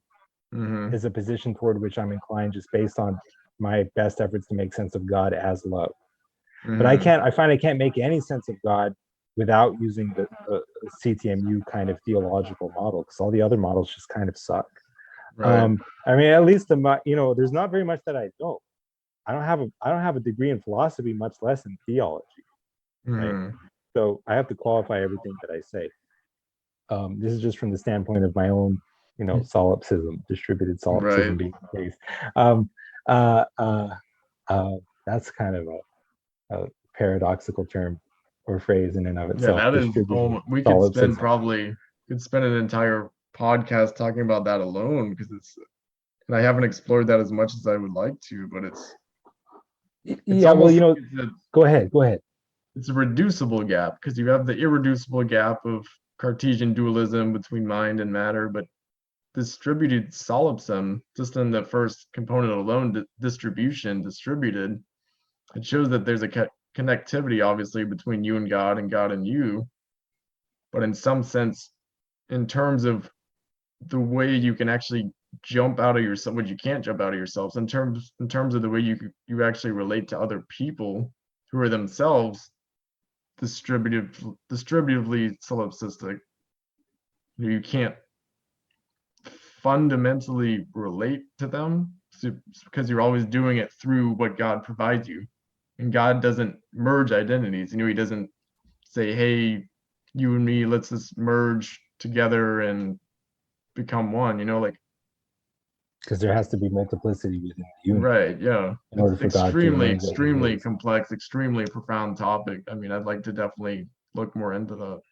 is a position toward which I'm inclined, just based on my best efforts to make sense of God as love. But I find I can't make any sense of God without using the CTMU kind of theological model, because all the other models just kind of suck. Right. I mean, at least there's not very much that I don't. I don't have a degree in philosophy, much less in theology. Right. So I have to qualify everything that I say. This is just from the standpoint of my own, solipsism, distributed solipsism being the case. That's kind of a paradoxical term or phrase in and of itself. Yeah, that is. We could spend an entire podcast talking about that alone, because and I haven't explored that as much as I would like to, but it's yeah. Almost, well, go ahead. It's a reducible gap, because you have the irreducible gap of Cartesian dualism between mind and matter, but distributed solipsism, just in the first component alone, distributed, it shows that there's a connectivity, obviously, between you and God and you, but in some sense, in terms of the way you can actually jump out of yourself, which you can't jump out of yourselves, in terms of the way you actually relate to other people who are themselves distributively solipsistic. You can't fundamentally relate to them, because you're always doing it through what God provides you. And God doesn't merge identities. He doesn't say, hey, you and me, let's just merge together and become one, because there has to be multiplicity within the union. Right, yeah. In order for God to extremely complex, extremely profound topic. I mean, I'd like to definitely look more into that.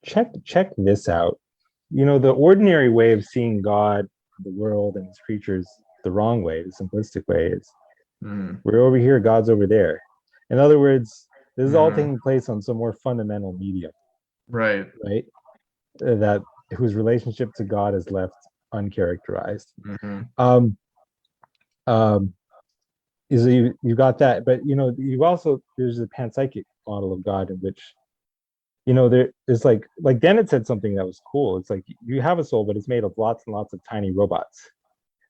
Check this out. the ordinary way of seeing God, the world, and his creatures the wrong way, the simplistic way, is we're over here, God's over there. In other words, this is all taking place on some more fundamental medium, Right. right? That whose relationship to God is left uncharacterized. Um, um, is you got that, but you also there's a panpsychic model of God in which there is like Dennett said something that was cool. It's like you have a soul, but it's made of lots and lots of tiny robots.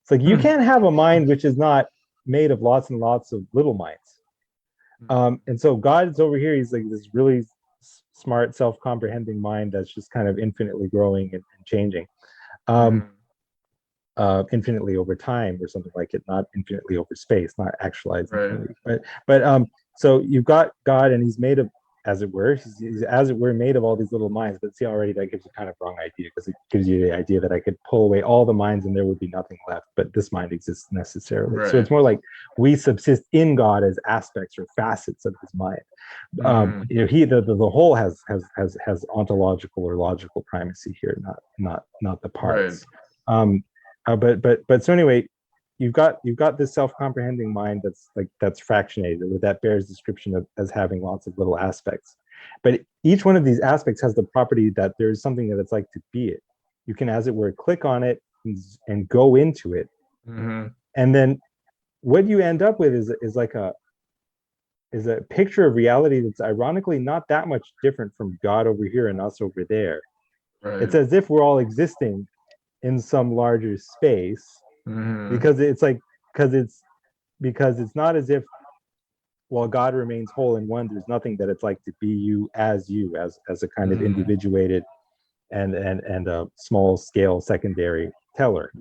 It's like you can't have a mind which is not made of lots and lots of little minds. And so God's over here. He's like this really smart, self-comprehending mind that's just kind of infinitely growing and changing, infinitely over time or something like it, not infinitely over space, not actualized infinitely. But so you've got God, and he's made of, as it were, he's as it were made of all these little minds. But see, already that gives you kind of wrong idea, because it gives you the idea that I could pull away all the minds and there would be nothing left, but this mind exists necessarily. So it's more like we subsist in God as aspects or facets of his mind. He the whole has ontological or logical primacy here, not the parts. But so anyway, you've got this self-comprehending mind that's fractionated, or that bears description of as having lots of little aspects. But each one of these aspects has the property that there's something that it's like to be it. You can, as it were, click on it and go into it. And then what you end up with is a picture of reality that's ironically not that much different from God over here and us over there. It's as if we're all existing in some larger space, because it's not as if, while God remains whole in one, there's nothing that it's like to be you as a kind of individuated and a small scale secondary teller.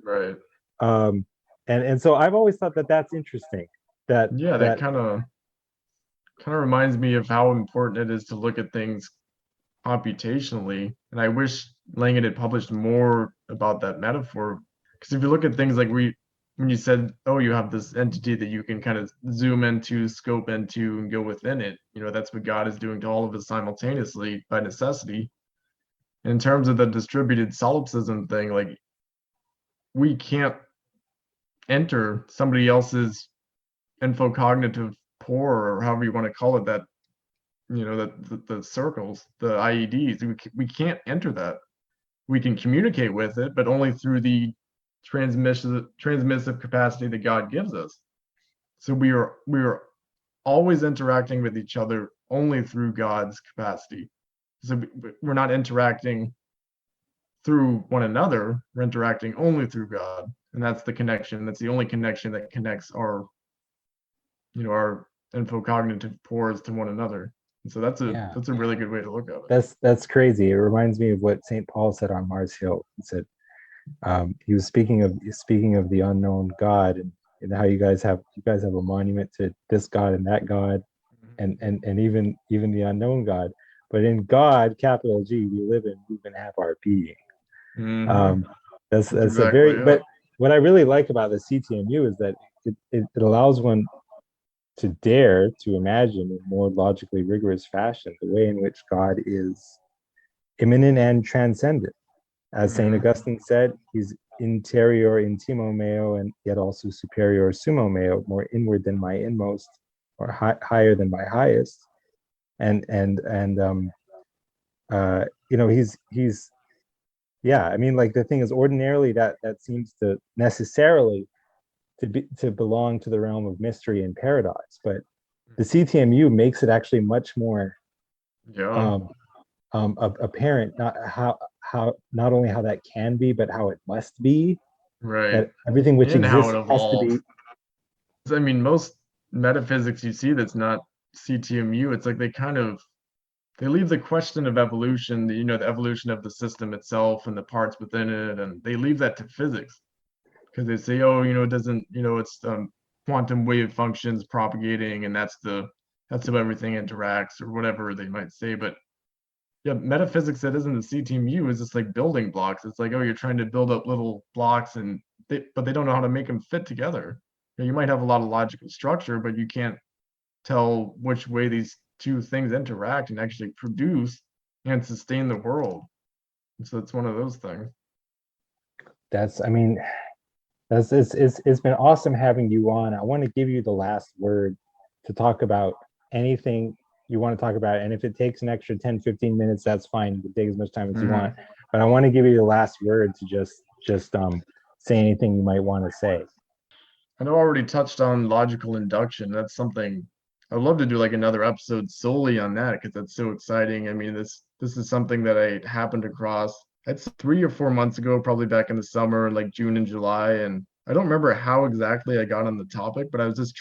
And so I've always thought that that's interesting. That kind of reminds me of how important it is to look at things computationally. And I wish Langan had published more about that metaphor, because if you look at things like when you said, oh, you have this entity that you can kind of zoom into, scope into, and go within it, that's what God is doing to all of us simultaneously by necessity. In terms of the distributed solipsism thing, like, we can't enter somebody else's infocognitive pore, or however you want to call it, that the circles, the IEDs. We can't enter that. We can communicate with it, but only through the transmissive capacity that God gives us. So we are always interacting with each other only through God's capacity. So we're not interacting through one another. We're interacting only through God, and that's the connection. That's the only connection that connects our infocognitive pores to one another. And so that's a really good way to look at it. That's crazy. It reminds me of what St. Paul said on Mars Hill. He said he was speaking of the unknown God, and how you guys have a monument to this God and that God, and even the unknown God. But in God, capital G, we live and move and have our being. That's exactly a very. But what I really like about the CTMU is that it allows one to dare to imagine in more logically rigorous fashion the way in which God is immanent and transcendent. As St. Augustine said, he's interior intimo meo, and yet also superior sumo meo, more inward than my inmost, or higher than my highest. And he's I mean, like, the thing is, ordinarily that seems to necessarily to belong to the realm of mystery and paradox, but the CTMU makes it actually much more apparent, not only how that can be, but how it must be. That everything which and exists how it has to be. I mean, most metaphysics you see that's not CTMU, it's like they leave the question of evolution, the evolution of the system itself and the parts within it, and they leave that to physics, because they say, oh, it doesn't, it's quantum wave functions propagating, and that's how everything interacts, or whatever they might say. But yeah, metaphysics that isn't the CTMU is just like building blocks. It's like, oh, you're trying to build up little blocks, but they don't know how to make them fit together. You might have a lot of logical structure, but you can't tell which way these two things interact and actually produce and sustain the world. So it's one of those things. I mean, it's been awesome having you on. I want to give you the last word to talk about anything you want to talk about. And if it takes an extra 10, 15 minutes, that's fine. You can take as much time as you want. But I want to give you the last word to just say anything you might want to say. I know I already touched on logical induction. That's something I'd love to do like another episode solely on that because that's so exciting. I mean, this is something that I happened across. It's 3 or 4 months ago, probably back in the summer, like June and July, and I don't remember how exactly I got on the topic, but I was just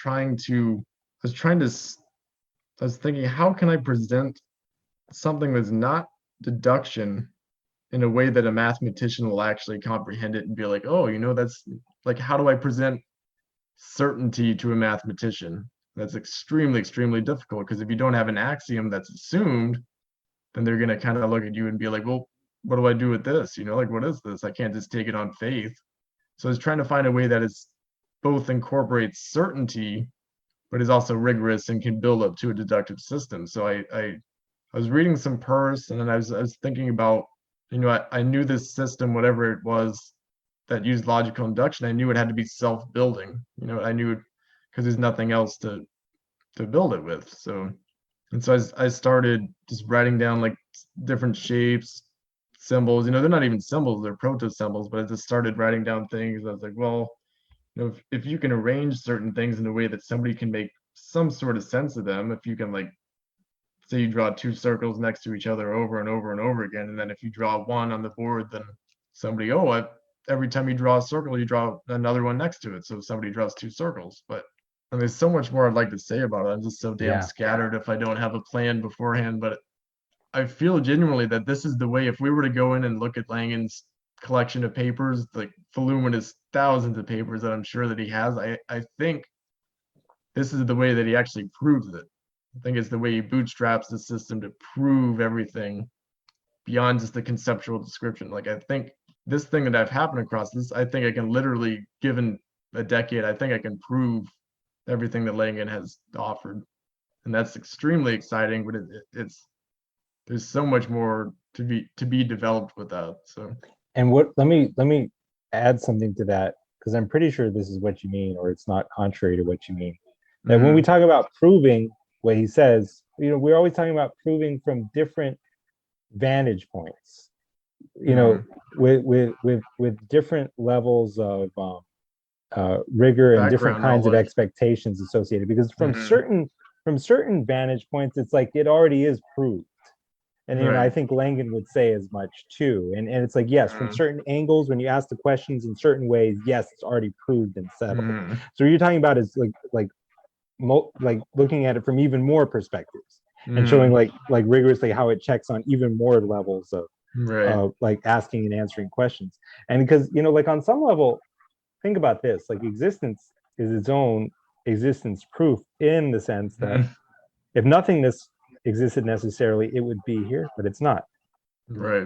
I was thinking, how can I present something that's not deduction in a way that a mathematician will actually comprehend it and be like, oh, that's like, how do I present certainty to a mathematician? That's extremely, extremely difficult because if you don't have an axiom that's assumed, then they're going to kind of look at you and be like, well, what do I do with this? Like, what is this? I can't just take it on faith. So I was trying to find a way that is both incorporates certainty, but is also rigorous and can build up to a deductive system. So I was reading some Peirce, and then I was thinking about, I knew this system, whatever it was that used logical induction, I knew it had to be self-building. I knew it because there's nothing else to build it with. So I started just writing down like different shapes, symbols. They're not even symbols; they're proto symbols. But I just started writing down things. I was like, well, if you can arrange certain things in a way that somebody can make some sort of sense of them, if you can like say you draw two circles next to each other over and over and over again, and then if you draw one on the board, then somebody, every time you draw a circle, you draw another one next to it. So somebody draws two circles. But and there's so much more I'd like to say about it. I'm just so damn scattered if I don't have a plan beforehand. But I feel genuinely that this is the way. If we were to go in and look at Langan's collection of papers, like voluminous thousands of papers that I'm sure that he has, I think this is the way that he actually proves it. I think it's the way he bootstraps the system to prove everything beyond just the conceptual description. Like, I think this thing that I've happened across, I think I can literally, given a decade, I think I can prove everything that Langan has offered. And that's extremely exciting, but it's there's so much more to be developed with that. So, and let me add something to that, because I'm pretty sure this is what you mean, or it's not contrary to what you mean. That when we talk about proving what he says, we're always talking about proving from different vantage points, with different levels of rigor and different kinds of expectations associated. Because from certain vantage points, it's like it already is proved. And I think Langan would say as much too. And it's like, yes, from certain angles, when you ask the questions in certain ways, yes, it's already proved and settled. So what you're talking about is like looking at it from even more perspectives and showing like rigorously how it checks on even more levels of like asking and answering questions. And because like on some level, think about this, like existence is its own existence proof, in the sense that if nothingness existed necessarily, it would be here, but it's not.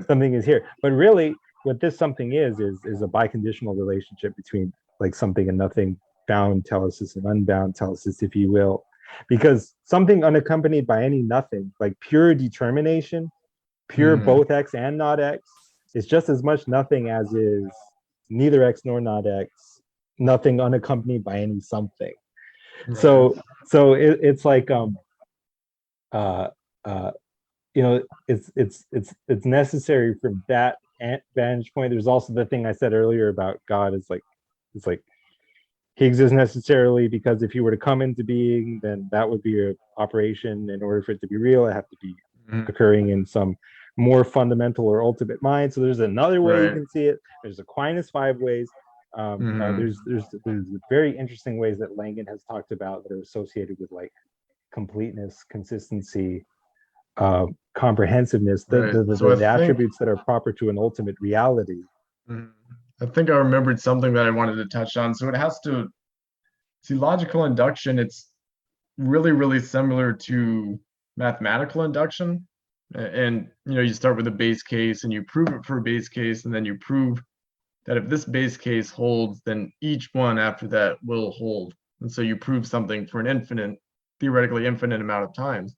Something is here, but really what this something is a biconditional relationship between like something and nothing, bound telesis and unbound telesis, if you will, because something unaccompanied by any nothing, like pure determination, pure both x and not x, is just as much nothing as is neither x nor not x, nothing unaccompanied by any something. So it's like it's necessary from that vantage point. There's also the thing I said earlier about God is like, it's like he exists necessarily because if he were to come into being, then that would be an operation. In order for it to be real, it have to be occurring in some more fundamental or ultimate mind. So there's another way you can see it. There's Aquinas 5 ways. There's very interesting ways that Langan has talked about that are associated with like completeness, consistency, comprehensiveness, the attributes that are proper to an ultimate reality. I think I remembered something that I wanted to touch on. So it has to see logical induction. It's really, really similar to mathematical induction. And you start with a base case and you prove it for a base case, and then you prove that if this base case holds, then each one after that will hold. And so you prove something for an theoretically infinite amount of times.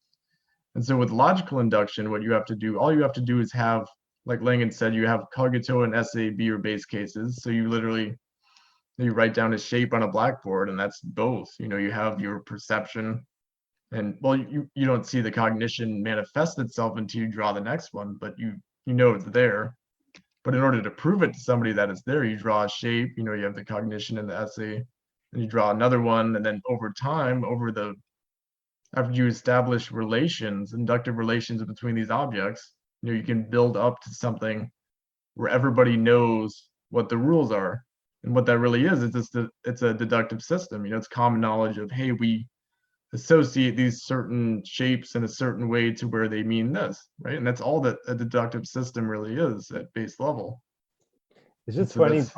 And so with logical induction, all you have to do is have like Langan said, you have cogito and SAB or base cases. So you write down a shape on a blackboard, and that's both. You have your perception, and well, you don't see the cognition manifest itself until you draw the next one, but you know it's there. But in order to prove it to somebody that it's there, you draw a shape. You have the cognition and the essay, and you draw another one, and then over time, after you establish relations, inductive relations between these objects, you can build up to something where everybody knows what the rules are. And what that really is it's a deductive system. It's common knowledge of, hey, we associate these certain shapes in a certain way to where they mean this, right? And that's all that a deductive system really is at base level. It's And just so funny. that's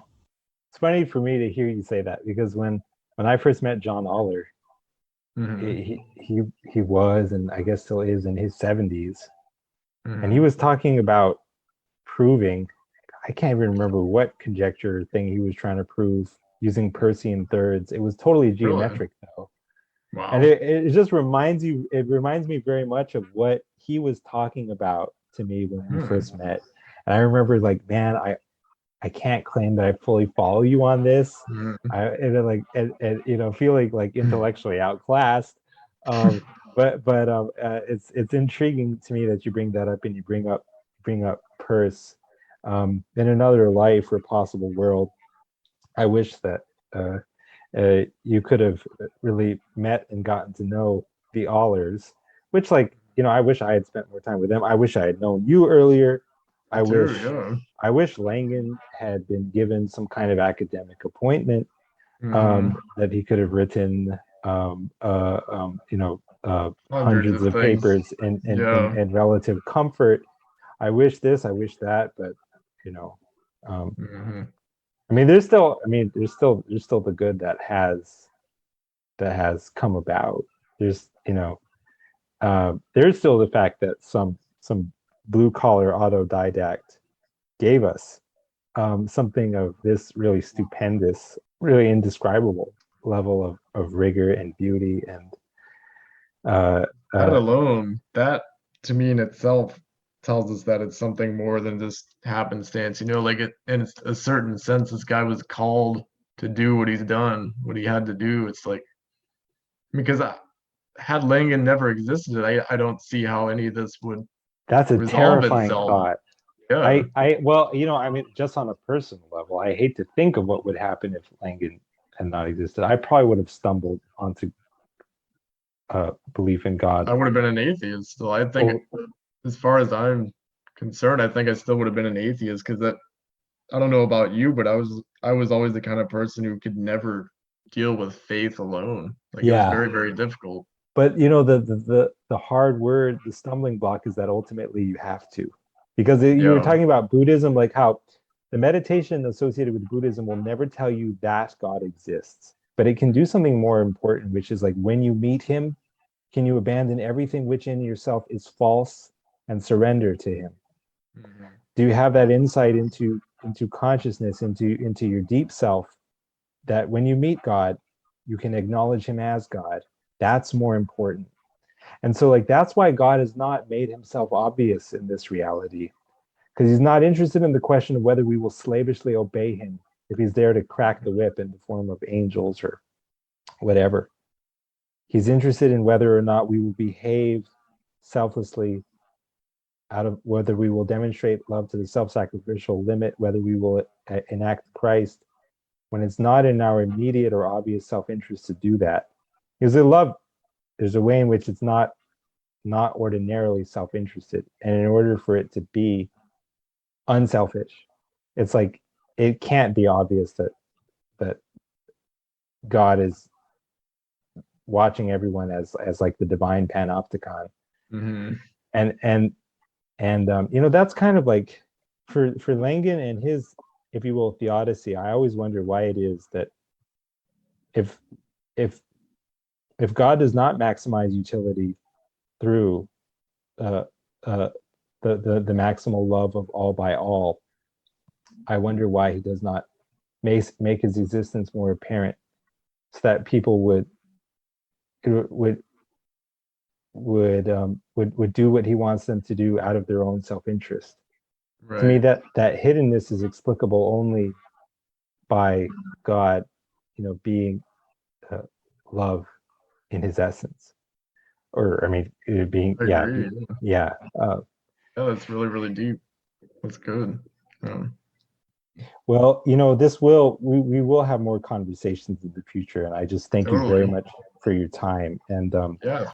It's funny for me to hear you say that, because when I first met John Aller, mhm, he was, and I guess still is, in his 70s, and he mhm. was talking about proving, I can't even remember what conjecture thing he was trying to prove using Persian thirds. It was totally Really? geometric though. And Wow. it just reminds me very much of what he was talking about to me when we Hmm. first met. And I remember, like, man, I can't claim that I fully follow you on this. Mhm. And feeling like intellectually outclassed. Um, but it's intriguing to me that you bring that up, and you bring up Peirce. In another life or possible world, I wish that you could have really met and gotten to know the Allers, which, like, I wish I had spent more time with them. I wish I had known you earlier. Me I too, wish yeah. I wish Langan had been given some kind of academic appointment, Hmm. that he could have written, Hundreds hundreds of of things. papers Yeah. in relative comfort. I wish this, I wish that, but you know, um, Hmm. there's still the good that has come about. There's still the fact that some blue collar autodidact gave us something of this really stupendous, really indescribable level of rigor and beauty and uh, That uh, alone, that to me in itself tells us that it's something more than just happenstance. Like in a certain sense, this guy was called to do what he's done, what he had to do. It's like, because had Langan never existed, I don't see how any of this would that's a resolve terrifying itself. thought. Yeah. Well, just on a personal level, I hate to think of what would happen if Langan had not existed. I probably would have stumbled onto belief in God. I would have been an atheist still. I think, Oh, as far as I'm concerned, I think I still would have been an atheist because that I don't know about you, but I was always the kind of person who could never deal with faith alone. Like it was yeah, very, very difficult. but the hard word, the stumbling block is that ultimately you have to, because you were Yeah. talking about Buddhism, like how the meditation associated with Buddhism will never tell you that God exists, but it can do something more important, which is like, when you meet him, can you abandon everything which in yourself is false and surrender to him? Mhm. Do you have that insight into consciousness, into your deep self, that when you meet God, you can acknowledge him as God? That's more important. And so, like, that's why God has not made himself obvious in this reality, because he's not interested in the question of whether we will slavishly obey him if he's there to crack the whip in the form of angels or whatever. He's interested in whether or not we will behave selflessly, out of whether we will demonstrate love to the self-sacrificial limit, whether we will enact Christ when it's not in our immediate or obvious self-interest to do that. Because there's a way in which it's not ordinarily self-interested, and in order for it to be unselfish, it's like, it can't be obvious that God is watching everyone as like the divine panopticon. Mhm. And that's kind of like, for Langan and his, if you will, theodicy. I always wonder why it is that if if if God does not maximize utility through uh, uh, the maximal love of all by all, I wonder why he does not make his existence more apparent, so that people would would do what he wants them to do out of their own self-interest. To me, Right. that hiddenness is explicable only by God, being love in his essence, or I mean, it being I agree. yeah. Yeah, that's really, really deep. That's good. Well, we will have more conversations in the future, and I just thank you very Totally. much for your time. And Yeah.